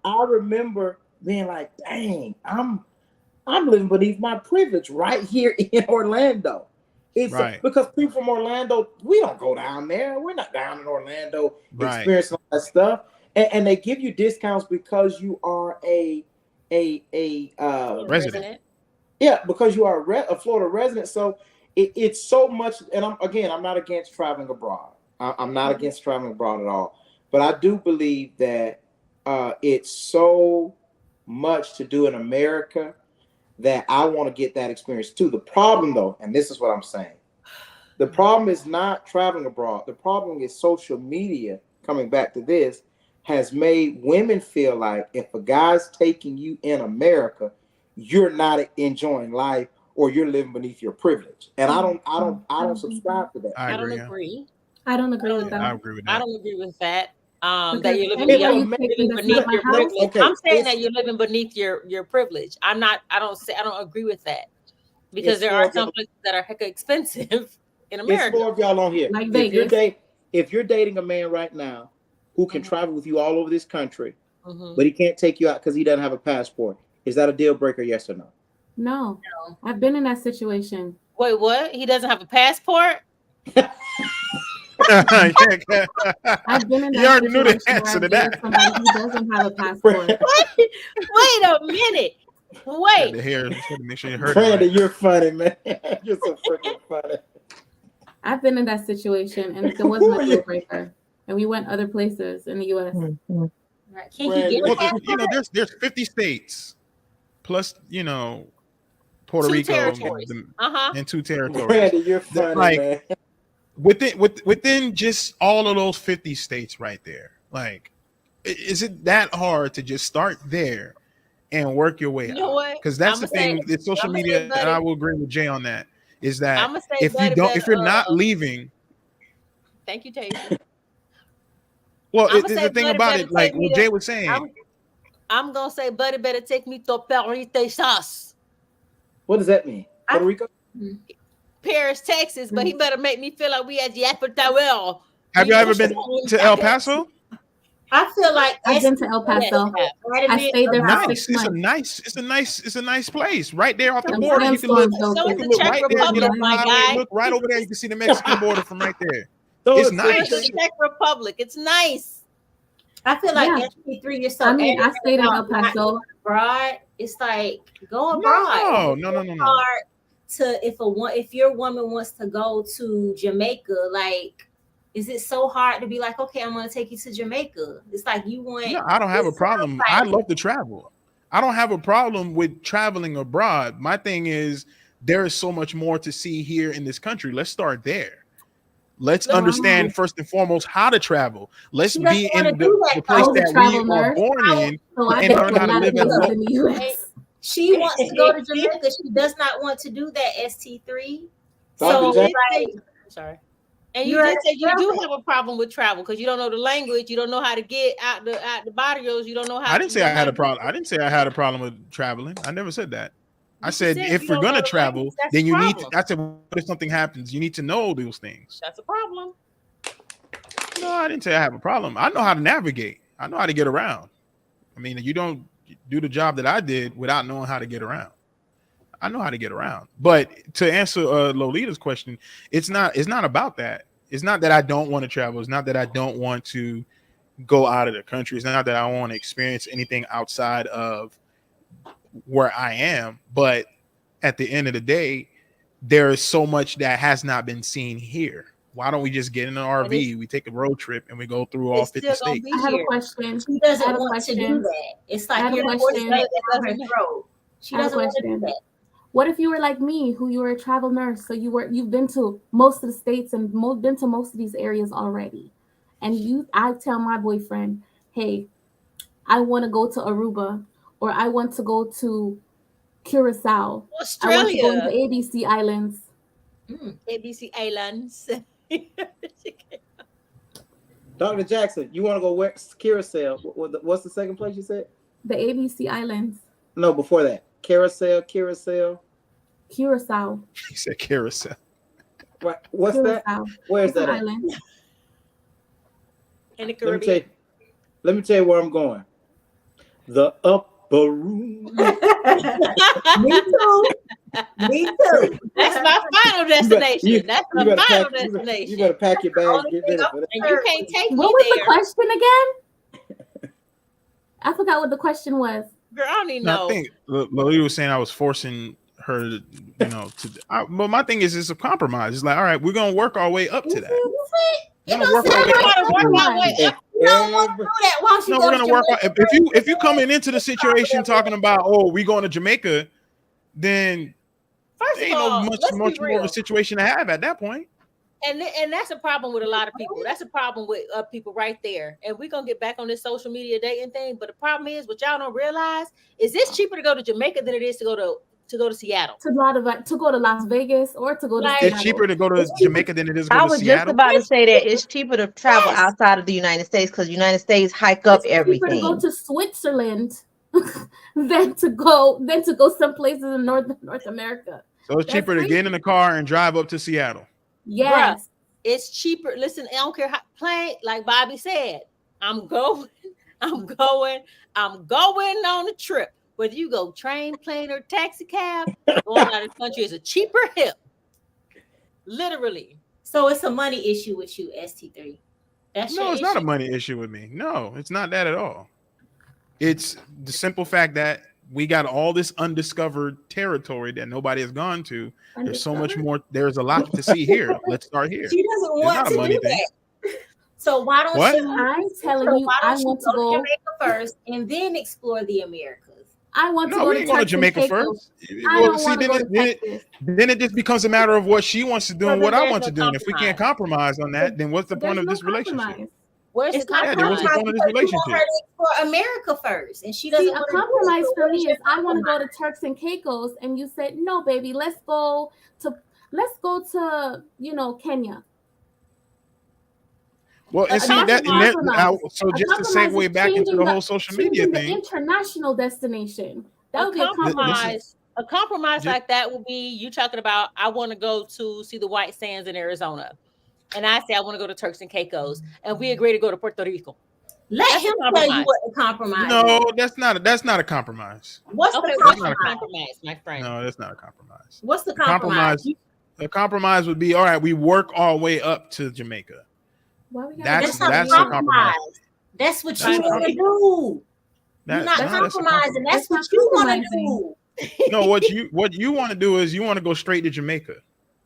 S2: I remember being like, dang, I'm living beneath my privilege right here in Orlando. It's
S7: Right.
S2: because people from Orlando, we don't go down there. We're not down in Orlando
S7: Right.
S2: experiencing all that stuff. And they give you discounts because you are a
S7: Resident.
S2: yeah, because you are a Florida resident. So it's so much. And I'm not against traveling abroad. I'm not against traveling abroad at all. But I do believe that it's so much to do in America that I want to get that experience too. The problem, though, and this is what I'm saying, the problem is not traveling abroad. The problem is social media, coming back to this, has made women feel like if a guy's taking you in America, you're not enjoying life or you're living beneath your privilege. And I don't subscribe to that.
S7: I
S6: I don't
S7: agree. Yeah.
S6: agree.
S4: I don't agree with
S7: I
S4: that.
S7: agree with
S6: I
S7: that.
S6: don't agree with that.
S4: Because
S6: That you're living,
S4: anywhere
S2: you
S6: living
S4: take me, that's
S6: beneath
S4: not my
S6: your
S4: house.
S6: privilege.
S2: Okay,
S6: I'm saying
S2: it's-
S6: that you're living beneath your privilege. I don't agree with that because
S2: It's
S6: there
S2: more
S6: are
S2: of
S6: some
S2: y'all-
S6: places that are hecka expensive in
S2: It's
S6: America.
S2: more of y'all on here.
S4: Like
S2: If
S4: Vegas.
S2: you're dating a man right now who can
S6: Mhm.
S2: travel with you all over this country,
S6: Mhm.
S2: but he can't take you out because he doesn't have a passport, is that a deal breaker? Yes or no?
S4: No, I've been in that situation.
S6: Wait, what? He doesn't have a passport?
S4: I've been in that
S7: You already knew the
S4: situation where
S7: answer
S4: I
S7: to
S4: dated
S7: that.
S4: somebody who doesn't have a passport.
S6: Wait a minute.
S7: Had
S6: Wait.
S7: to hear. Just had to make sure you heard it
S2: Brandon,
S7: right.
S2: you're funny, man. You're so freaking funny.
S4: I've been in that situation, and there wasn't a deal breaker. And we went other places in the U.S.
S5: Mhm.
S6: Right. Can he get a
S7: Well,
S6: passport?
S7: there's 50 states plus Puerto
S6: Two
S7: Rico
S6: territories. Uh-huh.
S7: and 2 territories.
S2: Brandon, you're funny,
S7: Like,
S2: man.
S7: within just all of those 50 states right there, like, is it that hard to just start there and work your way
S6: You know
S7: out?
S6: what?
S7: Because that's
S6: I'ma
S7: the thing.
S6: say-
S7: The social
S6: I'ma say,
S7: media, and
S6: buddy.
S7: I will agree with Jay on that. Is that
S6: I'ma say,
S7: if
S6: buddy,
S7: you're not leaving,
S6: Thank you, Tasia.
S7: well,
S6: I'ma
S7: the
S6: say,
S7: thing
S6: buddy,
S7: about
S6: better
S7: it, like
S6: take me
S7: what
S6: to-
S7: Jay was saying.
S6: I'm gonna say, buddy, better take me to Paris, Texas.
S2: What does that mean? Puerto Rico?
S6: Paris, Texas, but he better make me feel like we at the Eiffel Tower.
S7: Have you ever been to El Paso?
S3: I feel like
S4: I've been to El
S6: Yes,
S4: Paso.
S6: I have.
S3: right a
S4: I
S3: bit
S4: stayed there for
S3: about-
S7: Nice.
S4: 6 months.
S7: It's a nice place right there off the
S4: Them
S7: border. You can look.
S4: sandstorms, though,
S6: So
S7: You
S6: is
S7: can
S6: the
S7: look
S6: Czech
S7: right there. Get
S6: Republic,
S7: off the
S6: my
S7: highway.
S6: guy.
S7: Look right over there. You can see the Mexican border from right there.
S2: So
S7: It's
S2: it's
S6: So is
S7: nice.
S6: the Czech Republic. It's nice.
S3: I feel like
S4: Yeah.
S3: SP3, you're so
S4: I mean, I
S3: adamant
S4: stayed in El
S3: about not
S4: Paso.
S3: going abroad. It's like go abroad.
S7: No.
S3: Hard to if your woman wants to go to Jamaica, like, is it so hard to be like, okay, I'm gonna take you to Jamaica? It's like you want.
S7: No, I don't have a
S3: it's
S7: problem. I love to travel. I don't have a problem with traveling abroad. My thing is there is so much more to see here in this country. Let's start there. Let's understand first and foremost how to travel. Let's
S3: She doesn't
S7: be
S3: wanna
S7: in
S3: do that,
S7: the place
S4: though. I was a
S7: that we
S4: travel
S7: are
S4: nurse.
S7: born in
S4: So I
S7: and
S4: been
S7: learn
S4: to a
S7: how to
S4: lot of
S7: live as
S4: places
S7: local.
S4: in the US.
S3: She wants to go to Jamaica. She does not want to do that. ST3.
S2: Dr.
S3: So
S2: Jack-
S3: like,
S6: Sorry. And you
S3: You're
S6: did say you do
S3: traveling.
S6: have a problem with travel because you don't know the language, you don't know how to get out the barrios, you don't know how.
S7: I didn't say
S6: you
S7: I
S6: don't
S7: had
S6: know
S7: a problem. I didn't say I had a problem with traveling. I never said that. I
S6: You
S7: said
S6: said
S7: if
S6: you
S7: we're
S6: don't know
S7: gonna
S6: the
S7: travel,
S6: language, that's
S7: then
S6: a
S7: you need to.
S6: problem.
S7: I said, what if something happens? You need to know those things.
S6: That's a problem.
S7: No, I didn't say I have a problem. I know how to navigate. I know how to get around. I mean, you don't do the job that I did without knowing how to get around. I know how to get around. But to answer Lolita's question, it's not about that. It's not that I don't want to travel. It's not that I don't want to go out of the country. It's not that I want to experience anything outside of where I am. But at the end of the day, there is so much that has not been seen here. Why don't we just get in an RV? We take a road trip and we go through all
S6: It's
S7: 50
S6: still gonna
S7: states.
S6: be
S4: I have a
S6: here.
S4: question.
S3: she
S4: I
S3: doesn't
S4: have a
S3: want to do
S4: question.
S3: that. It's
S4: I
S3: like
S4: have a
S3: you're
S4: question.
S3: forcing it down her
S6: Doesn't-
S3: throat. She
S4: I have a
S3: doesn't want to do
S4: question.
S3: that.
S4: What if you were like me, who you were a travel nurse, so you've been to most of the states and been to most of these areas already, and I tell my boyfriend, hey, I want to go to Aruba, or I want to go to Curacao, I want to go
S6: Australia,
S4: to ABC Islands.
S6: ABC Islands.
S2: Dr. Jackson, you want to go where? Carousel. What's the second place you said?
S4: The ABC Islands.
S2: No, before that. Carousel.
S4: Curacao.
S7: He said carousel.
S2: What? What's that?
S4: Curacao.
S2: Where's
S4: It's an
S2: that at?
S4: island.
S6: In the
S2: Let
S6: Caribbean.
S2: me tell you where I'm going. The upper room.
S3: Me too. Me too.
S6: That's my final destination.
S2: you-
S6: That's
S2: You
S6: my
S2: better
S6: final
S2: pack.
S6: destination.
S2: You better pack your bags.
S3: Only
S2: Get
S3: thing
S2: ready
S3: I'm
S2: for that.
S6: And you can't take
S4: What
S6: me
S4: was the
S6: there.
S4: question again? I forgot what the question was.
S6: Girl, I don't even
S7: No,
S6: know.
S7: I think Lolita was saying I was forcing her, but my thing is it's a compromise. It's like, all right, we're gonna work our way up to that.
S3: It
S7: We're gonna
S3: don't
S7: work our
S3: sound
S7: way
S3: like
S7: up
S6: gotta
S7: to
S6: work
S7: that.
S6: our way up.
S3: you don't want to do that. Why don't you
S7: No,
S3: go
S7: we're
S3: to
S7: gonna work on.
S3: Jamaica?
S7: If you coming into the situation talking about, oh, we going to Jamaica, then
S6: First
S7: there
S6: of
S7: ain't
S6: all,
S7: no
S6: let's be
S7: much more of
S6: real.
S7: a situation to have at that point.
S6: And that's a problem with a lot of people. That's a problem with people right there. And we're gonna get back on this social media dating thing. But the problem is, what y'all don't realize is it's cheaper to go to Jamaica than it is to go to Seattle.
S4: To go to Las Vegas or to go to
S6: Like,
S7: It's
S4: Seattle.
S7: cheaper to go to Jamaica than it is to go
S5: I
S7: to
S5: was just
S7: Seattle.
S5: about to say that it's cheaper to travel
S3: Yes.
S5: outside of the United States because United States hike up
S4: It's cheaper to
S5: everything.
S4: go to Switzerland than to go some places in North America.
S7: So it's cheaper to get in the car and drive up to Seattle.
S4: Yes.
S6: it's cheaper. Listen, I don't care how plane, like Bobby said, I'm going on a trip. Whether you go train, plane, or taxi cab, going out of the country is a cheaper hip. Literally.
S3: So it's a money issue with you, ST3. That's
S7: No,
S3: your
S7: it's not a
S3: issue.
S7: money issue with me. No, it's not that at all. It's the simple fact that we got all this undiscovered territory that nobody has gone to. There's so much more. There's a lot to see here. Let's start here.
S3: She doesn't
S7: It's
S3: want
S7: not a
S3: to
S7: money
S3: do
S7: thing.
S3: that. So why don't
S7: What?
S3: you?
S4: I'm telling
S3: so
S4: you,
S3: why
S4: I
S3: don't you
S4: want to
S3: go to
S4: go.
S3: Jamaica first and then explore the Americas?
S4: I want to
S7: No,
S4: go
S7: we
S4: to
S7: ain't going to
S4: Turks and
S7: Jamaica
S4: Caicos.
S7: first.
S4: I
S7: Well,
S4: don't
S7: see,
S4: want to
S7: then
S4: go to Texas.
S7: then it just becomes a matter of what she wants to do
S6: So
S7: and what
S6: then
S7: I
S6: there's
S7: want
S6: no
S7: to do. And if we can't compromise on that, then what's the
S4: But
S7: point
S4: there's
S7: of
S4: no
S7: this relationship?
S4: compromise.
S6: Where's
S3: It's
S6: the
S3: not
S7: Yeah, then what's the
S6: compromise?
S7: point of this
S3: because you want her
S7: relationship?
S3: to explore America first, and she doesn't
S4: See, a
S3: want to do it.
S4: compromise
S3: So
S4: for
S3: what
S4: me
S3: is your
S4: is I want to go
S3: compromise?
S4: to Turks and Caicos, and you said no, baby. Let's go to Kenya.
S7: Well, and
S6: A
S7: see that, and that
S6: compromise.
S7: so
S4: A
S7: just to
S4: compromise
S7: segue
S4: is
S7: back into the
S4: changing
S7: whole social media
S4: changing the
S7: thing.
S4: international destination. That
S6: A
S4: would be a compromise.
S6: compromise
S7: Ju-
S6: like that would be you talking about I want to go to see the white sands in Arizona. And I say I want to go to Turks and Caicos. And we agree to go to Puerto Rico.
S3: Let
S6: That's a
S3: him tell you
S6: compromise.
S3: what the compromise is.
S7: No, that's not a compromise.
S3: What's
S6: Okay,
S3: the
S6: what's the
S3: compromise?
S6: compromise, my friend?
S7: No, that's not a compromise.
S3: What's the
S7: The
S3: compromise?
S7: the compromise would be all right. We work our way up to Jamaica.
S4: Why we gotta
S7: That's
S4: do
S3: not
S7: that's
S3: a
S7: a
S4: that?
S7: compromise.
S3: That's what
S7: That's
S3: you
S7: a
S3: want to do. You're not
S7: that's a
S3: compromising. That's
S4: That's
S3: what
S4: not
S3: you want to
S4: compromising.
S3: do.
S7: No, what you want to do is you want to go straight to Jamaica.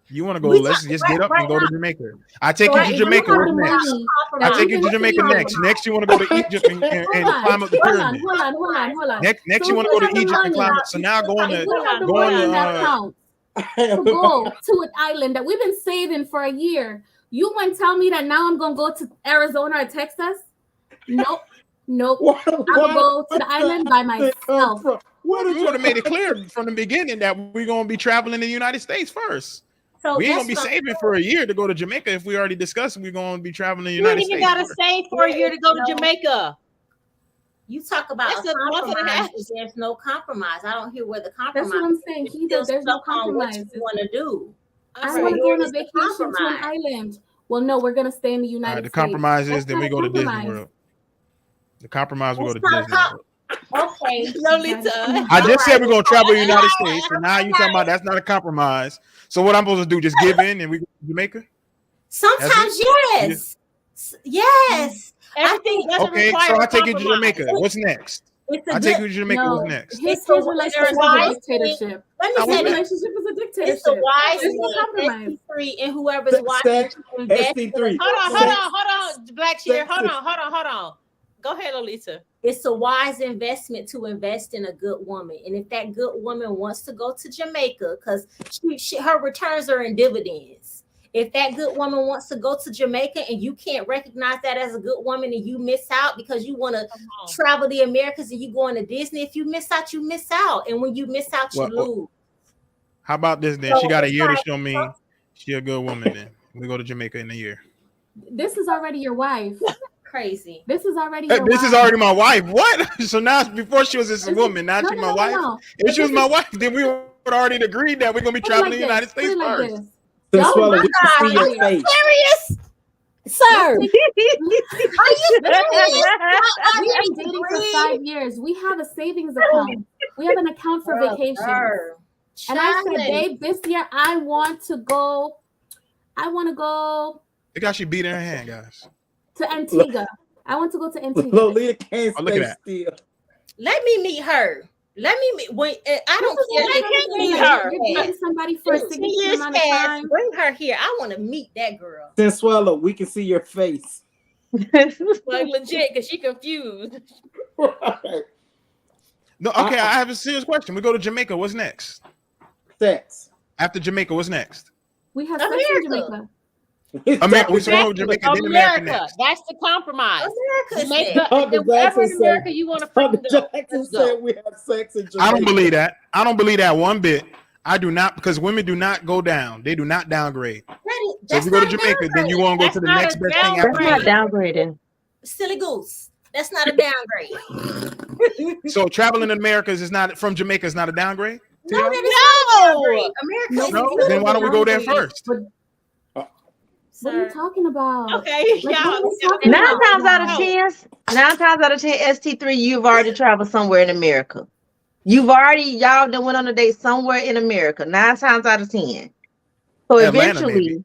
S7: You want to go.
S3: We
S7: Let's
S3: talk-
S7: just
S3: right-
S7: get up
S3: right
S7: and go
S3: now-
S7: to Jamaica. I take
S3: So
S7: you
S3: right
S7: to
S4: if
S3: now,
S4: you
S7: Jamaica.
S4: have
S7: What's
S4: the
S7: next?
S4: money,
S7: I
S3: compromise.
S7: take you to
S4: Even if
S7: Jamaica
S4: you have-
S7: next. Next, you want to go to Egypt and climb up the pyramid.
S4: Hold on.
S7: Next,
S4: So
S7: you want
S4: if
S7: to go
S4: have
S7: to
S4: the
S7: Egypt and
S4: money,
S7: climb up. So now going
S4: if
S7: to
S4: we have the
S7: going
S4: money in that
S7: to
S4: account to go to an island that we've been saving for a year, you want to tell me that now I'm gonna go to Arizona or Texas? Nope. I'm gonna go to the island by myself.
S7: we would have made it clear from the beginning that we're gonna be traveling in the United States first.
S3: So
S7: We ain't
S3: that's
S7: gonna be
S3: what I'm
S7: saving for a year to go to Jamaica if we already discussed we're gonna be traveling in the
S6: You ain't
S7: United
S6: even
S7: States.
S6: gotta
S7: first.
S6: save for a year to go to
S3: No.
S6: Jamaica.
S3: You talk about
S6: That's
S3: a
S6: a month and a
S3: compromise,
S6: half.
S3: but there's no compromise. I don't hear where the compromise.
S4: That's what I'm saying.
S3: is.
S4: He
S3: Still
S4: said there's no
S3: stuck on what
S4: compromise.
S3: you want to do.
S4: I
S3: So
S4: want to go
S3: where
S4: on a
S3: is the
S4: vacation to an
S3: compromise?
S4: island. Well, no, we're gonna stay in the
S7: All
S4: United
S7: right, the
S4: States.
S7: compromise is
S4: That's
S7: then
S4: not
S7: we
S4: a
S7: go to Disney
S4: compromise.
S7: World. The compromise we go to
S3: It's not a
S7: Disney World.
S3: Okay.
S6: Lolita.
S7: I just said we're gonna travel the
S3: Alright.
S7: United States, and now you talking about that's not a compromise. So what I'm supposed to do? Just give in and we go to Jamaica?
S3: Sometimes yes. Yes.
S6: Everything doesn't
S7: Okay,
S6: require
S7: so
S6: a
S7: I take you to
S6: compromise.
S7: Jamaica. What's next?
S3: It's a
S7: I take
S3: good,
S7: you to Jamaica.
S4: No,
S7: What's next?
S4: his
S3: It's a-
S4: relationship is
S3: wise
S4: a
S3: thing.
S4: dictatorship.
S3: let
S7: How
S3: me
S7: was
S3: say
S7: that?
S3: this.
S4: Relationship is a
S3: It's a
S4: dictatorship.
S3: wise
S4: There's no
S3: thing,
S4: compromise.
S3: ST3, and whoever's watching
S2: Sex,
S3: to invest in a
S2: ST3.
S6: Hold on, Black Shear.
S2: Sex-
S6: Hold on. Go ahead, Lolita.
S3: it's a wise investment to invest in a good woman. And if that good woman wants to go to Jamaica, because her returns are in dividends. If that good woman wants to go to Jamaica and you can't recognize that as a good woman and you miss out because you want to travel the Americas and you going to Disney, if you miss out, you miss out. And when you miss out, you
S7: Well,
S3: lose.
S7: How about this then?
S3: So
S7: She got a
S3: it's
S7: year to
S3: like-
S7: show me she a good woman. Then we go to Jamaica in a year.
S4: This is already your wife.
S3: Crazy.
S4: This is already your
S7: This
S4: wife.
S7: is already my wife. What? So now before she was just a woman, now she's my wife.
S4: No.
S7: If she was my wife, then we would already agreed that we're gonna be
S4: Put it
S7: traveling
S4: like
S7: in the United
S4: this.
S7: States
S4: Put it like
S7: first.
S4: this.
S2: Then
S3: Oh
S2: swallow,
S3: my
S2: we can see
S3: God.
S2: your face.
S3: Serious? Sir.
S4: We've been dating for 5 years. We have a savings account. We have an account for vacations. And I said, babe, this year I want to go
S7: Look how she beat in her hand, guys.
S4: to Antigua. I want to go to Antigua.
S2: Lolita can't
S7: Oh, look
S2: stay
S7: at that.
S2: still.
S3: Let me meet her. Let me meet. Wait, I don't
S4: This is
S3: care.
S4: what
S3: If
S4: I'm
S3: you
S4: saying.
S3: meet
S4: Like,
S3: her.
S4: You're dating somebody for a
S3: 10
S4: significant
S3: years
S4: amount of
S3: past,
S4: time.
S3: bring her here. I want to meet that girl.
S2: Then swallow, we can see your face.
S6: Like legit, because she confused.
S2: Right.
S7: No, okay, I have a serious question. We go to Jamaica. What's next?
S2: Sex.
S7: After Jamaica, what's next?
S4: We have sex in
S3: America.
S4: Jamaica.
S7: America. We go to Jamaica, then America
S6: America.
S7: next.
S6: That's the compromise.
S3: America's
S6: Jamaica.
S3: next.
S2: Dr.
S6: If wherever in
S2: Jackson
S6: America
S2: said-
S6: you want to
S2: Dr.
S6: freaking go,
S2: Jackson
S6: let's go.
S2: said we have sex in Jamaica.
S7: I don't believe that. I don't believe that one bit. I do not, because women do not go down. They do not downgrade. So if
S3: That's
S7: you go to
S3: not a
S7: Jamaica, then you want to go
S6: That's
S7: to the
S6: not
S7: next
S6: a
S7: best thing
S5: That's
S7: after
S5: not
S7: Jamaica.
S5: downgrading.
S3: silly goose. That's not a downgrade.
S7: So traveling in Americas is not from Jamaica is not a downgrade. to
S3: No,
S7: y'all?
S3: that is not a downgrade. America
S4: No,
S3: is
S7: No,
S3: beautiful.
S7: then why don't we go there first?
S4: But what are you talking about?
S6: Okay,
S4: Like,
S6: y'all.
S4: what are you talking
S5: Nine
S4: about?
S5: times out of 10, ST3, you've already traveled somewhere in America. Y'all done went on a date somewhere in America. 9 times out of 10. So
S7: Atlanta,
S5: eventually,
S7: maybe.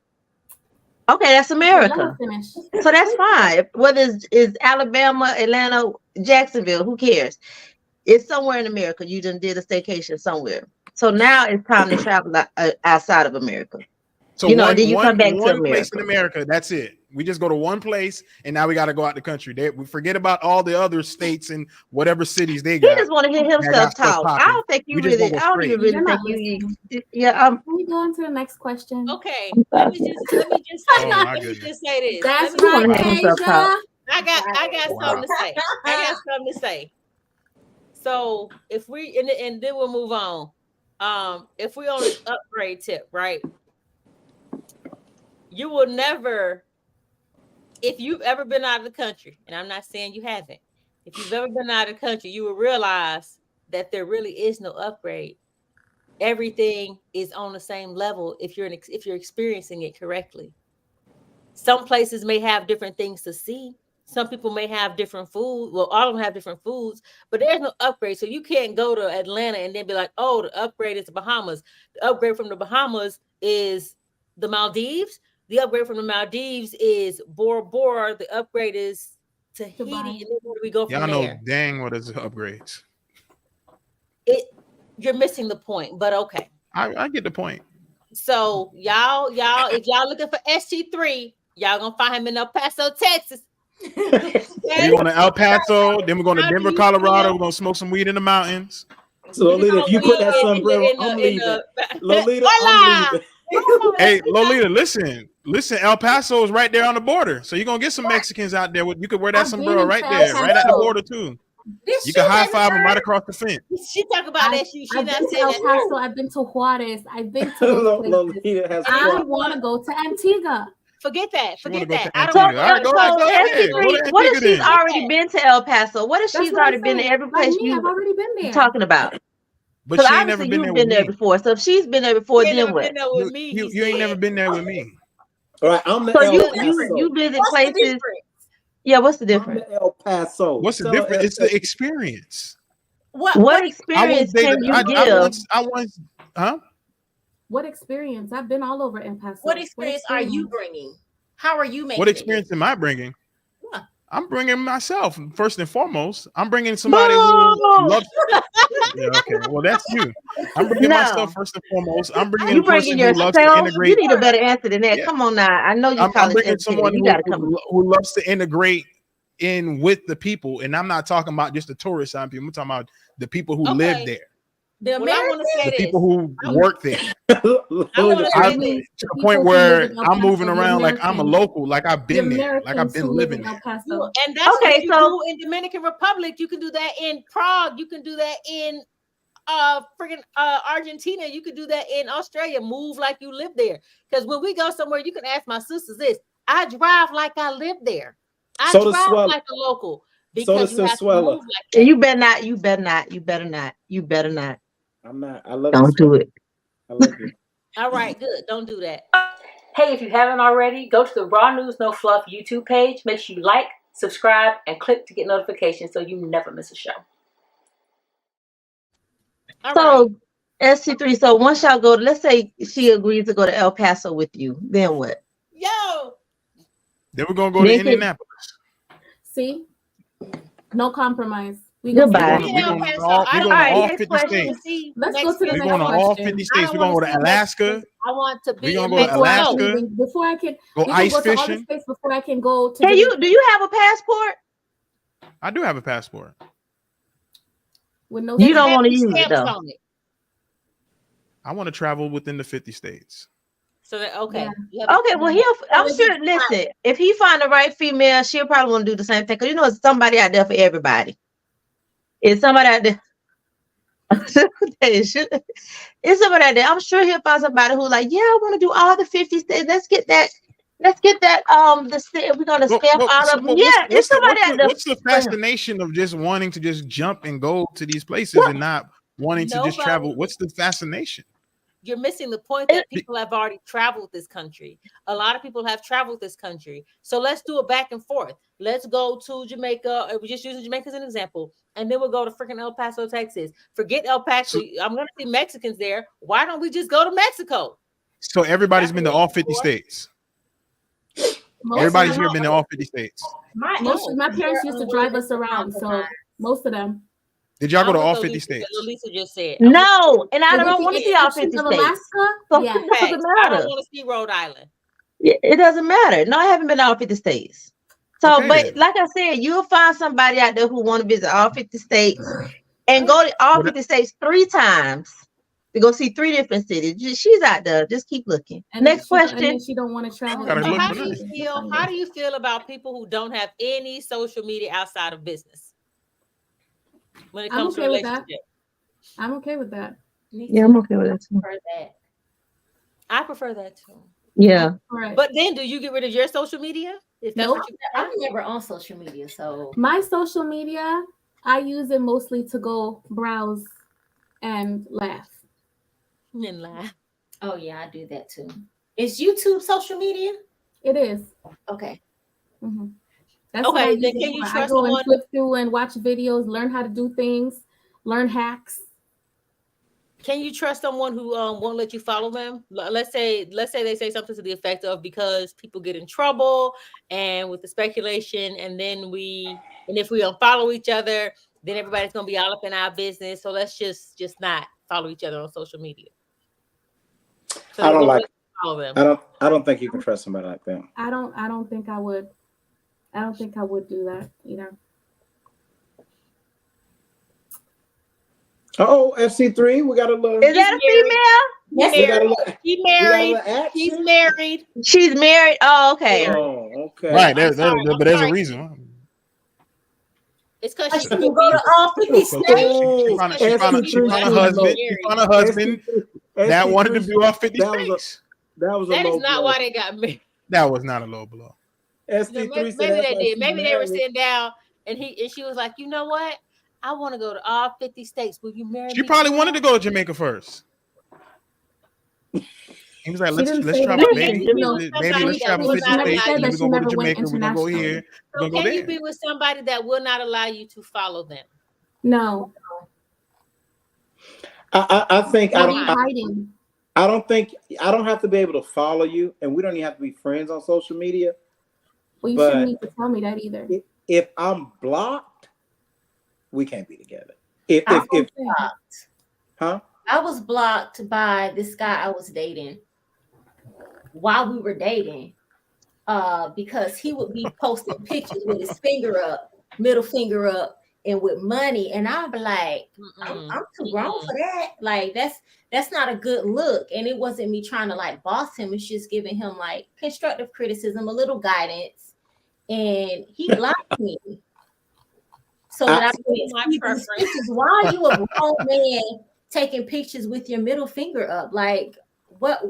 S5: okay, that's
S4: Let me
S5: America.
S4: finish.
S5: So that's fine. Whether it's Alabama, Atlanta, Jacksonville, who cares? It's somewhere in America. You done did a staycation somewhere. So now it's time to travel outside of America.
S7: So
S5: then you come back to
S7: one place
S5: America.
S7: in America. That's it. We just go to one place, and now we got to go out the country. We forget about all the other states and whatever cities they
S5: He
S7: got.
S5: just want to hear
S7: That
S5: himself
S7: got stuff
S5: talk. I
S7: popping.
S5: don't think you
S7: We just
S5: really.
S7: gonna
S5: I
S7: go
S5: don't even
S7: straight.
S5: really
S4: You're not
S5: think you. Yeah.
S4: Can we go on to the next question?
S6: Okay,
S5: I'm
S6: let
S5: sorry.
S6: me just
S7: Oh,
S6: say,
S7: my
S6: let me
S7: goodness.
S6: just say this.
S4: That's
S6: Let me-
S5: wanna
S4: right,
S5: hear himself
S4: Tasia.
S5: talk.
S6: I got
S7: Wow.
S6: something to say. I got something to say. So if we and then we'll move on. If we on this upgrade tip, right? You will never, if you've ever been out of the country, and I'm not saying you haven't, if you've ever been out of the country, you will realize that there really is no upgrade. Everything is on the same level if you're experiencing it correctly. Some places may have different things to see. Some people may have different food. Well, all of them have different foods, but there's no upgrade. So you can't go to Atlanta and then be like, oh, the upgrade is the Bahamas. The upgrade from the Bahamas is the Maldives. The upgrade from the Maldives is Bora Bora. The upgrade is Tahiti.
S4: Dubai.
S6: And then where do we go from
S7: Y'all know
S6: there?
S7: dang what is upgrades.
S6: You're missing the point, but okay.
S7: I get the point.
S6: So y'all, if y'all looking for SG3, y'all gonna find him in El Paso, Texas.
S7: We're going to El Paso, then we're going to Denver, Colorado. We're going to smoke some weed in the mountains.
S2: So Lolita, if you put that sombrero, I'm leaving. Lolita, I'm leaving.
S7: Hey, Lolita, listen. El Paso is right there on the border, so you're gonna get some Mexicans out there. You could wear that
S4: I've
S7: sombrero
S4: been
S7: right
S4: to
S7: there,
S4: El
S7: right at the
S4: Paso.
S7: border too.
S6: This
S7: You can
S6: shit
S7: high
S6: has
S7: five them
S6: occurred.
S7: right across the fence.
S6: She talk about that. She
S4: I've
S6: not
S4: been to
S6: saying
S4: El
S6: that.
S4: Paso. I've been to Juarez. I've been to those places.
S2: Lolita has
S4: I
S2: fun.
S4: want to go to Antigua.
S6: Forget that.
S7: She wanna
S6: Forget
S7: go
S6: that.
S7: to
S6: I don't
S5: So,
S7: Antigua. All right, go ahead, go ahead. Go to
S5: what if
S7: Antigua
S5: she's
S7: then.
S5: already been to El Paso? What if
S4: That's
S5: she's
S4: what I'm
S5: already been to
S4: saying.
S5: every
S4: Like
S5: place
S4: me, I've already been
S5: you're
S4: there.
S5: talking about?
S7: But
S5: Because
S7: she ain't never
S5: obviously
S7: been there
S5: you've
S7: with
S5: been there
S7: me.
S5: before. So if she's been there before,
S6: You ain't
S5: then
S6: never
S5: what?
S6: been there with me.
S7: You ain't never been there with me.
S2: All right, I'm the
S5: So
S2: El
S5: you
S2: Paso.
S5: visit
S6: What's the
S5: places.
S6: difference?
S5: Yeah, what's the
S2: I'm
S5: difference?
S2: the El Paso.
S7: What's the
S2: Tell her
S7: difference? It's the
S2: El-
S7: experience.
S5: What
S7: I
S5: experience
S7: once dated.
S5: can you
S7: I
S5: give?
S7: once. Huh?
S4: What experience? I've been all over El Paso.
S3: What experience are you bringing? How are you making
S7: What
S3: it
S7: experience am I bringing?
S3: Yeah.
S7: I'm bringing myself first and foremost. I'm bringing somebody who
S5: Boom!
S7: loves. Yeah, okay. Well, that's you. I'm bringing myself
S5: No,
S7: first and foremost. I'm bringing
S5: you
S7: a person
S5: bringing
S7: who loves to
S5: yourself. You
S7: integrate.
S5: need a better answer than that.
S7: Yeah,
S5: Come on now. I know you
S7: I'm
S5: college
S7: bringing
S5: educated.
S7: someone
S5: You got to come.
S7: who loves to integrate in with the people, and I'm not talking about just the tourist side people. I'm talking about the people who live there,
S3: The
S6: Well, I want to say
S7: the
S6: this.
S7: people who work there.
S6: I want to
S7: I,
S6: say this.
S7: to the point where I'm moving around like I'm a local, like I've been there, like I've been living there.
S6: And that's
S5: Okay,
S6: what you
S5: so-
S6: do in Dominican Republic. You can do that in Prague. You can do that in freaking Argentina. You can do that in Australia. Move like you live there. Because when we go somewhere, you can ask my sisters this. I drive like I live there. I
S2: So does
S6: drive
S2: Swell-
S6: like a local
S2: so
S6: because
S2: does
S6: you have to
S2: Swella.
S6: move like that.
S5: And you better not. You better not. You better not. You better not.
S2: I'm not. I love
S5: Don't do it.
S2: I love you.
S6: All right, good. Don't do that.
S1: Hey, if you haven't already, go to the Raw News No Fluff YouTube page. Make sure you like, subscribe, and click to get notifications so you never miss a show.
S6: All
S5: So
S6: right.
S5: SC3. So once y'all go, let's say she agrees to go to El Paso with you. Then what?
S6: Yo.
S7: Then we're gonna go to
S5: Then can-
S7: Indianapolis.
S4: See, no compromise. We
S5: Goodbye.
S7: We're going to all
S5: next
S7: 50
S5: question.
S7: states.
S4: Let's go to the
S7: We're
S4: next
S7: going to all
S4: question.
S7: 50 states. We're going to go to Alaska.
S6: I want to be
S7: We're
S6: in
S7: gonna go to
S6: Mexico.
S7: Alaska.
S4: Before I can
S7: Go
S4: we
S7: ice
S4: can go to all the
S7: fishing.
S4: states before I can go to.
S5: Hey, do you have a passport?
S7: I do have a passport.
S4: With no
S5: You don't
S6: Have
S5: want to
S6: these
S5: use it
S6: stamps
S5: though.
S6: on it.
S7: I want to travel within the 50 states.
S6: So that okay.
S4: Yeah.
S6: You have a-
S5: Okay, well, I'm sure. Listen, if he find the right female, she'll probably want to do the same thing. Cause you know, it's somebody out there for everybody. It's somebody out there. It's somebody out there. I'm sure he'll find somebody who like, yeah, I want to do all the 50 states. Let's get that. The state. We're gonna stamp all of them. Yeah, it's somebody out there.
S7: What's the fascination of just wanting to just jump and go to these places and not wanting to just travel? What's the fascination?
S6: You're missing the point that people have already traveled this country. A lot of people have traveled this country. So let's do it back and forth. Let's go to Jamaica. We're just using Jamaica as an example. And then we'll go to freaking El Paso, Texas. Forget El Paso. I'm going to see Mexicans there. Why don't we just go to Mexico?
S7: So everybody's been to all 50 states. Everybody's here been to all 50 states.
S4: My parents used to drive us around, so most of them.
S7: Did y'all go to all 50 states?
S6: Lisa just said.
S5: No, and I don't want to see all 50 states.
S4: Alaska?
S5: So
S4: Yeah.
S5: it doesn't
S6: I
S5: matter.
S6: don't want to see Rhode Island.
S5: It doesn't matter. No, I haven't been to all 50 states. So,
S7: Okay,
S5: but
S7: then.
S5: like I said, you'll find somebody out there who want to visit all 50 states and go to all 50 states 3 times to go see 3 different cities. She's out there. Just keep looking.
S4: And
S5: Next
S4: then
S5: question.
S4: she don't want to travel.
S7: Gotta
S6: So
S7: look
S6: how
S7: for
S6: do you
S7: nothing.
S6: feel? How do you feel about people who don't have any social media outside of business when it
S4: I'm
S6: comes to
S4: okay with that.
S6: relationships?
S4: I'm okay with that.
S5: Yeah, I'm okay with that too.
S6: I prefer that too.
S5: Yeah.
S4: Right.
S6: But then, do you get rid of your social media? If that's
S4: Nope.
S6: what you
S3: I'm never on social media, so
S4: My social media, I use it mostly to go browse and laugh.
S6: and laugh.
S3: oh yeah, I do that too. Is YouTube social media?
S4: It is.
S3: Okay.
S4: Mhm. That's what I
S6: Okay,
S4: use
S6: then
S4: it
S6: can you
S4: for. I
S6: trust
S4: go and
S6: someone?
S4: flip through and watch videos, learn how to do things, learn hacks.
S6: Can you trust someone who won't let you follow them? Let's say they say something to the effect of, because people get in trouble and with the speculation, and if we unfollow each other, then everybody's gonna be all up in our business. So let's just not follow each other on social media. So
S2: I
S6: they
S2: don't
S6: won't
S2: like.
S6: let you follow them.
S2: I don't think you can trust somebody like that.
S4: I don't think I would. I don't think I would do that either.
S2: Oh, FC3, we got a little.
S5: Is that a female?
S6: He's
S2: We got a
S6: married.
S2: little.
S6: He's
S2: We got a
S6: married.
S2: little
S6: He's
S2: action.
S6: married.
S5: She's married. Oh, okay.
S2: Oh, okay.
S7: Right.
S6: I'm sorry,
S7: But there's a
S6: sorry.
S7: reason.
S6: It's because
S1: I
S6: she
S1: should go to all 50
S7: So
S1: states.
S7: she found a husband that wanted to do all 50 states.
S2: That was a
S6: That
S2: low
S6: is not
S2: blow.
S6: why they got married.
S7: That was not a low blow.
S2: ST3
S6: Maybe
S2: said
S6: they
S2: that's why
S6: did.
S2: she's
S6: Maybe they were
S2: married.
S6: sitting down, and she was like, you know what? I want to go to all 50 states. Will you marry me?
S7: She probably wanted to go to Jamaica first. He was like,
S4: She
S7: let's
S4: didn't say
S7: drop
S4: that.
S7: it, baby.
S4: You know,
S7: Baby, let's travel
S6: Somebody
S7: 50
S6: that
S7: states.
S6: will
S7: And
S6: not
S7: then we're gonna go to
S4: She never went
S7: Jamaica. We're gonna go here.
S4: internationally.
S7: We're
S6: So
S7: gonna go
S6: can you
S7: there.
S6: be with somebody that will not allow you to follow them?
S4: No.
S2: I think
S4: What are you hiding?
S2: I don't think I don't have to be able to follow you, and we don't even have to be friends on social media.
S4: Well, you
S2: But
S4: shouldn't need to tell me that either.
S2: if I'm blocked, we can't be together. If
S3: blocked.
S2: huh?
S3: I was blocked by this guy I was dating while we were dating, because he would be posting pictures with his finger up, middle finger up, and with money, and I'd be like, I'm too grown for that. Like that's not a good look. And it wasn't me trying to like boss him. It's just giving him like constructive criticism, a little guidance, and he blocked me. So that I wouldn't see these pictures. Why are you a grown man taking pictures with your middle finger up? Like, what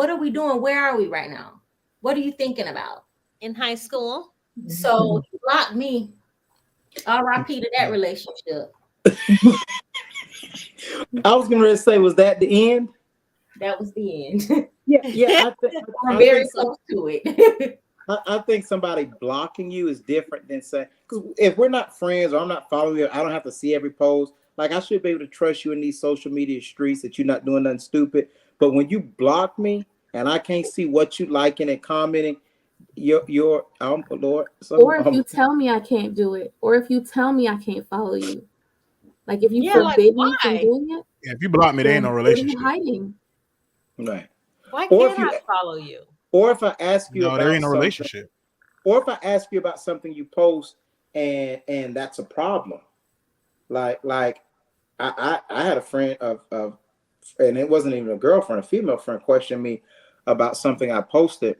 S3: are we doing? Where are we right now? What are you thinking about?
S6: In high school.
S3: So he blocked me. R.I.P. to that relationship.
S2: I was going to say, was that the end?
S3: That was the end.
S2: Yeah.
S3: I'm very close to it.
S2: I think somebody blocking you is different than saying, because if we're not friends or I'm not following you, I don't have to see every post. Like, I should be able to trust you in these social media streets that you're not doing nothing stupid. But when you block me and I can't see what you liking and commenting, Lord.
S4: Or if you tell me I can't do it, or if you tell me I can't follow you, like if you forbid me from doing it.
S7: Yeah, if you block me, there ain't no relationship.
S4: What are you hiding?
S2: Right.
S6: Why can't I follow you?
S2: Or if I ask you,
S7: no, there ain't no relationship.
S2: Or if I ask you about something you post and that's a problem, like I had a friend of and it wasn't even a girlfriend, a female friend, questioned me about something I posted.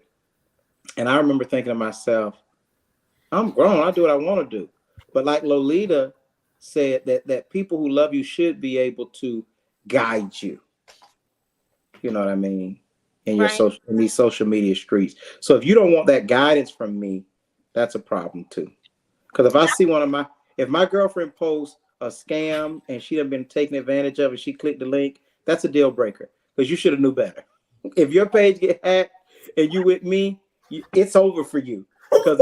S2: And I remember thinking to myself, I'm grown. I do what I want to do. But like Lolita said, that people who love you should be able to guide you. You know what I mean? In these social media streets. So if you don't want that guidance from me, that's a problem too. Because if I see if my girlfriend posts a scam and she done been taken advantage of and she clicked the link, that's a deal breaker. Because you should have knew better. If your page get hacked and you with me, it's over for you. Because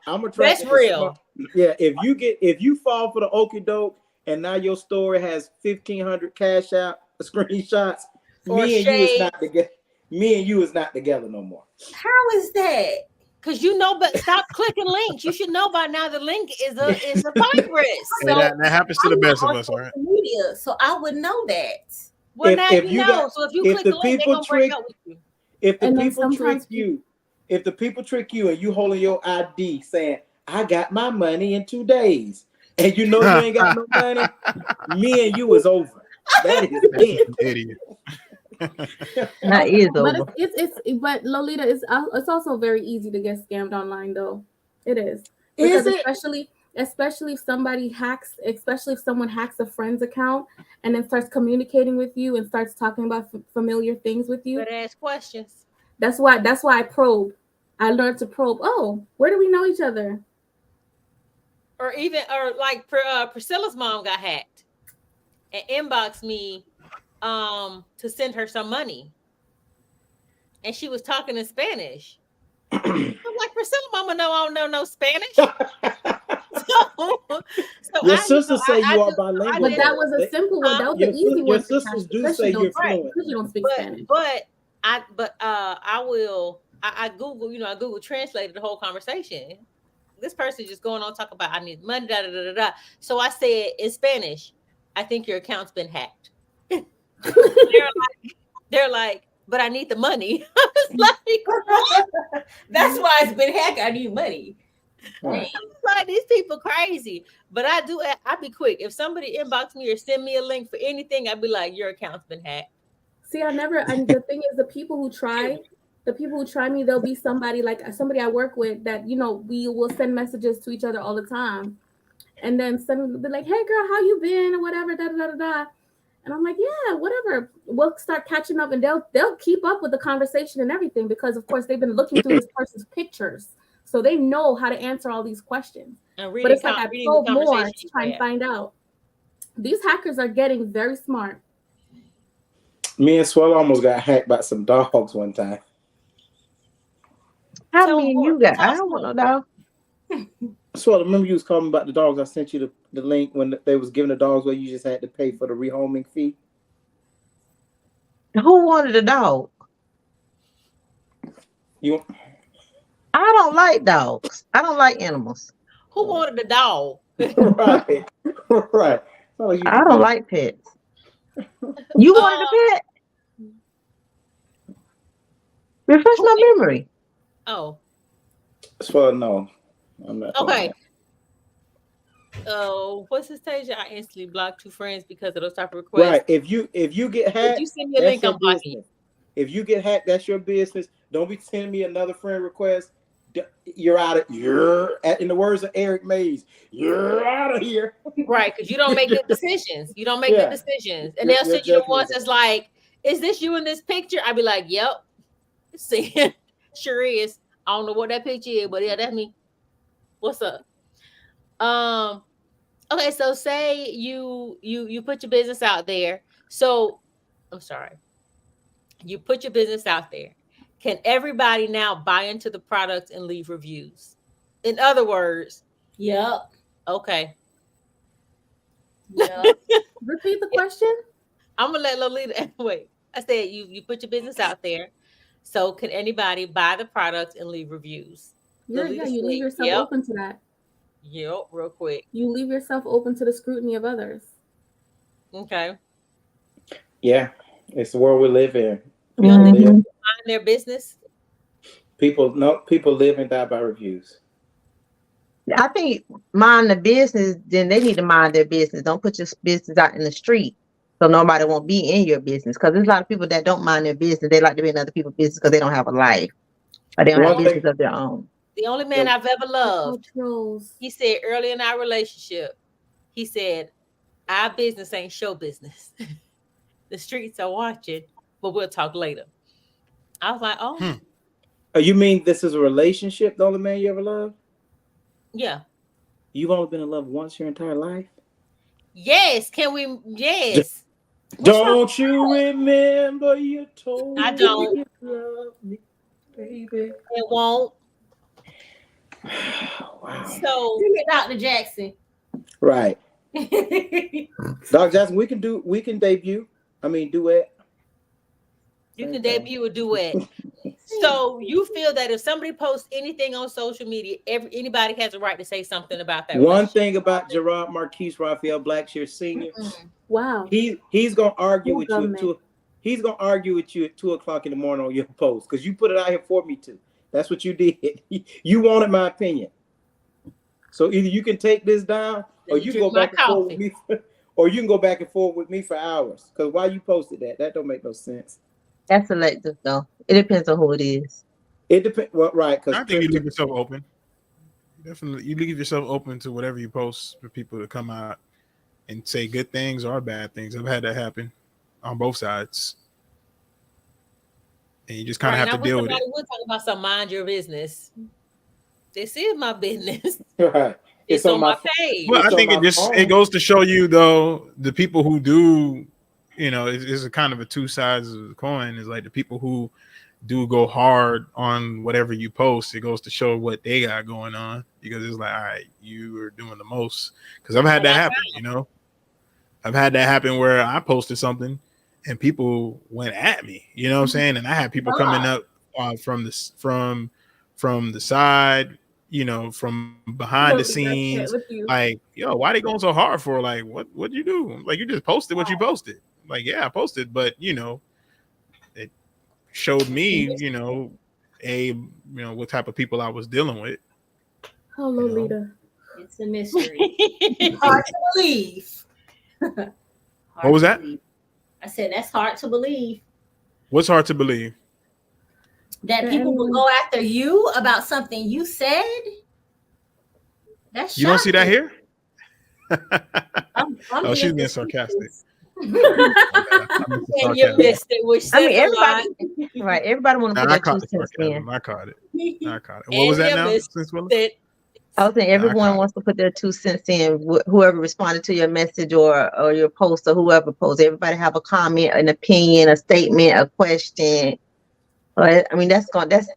S2: I'm attracted.
S6: That's real.
S2: Yeah, if you fall for the okie doke and now your story has 1,500 cash out screenshots, me and you is not together no more.
S3: How is that?
S6: Because but stop clicking links. You should know by now the link is a virus.
S7: So that happens to the best of us, all right?
S3: Media, so I would know that.
S6: Well, now you know. So if you click the link, they're gonna break up with you.
S2: If the people trick you and you holding your ID saying, I got my money in 2 days, and you know you ain't got no money, me and you is over. That is it.
S7: Idiot.
S5: That is over.
S4: But Lolita, it's also very easy to get scammed online, though. It is.
S2: Is it?
S4: Especially if if someone hacks a friend's account and then starts communicating with you and starts talking about familiar things with you.
S6: But ask questions.
S4: That's why I probe. I learned to probe. Oh, where do we know each other?
S6: Or like Priscilla's mom got hacked and inboxed me to send her some money. And she was talking in Spanish. I'm like, Priscilla, Mama, no, I don't know no Spanish. So
S2: Your
S6: I, you know,
S2: sisters say you are
S6: I
S2: bilingual.
S4: But that
S6: did,
S4: was a
S2: They-
S4: simple one. That was
S2: your
S4: an easy
S2: your
S4: one to
S2: sisters
S4: catch
S2: do
S4: because
S2: say
S4: you
S2: you're
S4: don't
S2: fluent.
S4: because you don't speak Spanish.
S6: but I will. I Google, I Google translated the whole conversation. This person just going on talk about I need money, da da da da da. So I said in Spanish, I think your account's been hacked. they're like, but I need the money. I was like,
S3: That's why it's been hacked. I need money.
S2: Right.
S6: like these people crazy. But I be quick. If somebody inbox me or send me a link for anything, I'd be like, your account's been hacked.
S4: See, and the thing is, the people who try me, there'll be somebody I work with that, we will send messages to each other all the time. And then suddenly they'll be like, hey girl, how you been? Or whatever, da da da da da. And I'm like, yeah, whatever. We'll start catching up and they'll keep up with the conversation and everything because of course they've been looking through this person's pictures. So they know how to answer all these questions.
S6: And
S4: But it's like I
S6: reading
S4: probe
S6: the
S4: more
S6: conversation
S4: to
S6: you
S4: try and
S6: had.
S4: find out. These hackers are getting very smart.
S2: Me and Swell almost got hacked by some dogs one time.
S5: How
S6: Tell
S5: many
S6: more.
S5: you got?
S6: Tell
S5: I don't
S6: more.
S5: want no dog.
S2: Swell, remember you was calling about the dogs? I sent you the link when they was giving the dogs where you just had to pay for the rehoming fee.
S5: Who wanted a dog?
S2: You
S5: I don't like dogs. I don't like animals.
S6: Who wanted the dog?
S2: right, right. Oh, you
S5: I don't like pets. You wanted a pet? Refresh my memory.
S6: Oh,
S2: Swell, no. I'm not.
S6: okay. Oh, what's his stage? I instantly blocked 2 friends because of those type of requests.
S2: Right. If you get
S6: If
S2: hacked,
S6: you send me a
S2: that's
S6: link,
S2: your
S6: I'm blocking you.
S2: business. If you get hacked, that's your business. Don't be sending me another friend request. You're out of in the words of Eric Mays, you're out of here.
S6: Right, because you don't make good decisions. You don't make
S2: Yeah.
S6: good decisions. And
S2: Your
S6: they'll send you the
S2: judgment
S6: ones
S2: is-
S6: that's like, is this you in this picture? I'd be like, yep. See, sure is. I don't know what that picture is, but yeah, that's me. What's up? Okay, so say you put your business out there. So I'm sorry. You put your business out there. Can everybody now buy into the product and leave reviews? In other words,
S3: Yep.
S6: okay.
S3: Yep.
S4: Repeat the question.
S6: I'm gonna let Lolita wait. I said you put your business out there. So can anybody buy the product and leave reviews?
S4: You leave yourself
S6: Yep.
S4: open to that.
S6: Yep, real quick.
S4: You leave yourself open to the scrutiny of others.
S6: Okay.
S2: Yeah, it's the world we live in.
S6: You don't think
S5: Mhm.
S6: people mind their business?
S2: People live and die by reviews.
S5: I think mind the business, then they need to mind their business. Don't put your business out in the street so nobody won't be in your business. Because there's a lot of people that don't mind their business. They like to be in other people's business because they don't have a life or they don't have
S2: One
S5: business
S2: thing-
S5: of their own.
S6: The only man I've ever loved,
S4: Trolls.
S6: he said early in our relationship, he said, our business ain't show business. The streets are watching, but we'll talk later. I was like, oh,
S2: You mean this is a relationship? The only man you ever loved?
S6: yeah.
S2: You've only been in love once your entire life?
S6: Yes. Can we? Yes.
S2: Don't you remember you told
S6: I
S2: me
S6: don't.
S2: you love me, baby?
S6: It won't.
S2: Wow.
S6: So
S3: Sing it, Dr. Jackson.
S2: Right. Dr. Jackson, we can debut. I mean, duet.
S6: you
S2: Same
S6: can
S2: thing.
S6: debut a duet. So you feel that if somebody posts anything on social media, anybody has a right to say something about that.
S2: One thing about Gerard Marquise Raphael Blackshear Sr.,
S4: Wow.
S2: he's gonna argue
S4: Cool
S2: with you
S4: government.
S2: he's gonna argue with you at 2:00 in the morning on your post because you put it out here for me to. That's what you did. You wanted my opinion. So either you can take this down or you go back and forth with me or you can go back and forth with me for hours. Because why you posted that don't make no sense.
S5: That's selective though. It depends on who it is.
S2: It depends. Well, right? Because
S7: I think you leave yourself open. Definitely, you leave yourself open to whatever you post for people to come out and say good things or bad things. I've had that happen on both sides, and you just kind of have to deal with it.
S6: We're talking about some mind your business. This is my business.
S2: right.
S6: It's on my page.
S7: Well, I think it goes to show you though the people who do it's a kind of a two sides of the coin. Is like the people who do go hard on whatever you post, it goes to show what they got going on, because it's like, all right, you are doing the most. Because I've had that happen, I've had that happen where I posted something and people went at me, you know what I'm saying? And I had people coming up from the side, from behind the scenes, like, yo, why they going so hard for? Like, what you do? Like, you just posted what you posted. Like, yeah, I posted, but it showed me, what type of people I was dealing with.
S4: Oh, Lolita.
S3: It's a mystery. Hard to believe.
S7: What was that?
S3: Believe. I said that's hard to believe.
S7: What's hard to believe?
S3: That people will go after you about something you said. That's shocking.
S7: You don't see that here?
S3: I'm
S7: she's being sarcastic.
S6: And you missed it, which says
S5: everybody, right? Everybody want to put their 2 cents in.
S7: I caught it. What was that now?
S5: I was saying everyone wants to put their 2 cents in. Whoever responded to your message or your post or whoever posted, everybody have a comment, an opinion, a statement, a question. But I mean, that's
S6: because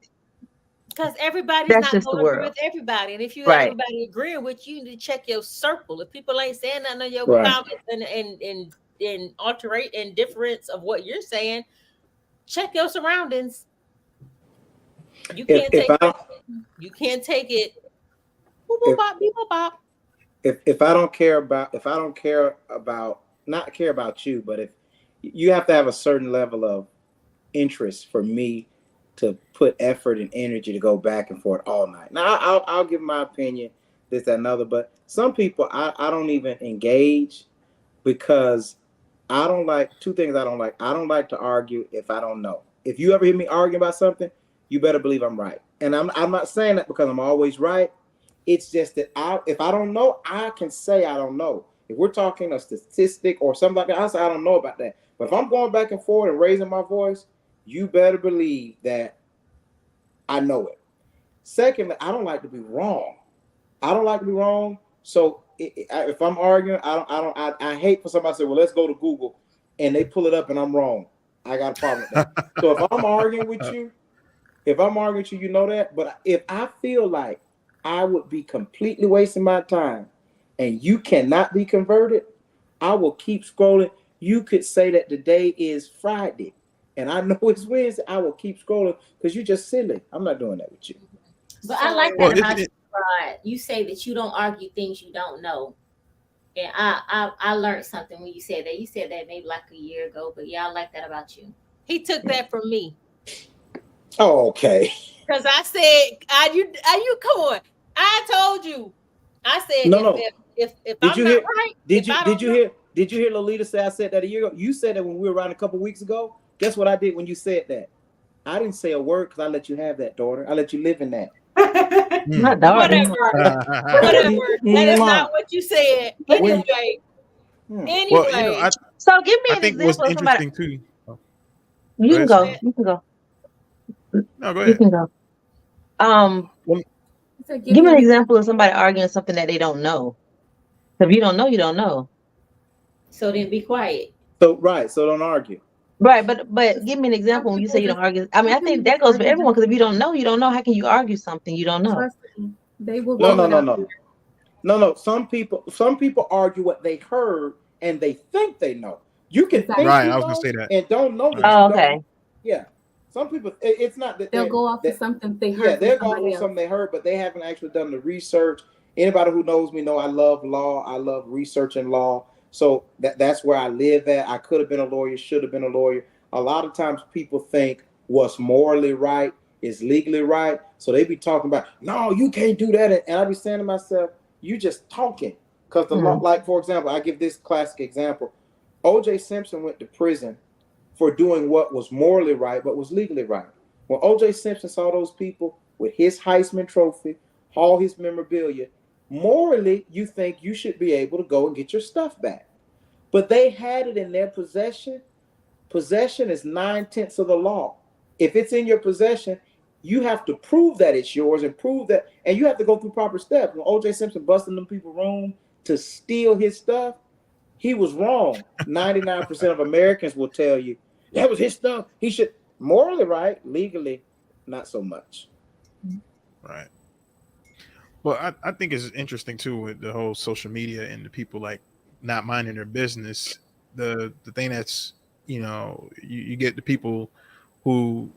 S6: everybody's not
S5: just
S6: going to agree with everybody, and if you have everybody agreeing with you, need to check your circle. If people ain't saying nothing on your comments and alterate and difference of what you're saying, check your surroundings. You can't take it. You can't take it.
S2: If I don't care about, not care about you, but if you have to have a certain level of interest for me to put effort and energy to go back and forth all night. Now I'll give my opinion, this, that, and other, but some people I don't even engage, because I don't like two things. I don't like to argue if I don't know. If you ever hear me arguing about something, you better believe I'm right. And I'm not saying that because I'm always right. It's just that if I don't know, I can say I don't know. If we're talking a statistic or something like that, I say I don't know about that. But if I'm going back and forth and raising my voice, you better believe that I know it. Secondly, I don't like to be wrong. So if I'm arguing, I hate for somebody to say, well, let's go to Google, and they pull it up and I'm wrong. I got a problem with that. So if I'm arguing with you, you know that. But if I feel like I would be completely wasting my time and you cannot be converted, I will keep scrolling. You could say that today is Friday and I know it's Wednesday. I will keep scrolling because you're just silly. I'm not doing that with you.
S3: But I like that about you, Rod. You say that you don't argue things you don't know. And I learned something when you said that. You said that maybe like a year ago, but yeah, I like that about you.
S6: He took that from me.
S2: Oh, okay.
S6: Because I said, are you come on. I told you. I said if I'm not right.
S2: Did you hear Lolita say I said that a year ago? You said that when we were around a couple weeks ago. Guess what I did when you said that? I didn't say a word because I let you have that, daughter. I let you live in that.
S5: My daughter.
S6: Whatever. That is not what you said. Anyway.
S7: Well,
S5: so give me an example of somebody.
S7: Too. Oh.
S5: You can go. You can go.
S7: No, go ahead.
S5: You can go. Give me an example of somebody arguing something that they don't know. If you don't know, you don't know.
S3: So then be quiet.
S2: So don't argue.
S5: Right, but give me an example when you say you don't argue. I mean, I think that goes for everyone, because if you don't know, you don't know. How can you argue something you don't know?
S4: They will.
S2: No. Some people argue what they heard and they think they know. You can think
S7: right. I was gonna say that
S2: and don't know.
S5: Oh, okay.
S2: Yeah. Some people, it's not that
S4: they'll go off to something they heard.
S2: Yeah, they'll go off to something they heard, but they haven't actually done the research. Anybody who knows me know I love law. I love researching law. So that's where I live at. I could have been a lawyer, should have been a lawyer. A lot of times people think what's morally right is legally right. So they be talking about, no, you can't do that. And I be saying to myself, you just talking. Because the law, like, for example, I give this classic example. O.J. Simpson went to prison for doing what was morally right, but was legally right. When O.J. Simpson saw those people with his Heisman Trophy, all his memorabilia, morally, you think you should be able to go and get your stuff back. But they had it in their possession. Possession is 9/10 of the law. If it's in your possession, you have to prove that it's yours and prove that, and you have to go through proper steps. When O.J. Simpson busted them people's room to steal his stuff, he was wrong. 99% of Americans will tell you that was his stuff. He should morally right, legally not so much.
S7: Right. Well, I think it's interesting too with the whole social media and the people like not minding their business. The thing that's you get the people who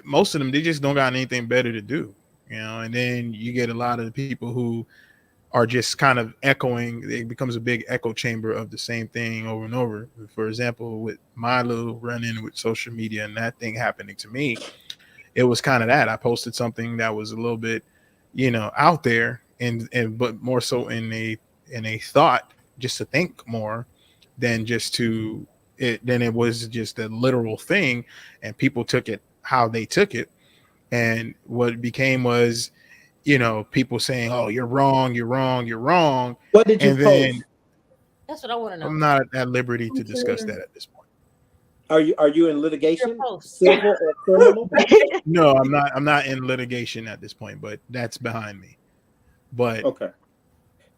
S7: most of them they just don't got anything better to do, and then you get a lot of the people who are just kind of echoing. It becomes a big echo chamber of the same thing over and over. For example, with my little run in with social media and that thing happening to me, it was kind of that I posted something that was a little bit, out there and but more so in a thought just to think more than just to it then it was just a literal thing, and people took it how they took it, and what it became was people saying, oh, you're wrong, you're wrong, you're wrong.
S2: What did you
S7: And then
S2: post?
S6: That's what I want to know.
S7: I'm not at liberty to
S4: I'm
S7: discuss
S4: curious.
S7: that at this point.
S2: Are you in
S6: Your
S2: litigation,
S6: post.
S2: civil or criminal?
S7: No, I'm not in litigation at this point, but that's behind me. But
S2: Okay.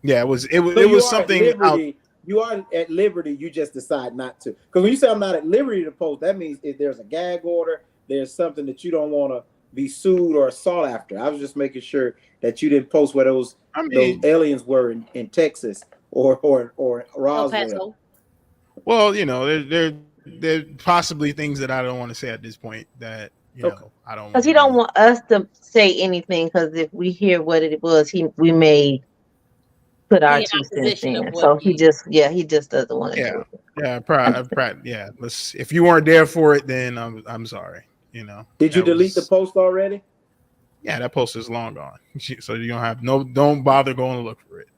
S7: yeah, it was it was
S2: So
S7: it
S2: you
S7: was
S2: are at
S7: something out.
S2: liberty. You are at liberty. You just decide not to. Because when you say I'm not at liberty to post, that means if there's a gag order, there's something that you don't want to be sued or sought after. I was just making sure that you didn't post where those
S7: I mean,
S2: aliens were in Texas or
S6: El
S2: Roswell.
S6: Paso.
S7: well, there possibly things that I don't want to say at this point that
S2: Okay.
S7: I don't
S5: Because
S7: want
S5: he
S7: to
S5: don't
S7: be.
S5: want us to say anything. Because if we hear what it was, we may put our
S6: Be in
S5: 2 cents
S6: opposition of
S5: in.
S6: what
S5: So he
S6: you.
S5: just doesn't want to
S7: Yeah,
S5: do it.
S7: yeah. Let's. If you weren't there for it, then I'm sorry.
S2: Did you
S7: That
S2: delete the
S7: was
S2: post already?
S7: yeah. That post is long gone, so you don't have don't bother going to look for it.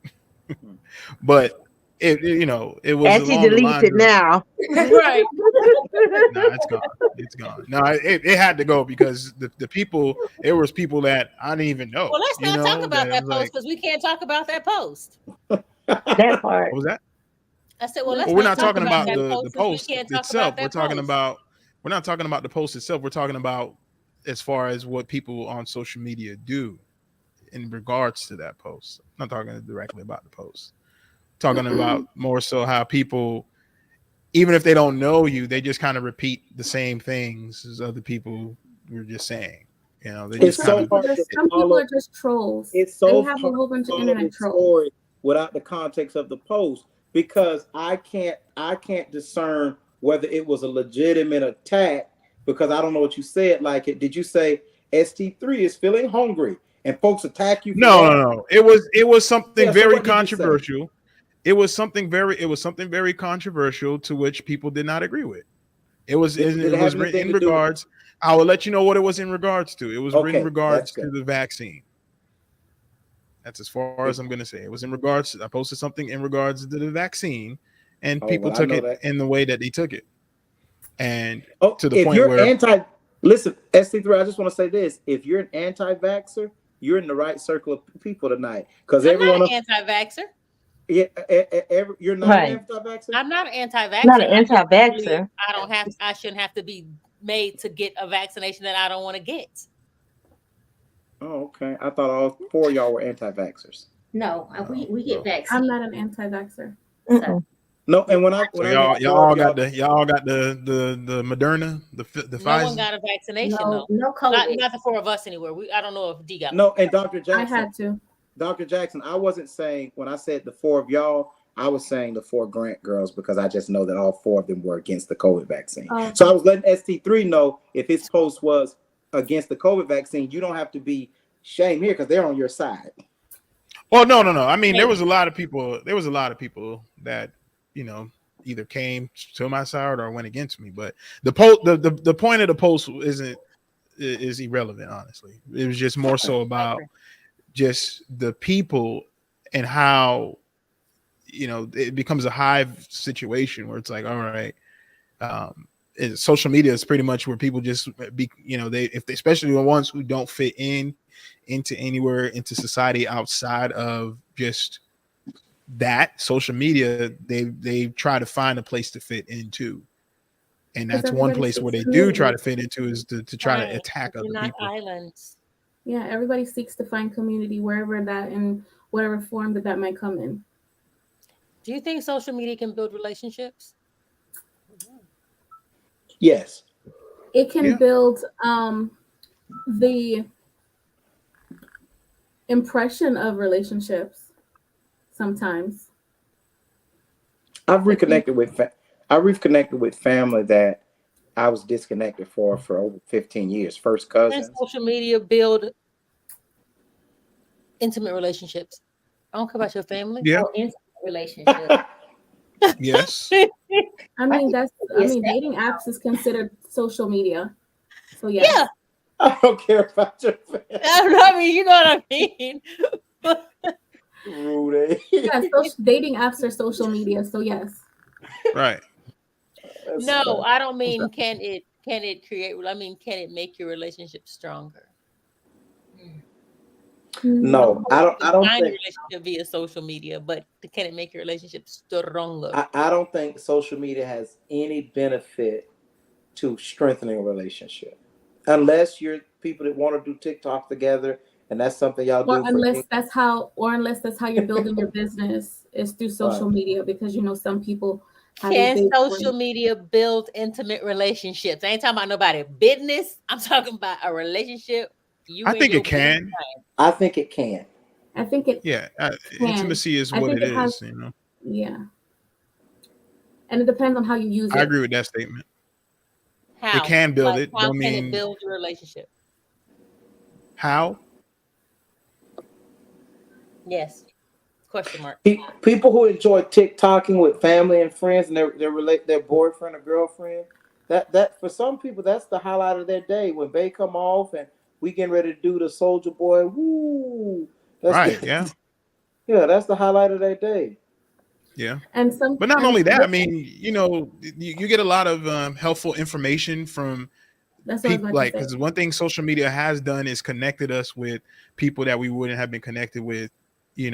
S7: But it was
S5: As he
S7: along the
S5: deletes
S7: lines
S5: it
S7: of
S5: now.
S6: Right.
S7: no, it's gone. It's gone. No, it had to go because the people, there was people that I didn't even know.
S6: Well, let's not talk about
S7: That I
S6: that
S7: was
S6: post
S7: like,
S6: because we can't talk about that post.
S5: That part.
S7: what was that?
S6: I said, well, let's
S7: Well, we're
S6: not
S7: not
S6: talk
S7: talking
S6: about
S7: about
S6: that
S7: the
S6: post because we
S7: post
S6: can't talk
S7: itself.
S6: about that post.
S7: We're not talking about the post itself. We're talking about as far as what people on social media do in regards to that post. I'm not talking directly about the post. Talking about more so how people, even if they don't know you, they just kind of repeat the same things as other people were just saying. They
S4: And
S2: It's
S7: just
S4: some
S7: kind
S2: so
S7: of.
S4: people,
S2: hard to
S4: some people
S2: follow.
S4: are just trolls.
S2: It's
S4: They
S2: so
S4: have a
S2: hard
S4: whole
S2: to
S4: bunch of
S2: follow
S4: internet
S2: this
S4: trolls.
S2: story without the context of the post because I can't discern whether it was a legitimate attack because I don't know what you said. Like it, did you say ST3 is feeling hungry and folks attack you for
S7: No,
S2: that?
S7: no, no. It was something
S2: Yeah. So
S7: very
S2: what did you say?
S7: controversial. It was something very controversial to which people did not agree with. It was
S2: Did
S7: it
S2: it have
S7: was
S2: anything
S7: in
S2: to do?
S7: regards. I will let you know what it was in regards to. It was in
S2: Okay, that's
S7: regards to
S2: good.
S7: the vaccine. That's as far as
S2: It,
S7: I'm going to say. It was in regards. I posted something in regards to the vaccine, and
S2: oh
S7: people
S2: well, I
S7: took
S2: know
S7: it
S2: that.
S7: in the way that they took it, and
S2: Oh,
S7: to the
S2: if
S7: point
S2: you're
S7: where
S2: anti, listen, ST3, I just want to say this: if you're an anti-vaxxer, you're in the right circle of people tonight because
S6: I'm not
S2: everyone.
S6: an anti-vaxxer.
S2: Yeah, you're not an
S5: Right.
S2: anti-vaxxer.
S6: I'm not an
S5: Not
S6: anti-vaxxer.
S5: an
S6: I just don't believe
S5: anti-vaxxer.
S6: I shouldn't have to be made to get a vaccination that I don't want to get.
S2: Oh, okay. I thought all four of y'all were anti-vaxxers.
S3: No, we get
S7: so
S4: I'm
S3: vaccinated.
S4: not an anti-vaxxer.
S3: So
S2: No, and when I
S7: y'all
S2: meant
S7: y'all
S2: four
S7: all
S2: of
S7: got
S2: y'all,
S7: the Moderna, the
S6: No one
S7: Pfizer.
S6: got a vaccination
S3: no,
S6: though.
S3: no
S6: Not
S3: COVID.
S6: not the four of us anywhere. I don't know if D got one.
S2: no, and
S4: I had to.
S2: Dr. Jackson, I wasn't saying when I said the four of y'all, I was saying the four Grant girls because I just know that all four of them were against the COVID vaccine.
S4: Oh,
S2: So I was letting ST3 know if his post was against the COVID vaccine, you don't have to be shame here because they're on your side.
S7: Well, no, no, no. I mean, there was
S6: Maybe.
S7: a lot of people. There was a lot of people that you know either came to my side or went against me. But the point of the post is irrelevant. Honestly, it was just more so
S6: I
S7: about
S6: agree.
S7: just the people and how it becomes a hive situation where it's like, all right, social media is pretty much where people just be, especially the ones who don't fit into anywhere into society outside of just that social media, they try to find a place to fit into, and
S4: because
S7: that's one
S4: everybody
S7: place where
S4: seeks
S7: they do try
S4: community.
S7: to fit into is to try to
S6: Right.
S7: attack
S6: We're
S7: other
S6: not
S7: people.
S6: islands.
S4: Yeah, everybody seeks to find community wherever that in whatever form that might come in.
S6: Do you think social media can build relationships?
S2: Yes.
S4: It can
S7: Yeah.
S4: build the impression of relationships sometimes.
S2: I've
S4: It can,
S2: reconnected with I reconnected with family that I was disconnected for over 15 years. First
S6: Can
S2: cousins.
S6: social media build intimate relationships? I don't care about your family.
S7: Yeah.
S3: Oh, intimate relationship.
S7: Yes.
S4: I
S3: I
S4: mean,
S3: think
S4: that's, I
S3: it's
S4: mean, dating apps is considered social media. So
S6: Yeah,
S4: yes.
S2: I don't care about your
S6: I
S2: family.
S6: don't know. I mean, you know what I mean.
S2: Rude.
S4: Yeah, social, dating apps are social media. So yes.
S7: Right.
S2: That's
S6: No,
S2: funny.
S6: I don't mean can it create. I mean, can it make your relationship stronger? Of
S2: No,
S4: Mm,
S6: course,
S2: I
S6: you
S2: don't.
S6: can
S2: I don't
S6: find a
S2: think.
S6: relationship via social media, but can it make your relationship stronger?
S2: I don't think social media has any benefit to strengthening a relationship, unless you're people that want to do TikTok together, and that's something y'all
S4: or
S2: do for
S4: unless
S2: ink.
S4: that's how, or unless that's how you're building your business is through
S2: Right.
S4: social media, because you know some people have a
S6: Can
S4: big
S6: social
S4: brand.
S6: media build intimate relationships? I ain't talking about nobody business. I'm talking about a relationship,
S7: I
S6: you and
S7: think
S6: your
S7: it
S6: best
S7: can.
S6: friend.
S2: I think it can.
S4: I think it
S7: Yeah.
S4: can.
S7: Intimacy is
S4: I
S7: what
S4: think
S7: it
S4: it has,
S7: is. You know.
S4: yeah, and it depends on how you use
S7: I
S4: it.
S7: agree with that statement. It
S6: How?
S7: can build
S6: Like,
S7: it.
S6: how
S7: Don't
S6: can it
S7: mean
S6: build your relationship?
S7: how.
S6: Yes. Question mark.
S2: People who enjoy TikToking with family and friends and their boyfriend or girlfriend, that for some people that's the highlight of their day when they come off and we getting ready to do the Soldier Boy. Woo! That's
S7: Right. Yeah.
S2: yeah, that's the highlight of their day.
S7: Yeah.
S4: And some
S7: But not
S4: and
S7: only that, I
S4: what,
S7: mean, you get a lot of helpful information from
S4: that's what I was
S7: people,
S4: about to
S7: like,
S4: say.
S7: because one thing social media has done is connected us with people that we wouldn't have been connected with,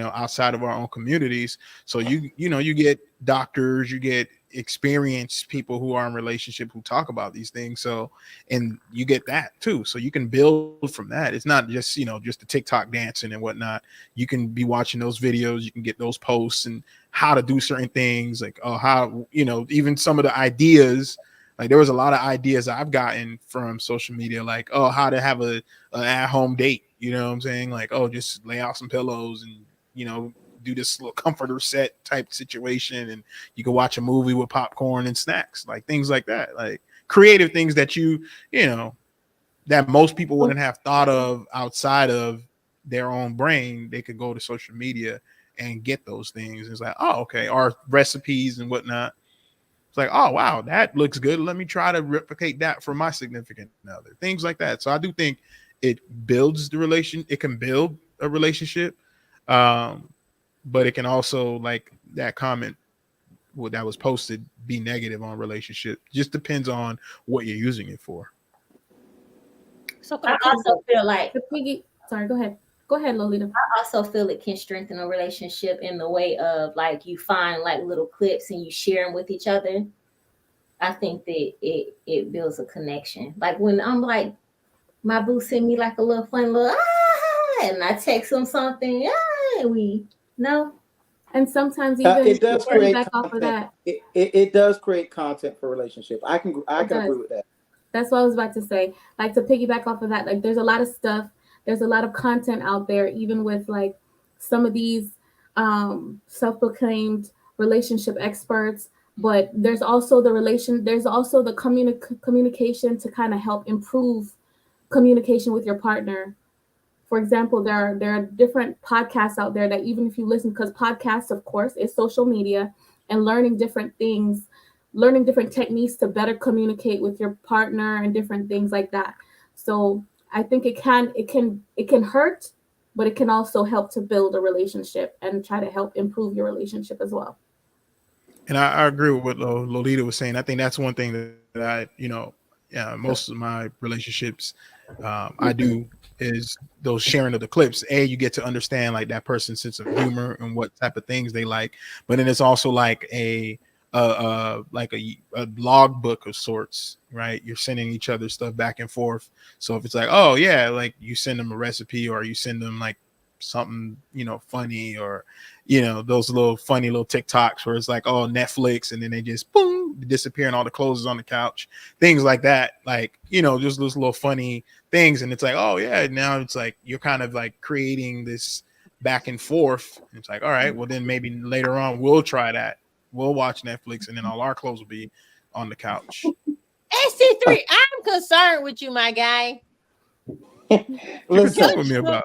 S7: outside of our own communities. So you get doctors, you get experienced people who are in relationship who talk about these things. So, and you get that too. So you can build from that. It's not just the TikTok dancing and whatnot. You can be watching those videos, you can get those posts and how to do certain things, like, oh, how, even some of the ideas. Like, there was a lot of ideas I've gotten from social media, like, oh, how to have a at-home date. You know what I'm saying? Like, oh, just lay out some pillows and, do this little comforter set type situation. And you can watch a movie with popcorn and snacks, like things like that. Like creative things that that most people wouldn't have thought of outside of their own brain. They could go to social media and get those things. It's like, oh, okay. Or recipes and whatnot. It's like, oh, wow, that looks good. Let me try to replicate that for my significant other. Things like that. So I do think it builds the relation. It can build a relationship. Um, but it can also, like that comment that was posted, be negative on relationship. Just depends on what you're using it for.
S6: So
S3: I also feel like
S4: The piggy, sorry, go ahead, Lolita.
S3: I also feel it can strengthen a relationship in the way of like you find like little clips and you share them with each other. I think that it builds a connection. Like when I'm like, my boo sent me like a little fun little and I text him something, and we no.
S4: And sometimes even
S2: It
S4: to
S2: does
S4: piggyback
S2: create
S4: off of
S2: content.
S4: that,
S2: It does create content for relationship. I
S4: it
S2: can
S4: does.
S2: agree with that.
S4: That's what I was about to say. Like to piggyback off of that, like there's a lot of stuff, there's a lot of content out there, even with like some of these self-proclaimed relationship experts. But there's also the communication to kind of help improve communication with your partner. For example, there are different podcasts out there that even if you listen, because podcasts, of course, is social media and learning different things, learning different techniques to better communicate with your partner and different things like that. So I think it can hurt, but it can also help to build a relationship and try to help improve your relationship as well.
S7: And I agree with what Lolita was saying. I think that's one thing that most of my relationships I do is those sharing of the clips. You get to understand like that person's sense of humor and what type of things they like. But then it's also like a log book of sorts, right? You're sending each other stuff back and forth. So if it's like, oh yeah, like you send them a recipe or you send them like something, funny, or those little funny little TikToks where it's like, oh, Netflix, and then they just boom disappear and all the clothes is on the couch, things like that, like just those little funny things. And it's like, oh yeah, now it's like you're kind of like creating this back and forth. And it's like, all right, well then maybe later on we'll try that, we'll watch Netflix, and then all our clothes will be on the couch.
S6: SC3, I'm concerned with you, my guy.
S2: Listen,
S7: with me about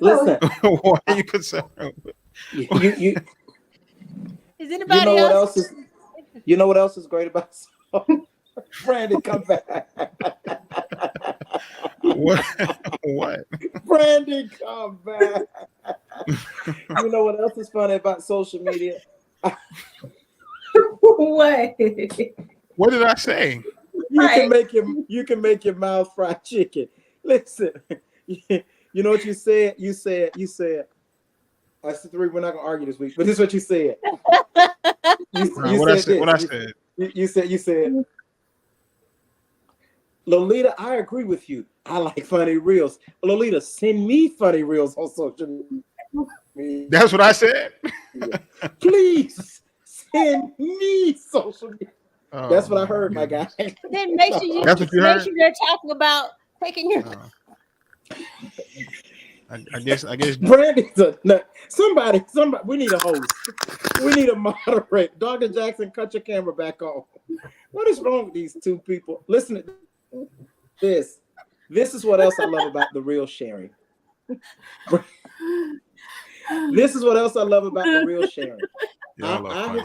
S2: listen.
S7: Why are you concerned?
S2: You
S6: Is anybody
S2: know what
S6: else?
S2: else is? You know what else is great about Brandon? Come back.
S7: What?
S2: Brandon, come back. You know what else is funny about social media?
S3: What?
S7: What did I say?
S2: You can make your mouth fried chicken. Listen, you know what you said? You said, I said, we're not gonna argue this week, but this is what you said. You said, Lolita, I agree with you. I like funny reels. Lolita, send me funny reels on social media.
S7: That's what I said.
S2: Please send me social media.
S7: Oh,
S2: that's what I heard, my guy.
S6: Then make sure you
S7: That's what you
S6: make
S7: heard?
S6: sure you're talking about taking your.
S7: I guess
S2: Brandon's a nut. Somebody, we need a host. We need a moderator. Dr. Jackson, cut your camera back on. What is wrong with these two people? Listen to this. This is what else I love about the real sharing. This is what else I love about the real sharing. I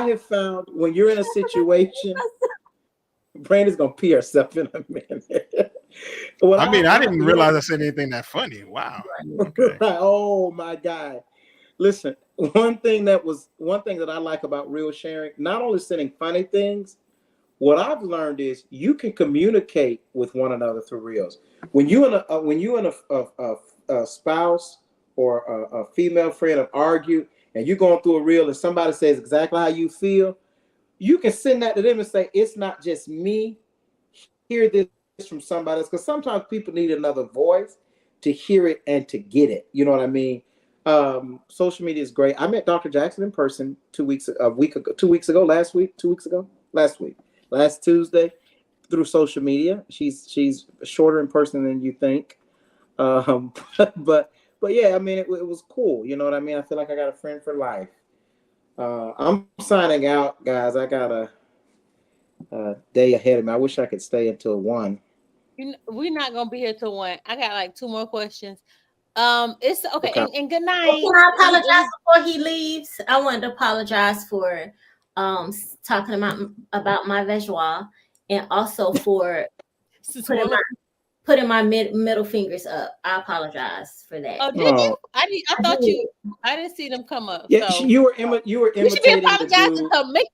S2: have found when you're in a situation, Brandon's gonna pee herself in a minute.
S7: I didn't realize I said anything that funny. Wow. Okay.
S2: Oh my God. Listen, one thing that I like about real sharing, not only sending funny things, what I've learned is you can communicate with one another through reels. When you and a spouse or a female friend have argued and you're going through a reel and somebody says exactly how you feel, you can send that to them and say, it's not just me. Hear this from somebody else. Because sometimes people need another voice to hear it and to get it. You know what I mean? Social media is great. I met Dr. Jackson in person 2 weeks ago, last Tuesday, through social media. She's shorter in person than you think. But yeah, I mean, it was cool. You know what I mean? I feel like I got a friend for life. I'm signing out, guys. I got a day ahead of me. I wish I could stay until 1.
S6: We're not gonna be here till 1. I got like 2 more questions. It's okay. And good night.
S3: Can I apologize before he leaves? I wanted to apologize for talking about my visual, and also for putting my middle fingers up. I apologize for that.
S6: Oh, did you? I thought you. I didn't see them come up.
S2: Yeah,
S6: so.
S2: you were imitating.
S6: You should be apologizing to me.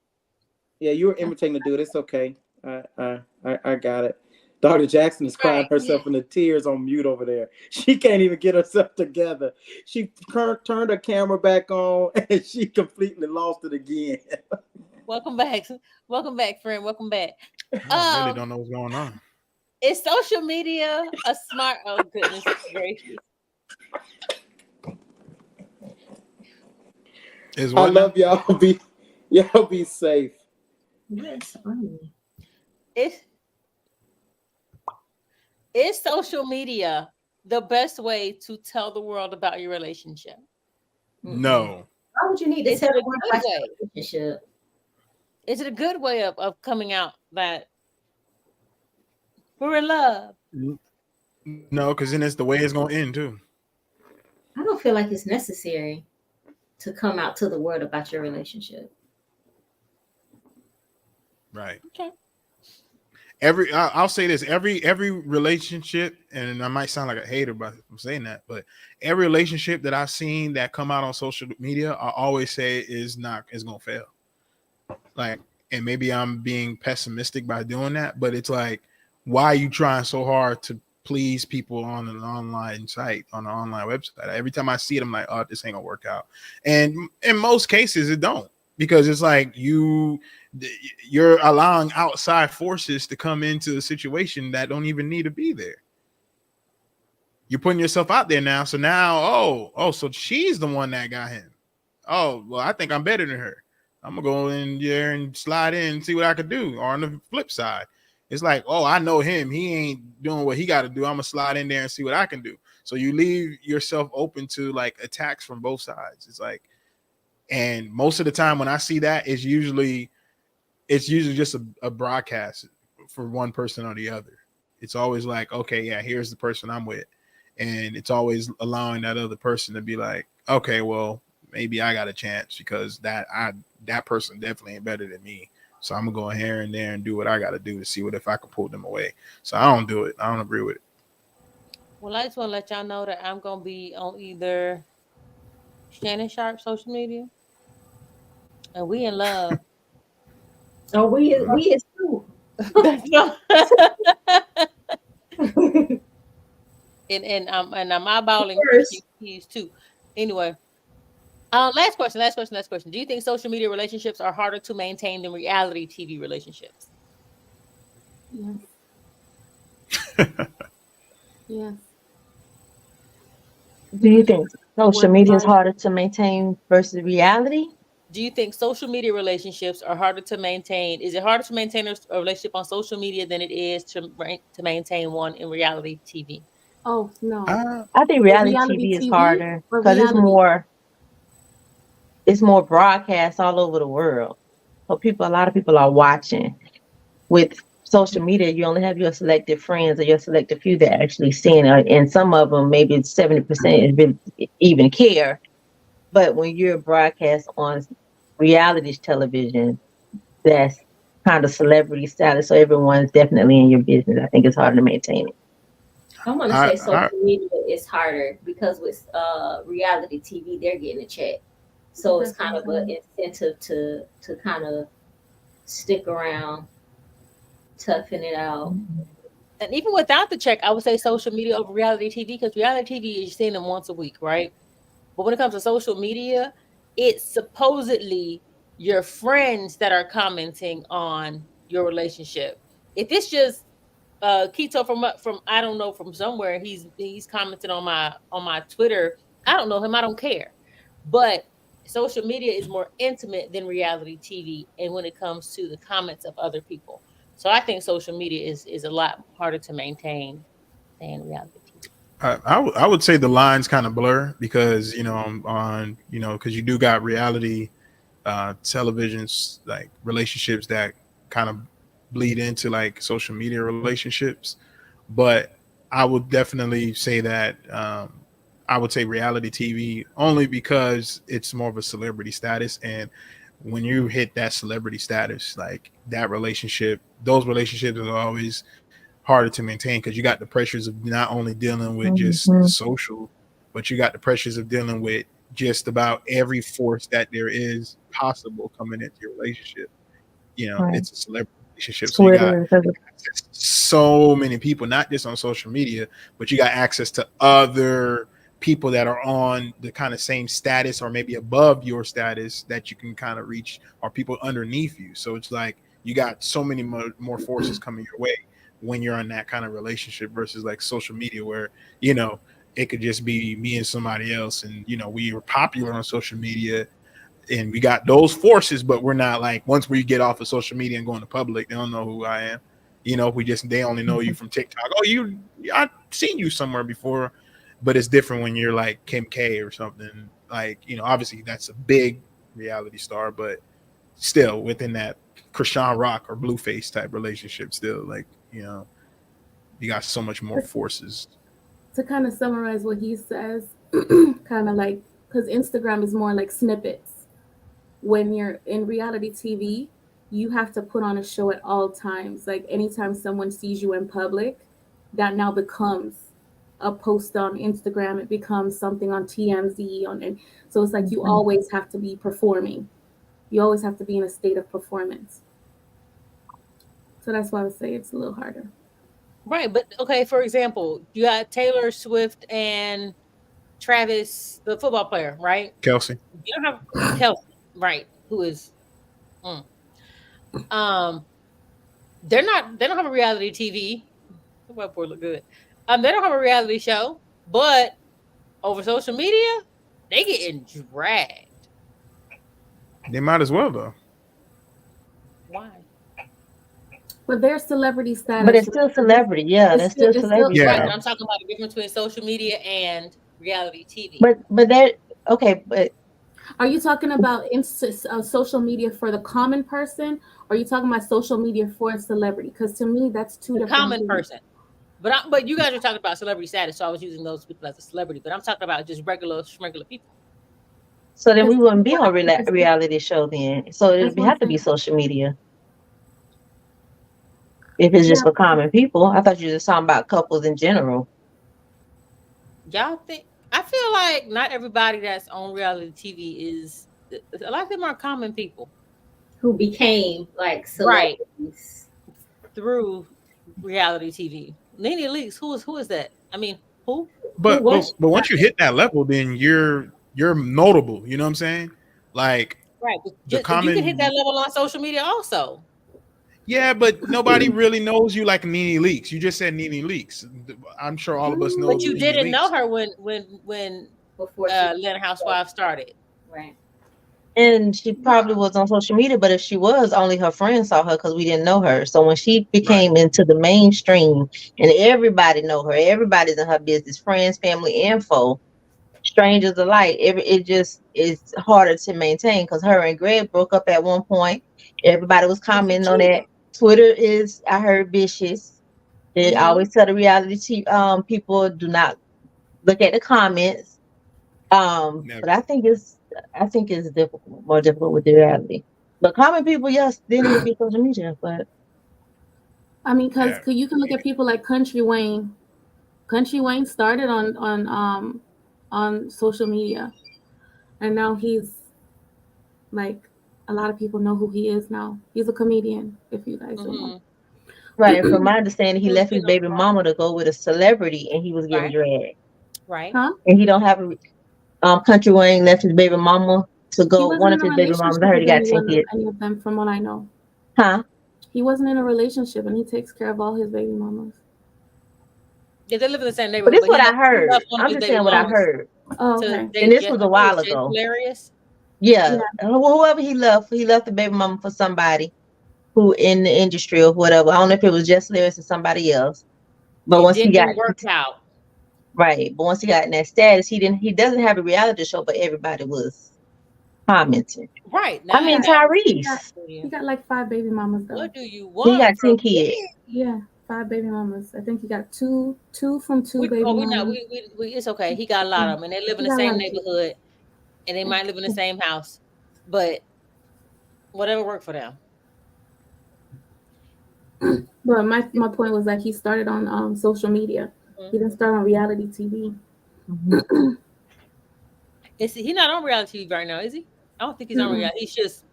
S2: Yeah, you were imitating the dude. It's okay. I got it. Dr. Jackson is crying herself into tears on mute over there. She can't even get herself together. She turned her camera back on and she completely lost it again.
S6: Welcome back, friend. Welcome back.
S7: I really don't know what's going on.
S6: Is social media a smart? Oh goodness gracious!
S2: I love y'all. Y'all be safe.
S3: Yes, funny.
S6: Is social media the best way to tell the world about your relationship?
S7: No.
S3: Why would you need to tell the world about your relationship?
S6: Is it a good way of coming out that we're in love?
S7: No, because then it's the way it's going to end too.
S3: I don't feel like it's necessary to come out to the world about your relationship.
S7: Right.
S6: Okay.
S7: I'll say this: every relationship, and I might sound like a hater by saying that, but every relationship that I've seen that come out on social media, I always say is gonna fail. Like, and maybe I'm being pessimistic by doing that, but it's like, why are you trying so hard to please people on an online site, on an online website? Every time I see it, I'm like, oh, this ain't gonna work out. And in most cases, it don't, because it's like you're allowing outside forces to come into a situation that don't even need to be there. you're putting yourself out there now. So now, so she's the one that got him. Oh, well, I think I'm better than her. I'm gonna go in there and slide in and see what I could do. Or on the flip side, it's like, oh, I know him. He ain't doing what he got to do. I'm gonna slide in there and see what I can do. So you leave yourself open to like attacks from both sides. It's like, and most of the time when I see that, it's usually just a broadcast for one person or the other. It's always like, okay, yeah, here's the person I'm with. And it's always allowing that other person to be like, okay, well, maybe I got a chance because that person definitely ain't better than me. So I'm gonna go here and there and do what I gotta do to see what if I can pull them away. So I don't do it. I don't agree with it.
S6: Well, I just want to let y'all know that I'm gonna be on either Shannon Sharp social media, and we in love.
S3: Oh, we is too.
S6: and I'm eyeballing
S3: First.
S6: keys too. Anyway, last question. Do you think social media relationships are harder to maintain than reality TV relationships?
S4: Yes. Yes.
S5: Do you think social
S4: Work
S5: media is
S4: life.
S5: harder to maintain versus reality?
S6: Do you think social media relationships are harder to maintain? Is it harder to maintain a relationship on social media than it is to maintain one in reality TV?
S4: Oh no.
S5: I think
S4: With
S5: reality
S4: reality
S5: TV is
S4: TV
S5: harder
S4: or
S5: because
S4: reality?
S5: it's more broadcast all over the world. So a lot of people are watching. With social media, you only have your selected friends or your selected few that actually seeing it, and some of them maybe 70% really even care. But when you're broadcast on reality television, that's kind of celebrity status, so everyone's definitely in your business. I think it's harder to maintain it.
S3: I want to say social media is harder because with reality TV, they're getting a check, so it's kind of an incentive to kind of stick around, toughen it out.
S6: And even without the check, I would say social media over reality TV because reality TV is seeing them once a week, right? But when it comes to social media, it's supposedly your friends that are commenting on your relationship. If it's just Keto from I don't know from somewhere, he's commented on my Twitter. I don't know him. I don't care. But social media is more intimate than reality TV, and when it comes to the comments of other people, so I think social media is a lot harder to maintain than reality TV.
S7: I would say the lines kind of blur because on because you do got reality televisions like relationships that kind of bleed into like social media relationships, but I would definitely say that I would say reality TV only because it's more of a celebrity status, and when you hit that celebrity status, like that relationship, those relationships are always harder to maintain because you got the pressures of not only dealing with just the
S5: Mhm.
S7: social, but you got the pressures of dealing with just about every force that there is possible coming into your relationship.
S5: Right.
S7: It's a celebrity relationship, so you got
S5: Twitter, because
S7: access to so many people, not just on social media, but you got access to other people that are on the kind of same status or maybe above your status that you can kind of reach, or people underneath you. So it's like you got so many more forces coming your way when you're in that kind of relationship versus like social media where it could just be me and somebody else, and we were popular on social media and we got those forces, but we're not like, once we get off of social media and go into public, they don't know who I am. They only know you from TikTok. Oh, I've seen you somewhere before, but it's different when you're like Kim K or something. Like, obviously that's a big reality star, but still within that Krishan Rock or Blueface type relationship, still like, you got so much more forces.
S4: To kind of summarize what he says, kind of like, because Instagram is more like snippets. When you're in reality TV, you have to put on a show at all times. Like anytime someone sees you in public, that now becomes a post on Instagram. It becomes something on TMZ. And so it's like you always have to be performing. You always have to be in a state of performance. So that's why I would say it's a little harder.
S6: Right, but okay. For example, you got Taylor Swift and Travis, the football player, right?
S7: Kelsey.
S6: You don't have Kelsey, right? Who is, mm. um, they don't have a reality TV. The whiteboard look good. They don't have a reality show. But over social media, they getting dragged.
S7: They might as well though.
S6: Why?
S4: But their celebrity
S5: But
S4: status,
S5: it's still celebrity. Yeah, that's still
S4: it's still
S5: celebrity.
S6: Right,
S7: Yeah,
S6: but I'm talking about the difference between social media and reality TV.
S5: But that okay, but
S4: Are you talking about social media for the common person? Or are you talking about social media for a celebrity? Because to me, that's two
S6: The
S4: different
S6: common
S4: things.
S6: person. But you guys are talking about celebrity status, so I was using those people as a celebrity. But I'm talking about just regular people.
S5: so then we
S4: Because
S5: wouldn't be on reality show then. So
S4: that's
S5: it
S4: what I'm
S5: have to be
S4: saying.
S5: social media if it's
S4: Yeah,
S5: just for common people. I thought you were just talking about couples in general.
S6: Y'all think? I feel like not everybody that's on reality TV is. A lot of them are common people.
S3: Who became like
S6: Right.
S3: celebrities.
S6: Through reality TV. Nene Leaks, who is that? I mean, who?
S3: Who
S7: but
S3: was
S7: but
S3: she?
S7: but once you hit that level, then you're notable. You know what I'm saying? Like
S6: Right. But
S7: the
S6: you can hit that
S7: common.
S6: level on social media also.
S7: Yeah, but nobody really knows you like Nene Leaks. You just said Nene Leaks. I'm sure all of us know
S6: But you
S7: Nene
S6: didn't know
S7: Leaks.
S6: her when
S3: Before she
S6: Atlanta Housewives started.
S3: right.
S5: And she probably was on social media, but if she was, only her friends saw her because we didn't know her. So when she
S7: Right.
S5: became into the mainstream and everybody know her, everybody's in her business, friends, family, and foe, strangers alike. It just is harder to maintain because her and Greg broke up at one point. Everybody was
S6: Because he
S5: commenting on that.
S6: cheated.
S5: Twitter is, I heard, vicious. They
S6: Mm-hmm.
S5: always tell the people do not look at the comments.
S7: Never.
S5: But I think it's difficult, more difficult with the reality. But common people, yes, they need to be social media. But
S4: I mean, because
S7: Yeah.
S4: you can look at people like Country Wayne. Country Wayne started on social media, and now he's like a lot of people know who he is now. He's a comedian. If you guys don't know.
S6: Mm-hmm.
S5: right, and from my understanding, he
S6: He was
S5: left his
S6: getting on
S5: baby
S6: the
S5: mama to go with a celebrity, and he was getting
S6: right,
S5: dragged.
S6: right.
S4: Huh?
S5: And he don't have a Country Wayne left his baby mama to
S4: He
S5: go. One
S4: wasn't
S5: of
S4: in a
S5: his baby mamas, I
S4: relationship
S5: heard
S4: with
S5: he got 10 kids.
S4: any of them, from what I know.
S5: Huh?
S4: He wasn't in a relationship, and he takes care of all his baby mamas.
S6: Yeah, they live in the same
S5: But
S6: neighborhood,
S5: this is
S6: but
S5: what I
S6: he
S5: heard.
S6: left one of
S5: I'm
S6: his
S5: just
S6: baby
S5: saying what I
S6: mamas
S5: heard.
S4: Oh,
S6: to
S4: okay.
S5: And
S6: date
S5: this
S6: Jess.
S5: was a
S6: I think it
S5: while
S6: was Jess
S5: ago.
S6: Hilarious.
S5: Yeah.
S4: Yeah.
S5: Whoever he left the baby mama for somebody who in the industry or whatever. I don't know if it was just Lyris or somebody else. But
S6: It
S5: once he got
S6: didn't work out.
S5: right, but once he got in that status, he doesn't have a reality show, but everybody was commenting.
S6: Right
S5: I
S6: now,
S4: He
S6: I
S5: mean
S4: got
S6: got
S4: he got
S5: Tyrese,
S4: he got like 5 baby mamas though.
S6: what do you
S5: he
S6: want
S5: got 10
S6: from
S5: kids.
S6: me?
S4: Yeah, 5 baby mamas. I think he got two from two
S6: We
S4: baby
S6: oh we not
S4: mamas.
S6: we it's okay. He got a lot
S4: Yeah,
S6: of them, and they live in
S4: he
S6: the
S4: got a
S6: same
S4: lot of kids.
S6: neighborhood, and they might live in the same house, but whatever worked for them.
S4: But my point was like he started on social media.
S6: Mhm.
S4: He didn't start on reality TV.
S5: Mhm.
S6: Is he not on reality TV right now? Is he? I don't think he's on
S4: Mm-mm.
S6: reality. He's just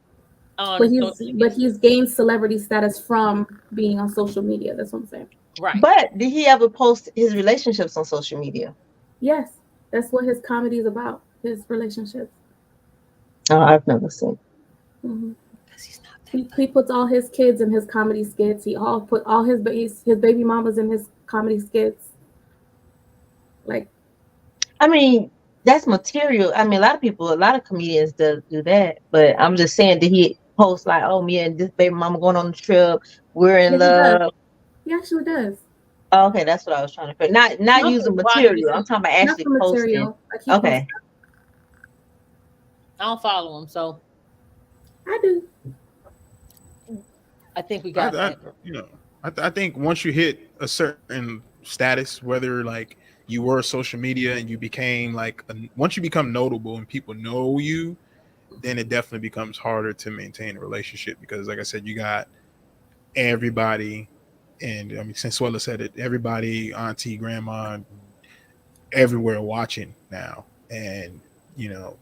S4: But
S6: on social
S4: but
S6: media.
S4: he's gained celebrity status from being on social media. That's what I'm saying.
S6: Right.
S5: But did he ever post his relationships on social media?
S4: Yes, that's what his comedy is about. His relationships.
S5: Oh, I've never seen.
S4: Hmm.
S6: Because he's not that
S4: He puts all his kids in his comedy skits. He all put all his baby mamas in his comedy skits. Like
S5: I mean, that's material. I mean, a lot of comedians do that. But I'm just saying, did he post like, oh, me and this baby mama going on the trip, we're in
S4: yeah, he does.
S5: love?
S4: He actually does.
S5: Oh, okay, that's what I was trying to figure. Not
S6: nothing
S5: using
S6: while he was
S5: material.
S6: in.
S5: I'm talking about
S4: Not
S5: actually
S4: for
S5: posting.
S4: material. Like he posts.
S5: Okay.
S6: I don't follow him, so
S4: I do.
S6: I think we
S7: I,
S6: got
S7: I
S6: that.
S7: you know, I think once you hit a certain status, whether like you were social media and you became like once you become notable and people know you, then it definitely becomes harder to maintain a relationship because, like I said, you got everybody, and I mean, since Swella said it, everybody, auntie, grandma, everywhere watching now, and you know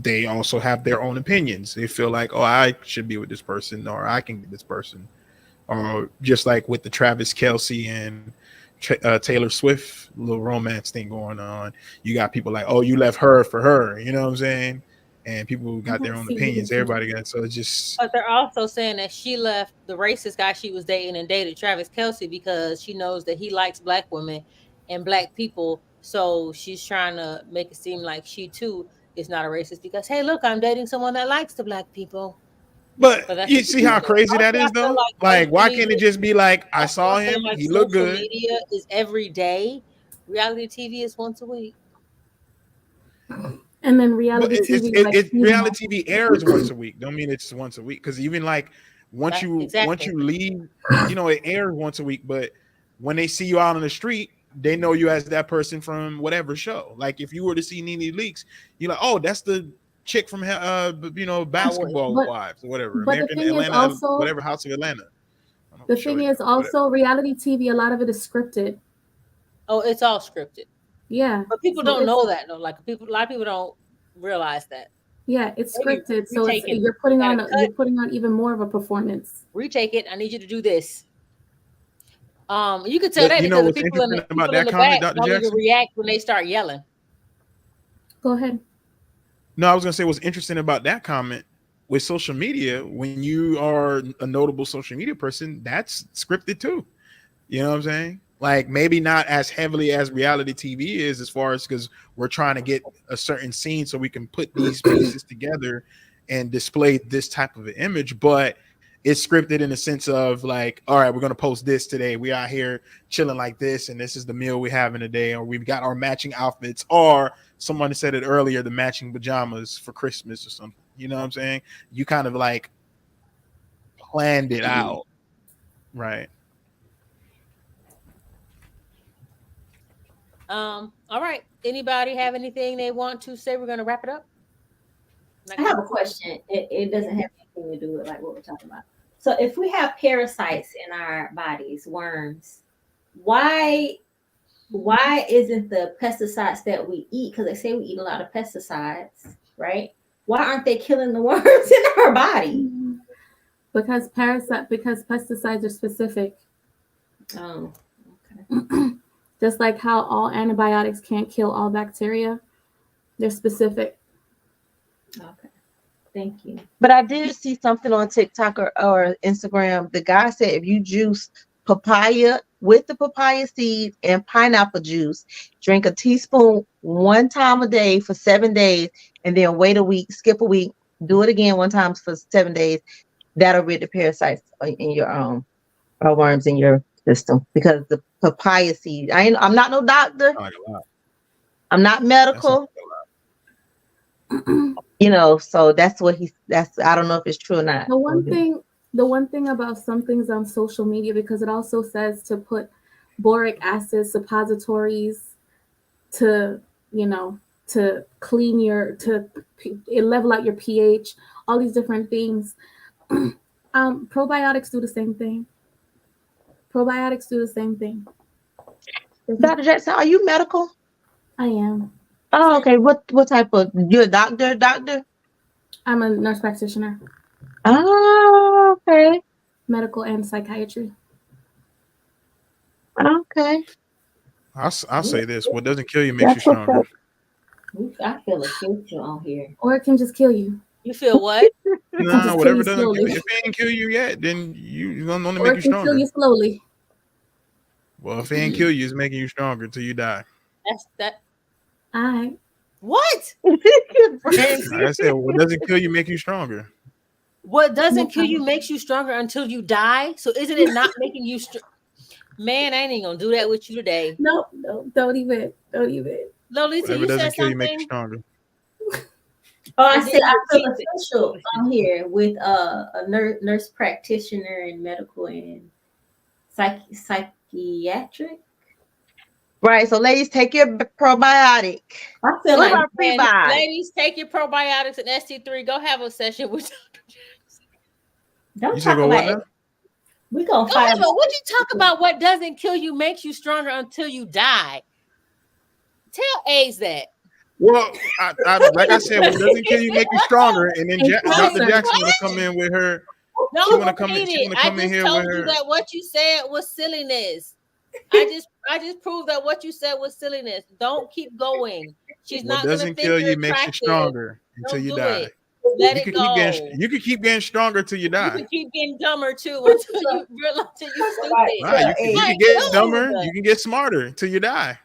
S7: they also have their own opinions. They feel like, oh, I should be with this person, or I can get this person, or just like with the Travis Kelsey and Taylor Swift little romance thing going on. You got people like, oh, you left her for her. You know what I'm saying? And people
S4: I
S7: got their
S4: don't
S7: own
S4: see the
S7: opinions.
S4: relationship.
S7: Everybody got so it's just
S6: But they're also saying that she left the racist guy she was dating and dated Travis Kelsey because she knows that he likes black women and black people So she's trying to make it seem like she too is not a racist because, hey, look, I'm dating someone that likes the black people.
S7: But
S6: But that's
S7: you see how crazy that
S6: also, I
S7: is,
S6: feel
S7: though.
S6: like
S7: Like,
S6: social
S7: why can't
S6: media.
S7: it just be like, I
S6: Also,
S7: saw
S6: I feel
S7: him,
S6: like
S7: he looked
S6: social
S7: good.
S6: media is every day. Reality TV is once a week.
S4: And then
S7: But
S4: reality TV,
S7: it reality TV airs once a week. Don't mean it's once a week because even like once
S6: Exactly.
S7: you leave, it airs once a week. But when they see you out on the street, they know you as that person from whatever show. Like if you were to see Nene Leakes, you're like, oh, that's the chick from
S6: I would.
S7: Basketball
S4: but
S7: Wives or whatever,
S4: but the
S7: American
S4: thing is
S7: Atlanta,
S4: also
S7: whatever House of Atlanta. I don't know
S4: the
S7: what show
S4: thing
S7: you
S4: is
S7: know, whatever.
S4: also reality TV. A lot of it is scripted.
S6: Oh, it's all scripted.
S4: Yeah,
S6: But people
S4: so
S6: don't
S4: it's
S6: know that though. Like a lot of people don't realize that.
S4: yeah, it's
S6: Maybe
S4: scripted. So it's
S6: retake it.
S4: you're
S6: You
S4: putting
S6: gotta
S4: on
S6: cut,
S4: even more of a performance.
S6: retake it. I need you to do this. You could tell
S7: But
S6: that
S7: you know
S6: because the
S7: what's interesting about
S6: people in
S7: that
S6: the
S7: comment,
S6: back
S7: Dr.
S6: don't even
S7: Jackson?
S6: react when they start yelling.
S4: Go ahead.
S7: No, I was gonna say what's interesting about that comment with social media. When you are a notable social media person, that's scripted too. You know what I'm saying? Like maybe not as heavily as reality TV is, as far as because we're trying to get a certain scene so we can put these pieces together and display this type of an image, but it's scripted in the sense of like, all right, we're gonna post this today. We out here chilling like this, and this is the meal we having today, or we've got our matching outfits, or someone said it earlier, the matching pajamas for Christmas or something. You know what I'm saying? You kind of like planned it out, right?
S6: All right. Anybody have anything they want to say? We're gonna wrap it up.
S3: I have a question. It doesn't have anything to do with like what we're talking about. So if we have parasites in our bodies, worms, why isn't the pesticides that we eat, because they say we eat a lot of pesticides, right? Why aren't they killing the worms in our body?
S4: Because pesticides are specific.
S3: Oh, okay.
S4: Just like how all antibiotics can't kill all bacteria, they're specific.
S3: Okay. Thank you.
S5: But I did see something on TikTok or Instagram. The guy said if you juice papaya with the papaya seeds and pineapple juice, drink a teaspoon one time a day for 7 days, and then wait a week, skip a week, do it again one time for 7 days. That'll rid the parasites in your worms in your system, because the papaya seed. I'm not no doctor.
S7: Like a lot.
S5: I'm not medical. So that's what I don't know if it's true or not.
S4: The one thing about some things on social media, because it also says to put boric acid suppositories to clean to level out your pH, all these different things. Probiotics do the same thing.
S5: Dr. Jackson, are you medical?
S4: I am.
S5: Oh, okay. What type of, you're a doctor?
S4: I'm a nurse practitioner.
S5: Oh, okay.
S4: Medical and psychiatry.
S5: Okay.
S7: I'll say this: what doesn't kill you makes you stronger.
S3: I feel a future on here.
S4: Or it can just kill you.
S6: You feel what?
S7: No, whatever doesn't kill you. If it ain't kill you yet, then you gonna only make you stronger.
S4: Kill you slowly.
S7: Well, if it ain't kill you, it's making you stronger until you die.
S6: That's that.
S4: All right.
S6: What?
S7: Like I said, what doesn't kill you make you stronger.
S6: What doesn't kill you makes you stronger until you die. So isn't it not making you Man, I ain't even gonna do that with you today.
S4: No, don't even.
S6: Lolita,
S7: Whatever doesn't kill you make you stronger.
S3: Oh, I said I feel official on here with a nurse practitioner in medical and psychiatric.
S5: Right. So ladies, take your probiotic.
S3: I feel like
S5: prebiotic.
S6: Ladies, take your probiotics and ST3. Go have a session with Dr. Jackson.
S3: Don't
S7: You
S3: talk
S7: say go
S3: about
S7: what
S3: it.
S7: now?
S3: We gonna
S6: Go
S3: fight.
S6: ahead, what you talk about? What doesn't kill you makes you stronger until you die. Tell AIDS that.
S7: Well, I like I said, what doesn't kill you make you stronger. And then Dr. Jackson want to come in with her.
S6: No,
S7: She wanna come in here
S6: told
S7: with
S6: you
S7: her.
S6: that what you said was silliness. I just proved that what you said was silliness. Don't keep going. She's
S7: What
S6: not going to
S7: doesn't
S6: think
S7: kill
S6: you're
S7: you makes you
S6: attractive.
S7: stronger until
S6: Don't
S7: you
S6: do
S7: die.
S6: it. Let it go.
S7: You can keep getting stronger till you
S6: You
S7: die.
S6: can keep getting dumber too until you realize that you're stupid.
S7: Nah, you can get dumber. You can get smarter till you die.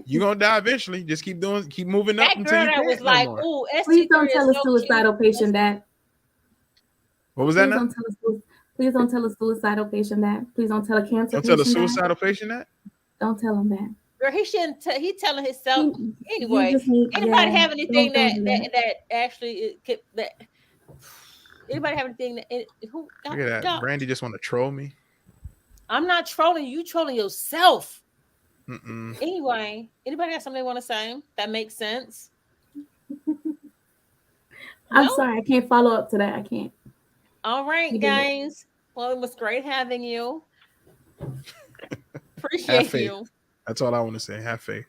S7: You're gonna die eventually. Just keep moving up
S6: That
S7: until
S6: girl
S7: you
S6: that
S7: can't
S6: was
S7: no
S6: like,
S7: more.
S6: "Ooh,
S4: Please
S6: ST3
S4: don't
S6: is
S4: tell a
S6: so
S4: suicidal
S6: cute."
S4: patient that.
S7: What was that
S4: Please
S7: now?
S4: don't tell please don't tell a suicidal patient that. Please don't tell a cancer
S7: Don't tell a
S4: patient that.
S7: suicidal patient that.
S4: Don't tell them that.
S6: Girl, he shouldn't. He telling himself
S4: You
S6: anyway.
S4: just need,
S6: Anybody
S4: yeah,
S6: have anything
S4: don't do
S6: that actually that? Anybody have anything that who?
S7: Look at that.
S6: Y'all,
S7: Brandy just want to troll me.
S6: I'm not trolling you. You trolling yourself.
S7: Mm-mm.
S6: Anyway, anybody have something they want to say that makes sense?
S4: I'm
S6: No?
S4: sorry, I can't follow up to that. I can't.
S6: All right,
S4: You did it.
S6: guys. Well, it was great having you.
S7: Have
S6: Appreciate
S7: faith.
S6: you.
S7: That's all I want to say. Have faith.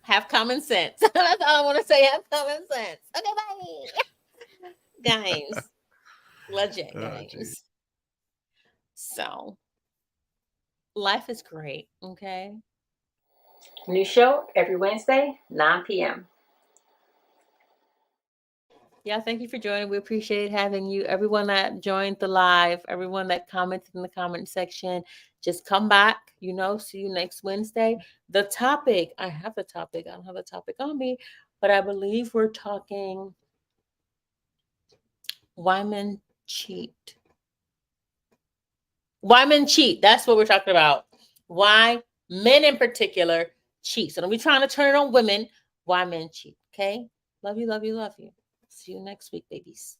S6: Have common sense. That's all I want to say. Have common sense. Okay, bye. Guys. Legend, guys.
S7: Geez.
S6: So, life is great, okay?
S1: New show every Wednesday, 9 p.m.
S6: Yeah, thank you for joining. We appreciate having you. Everyone that joined the live, everyone that commented in the comment section, just come back, see you next Wednesday. The topic, I have the topic. I don't have the topic on me, but I believe we're talking why men cheat. Why men cheat. That's what we're talking about. Why men in particular cheat. So don't be trying to turn it on women. Why men cheat. Okay? Love you, love you, love you. See you next week, babies.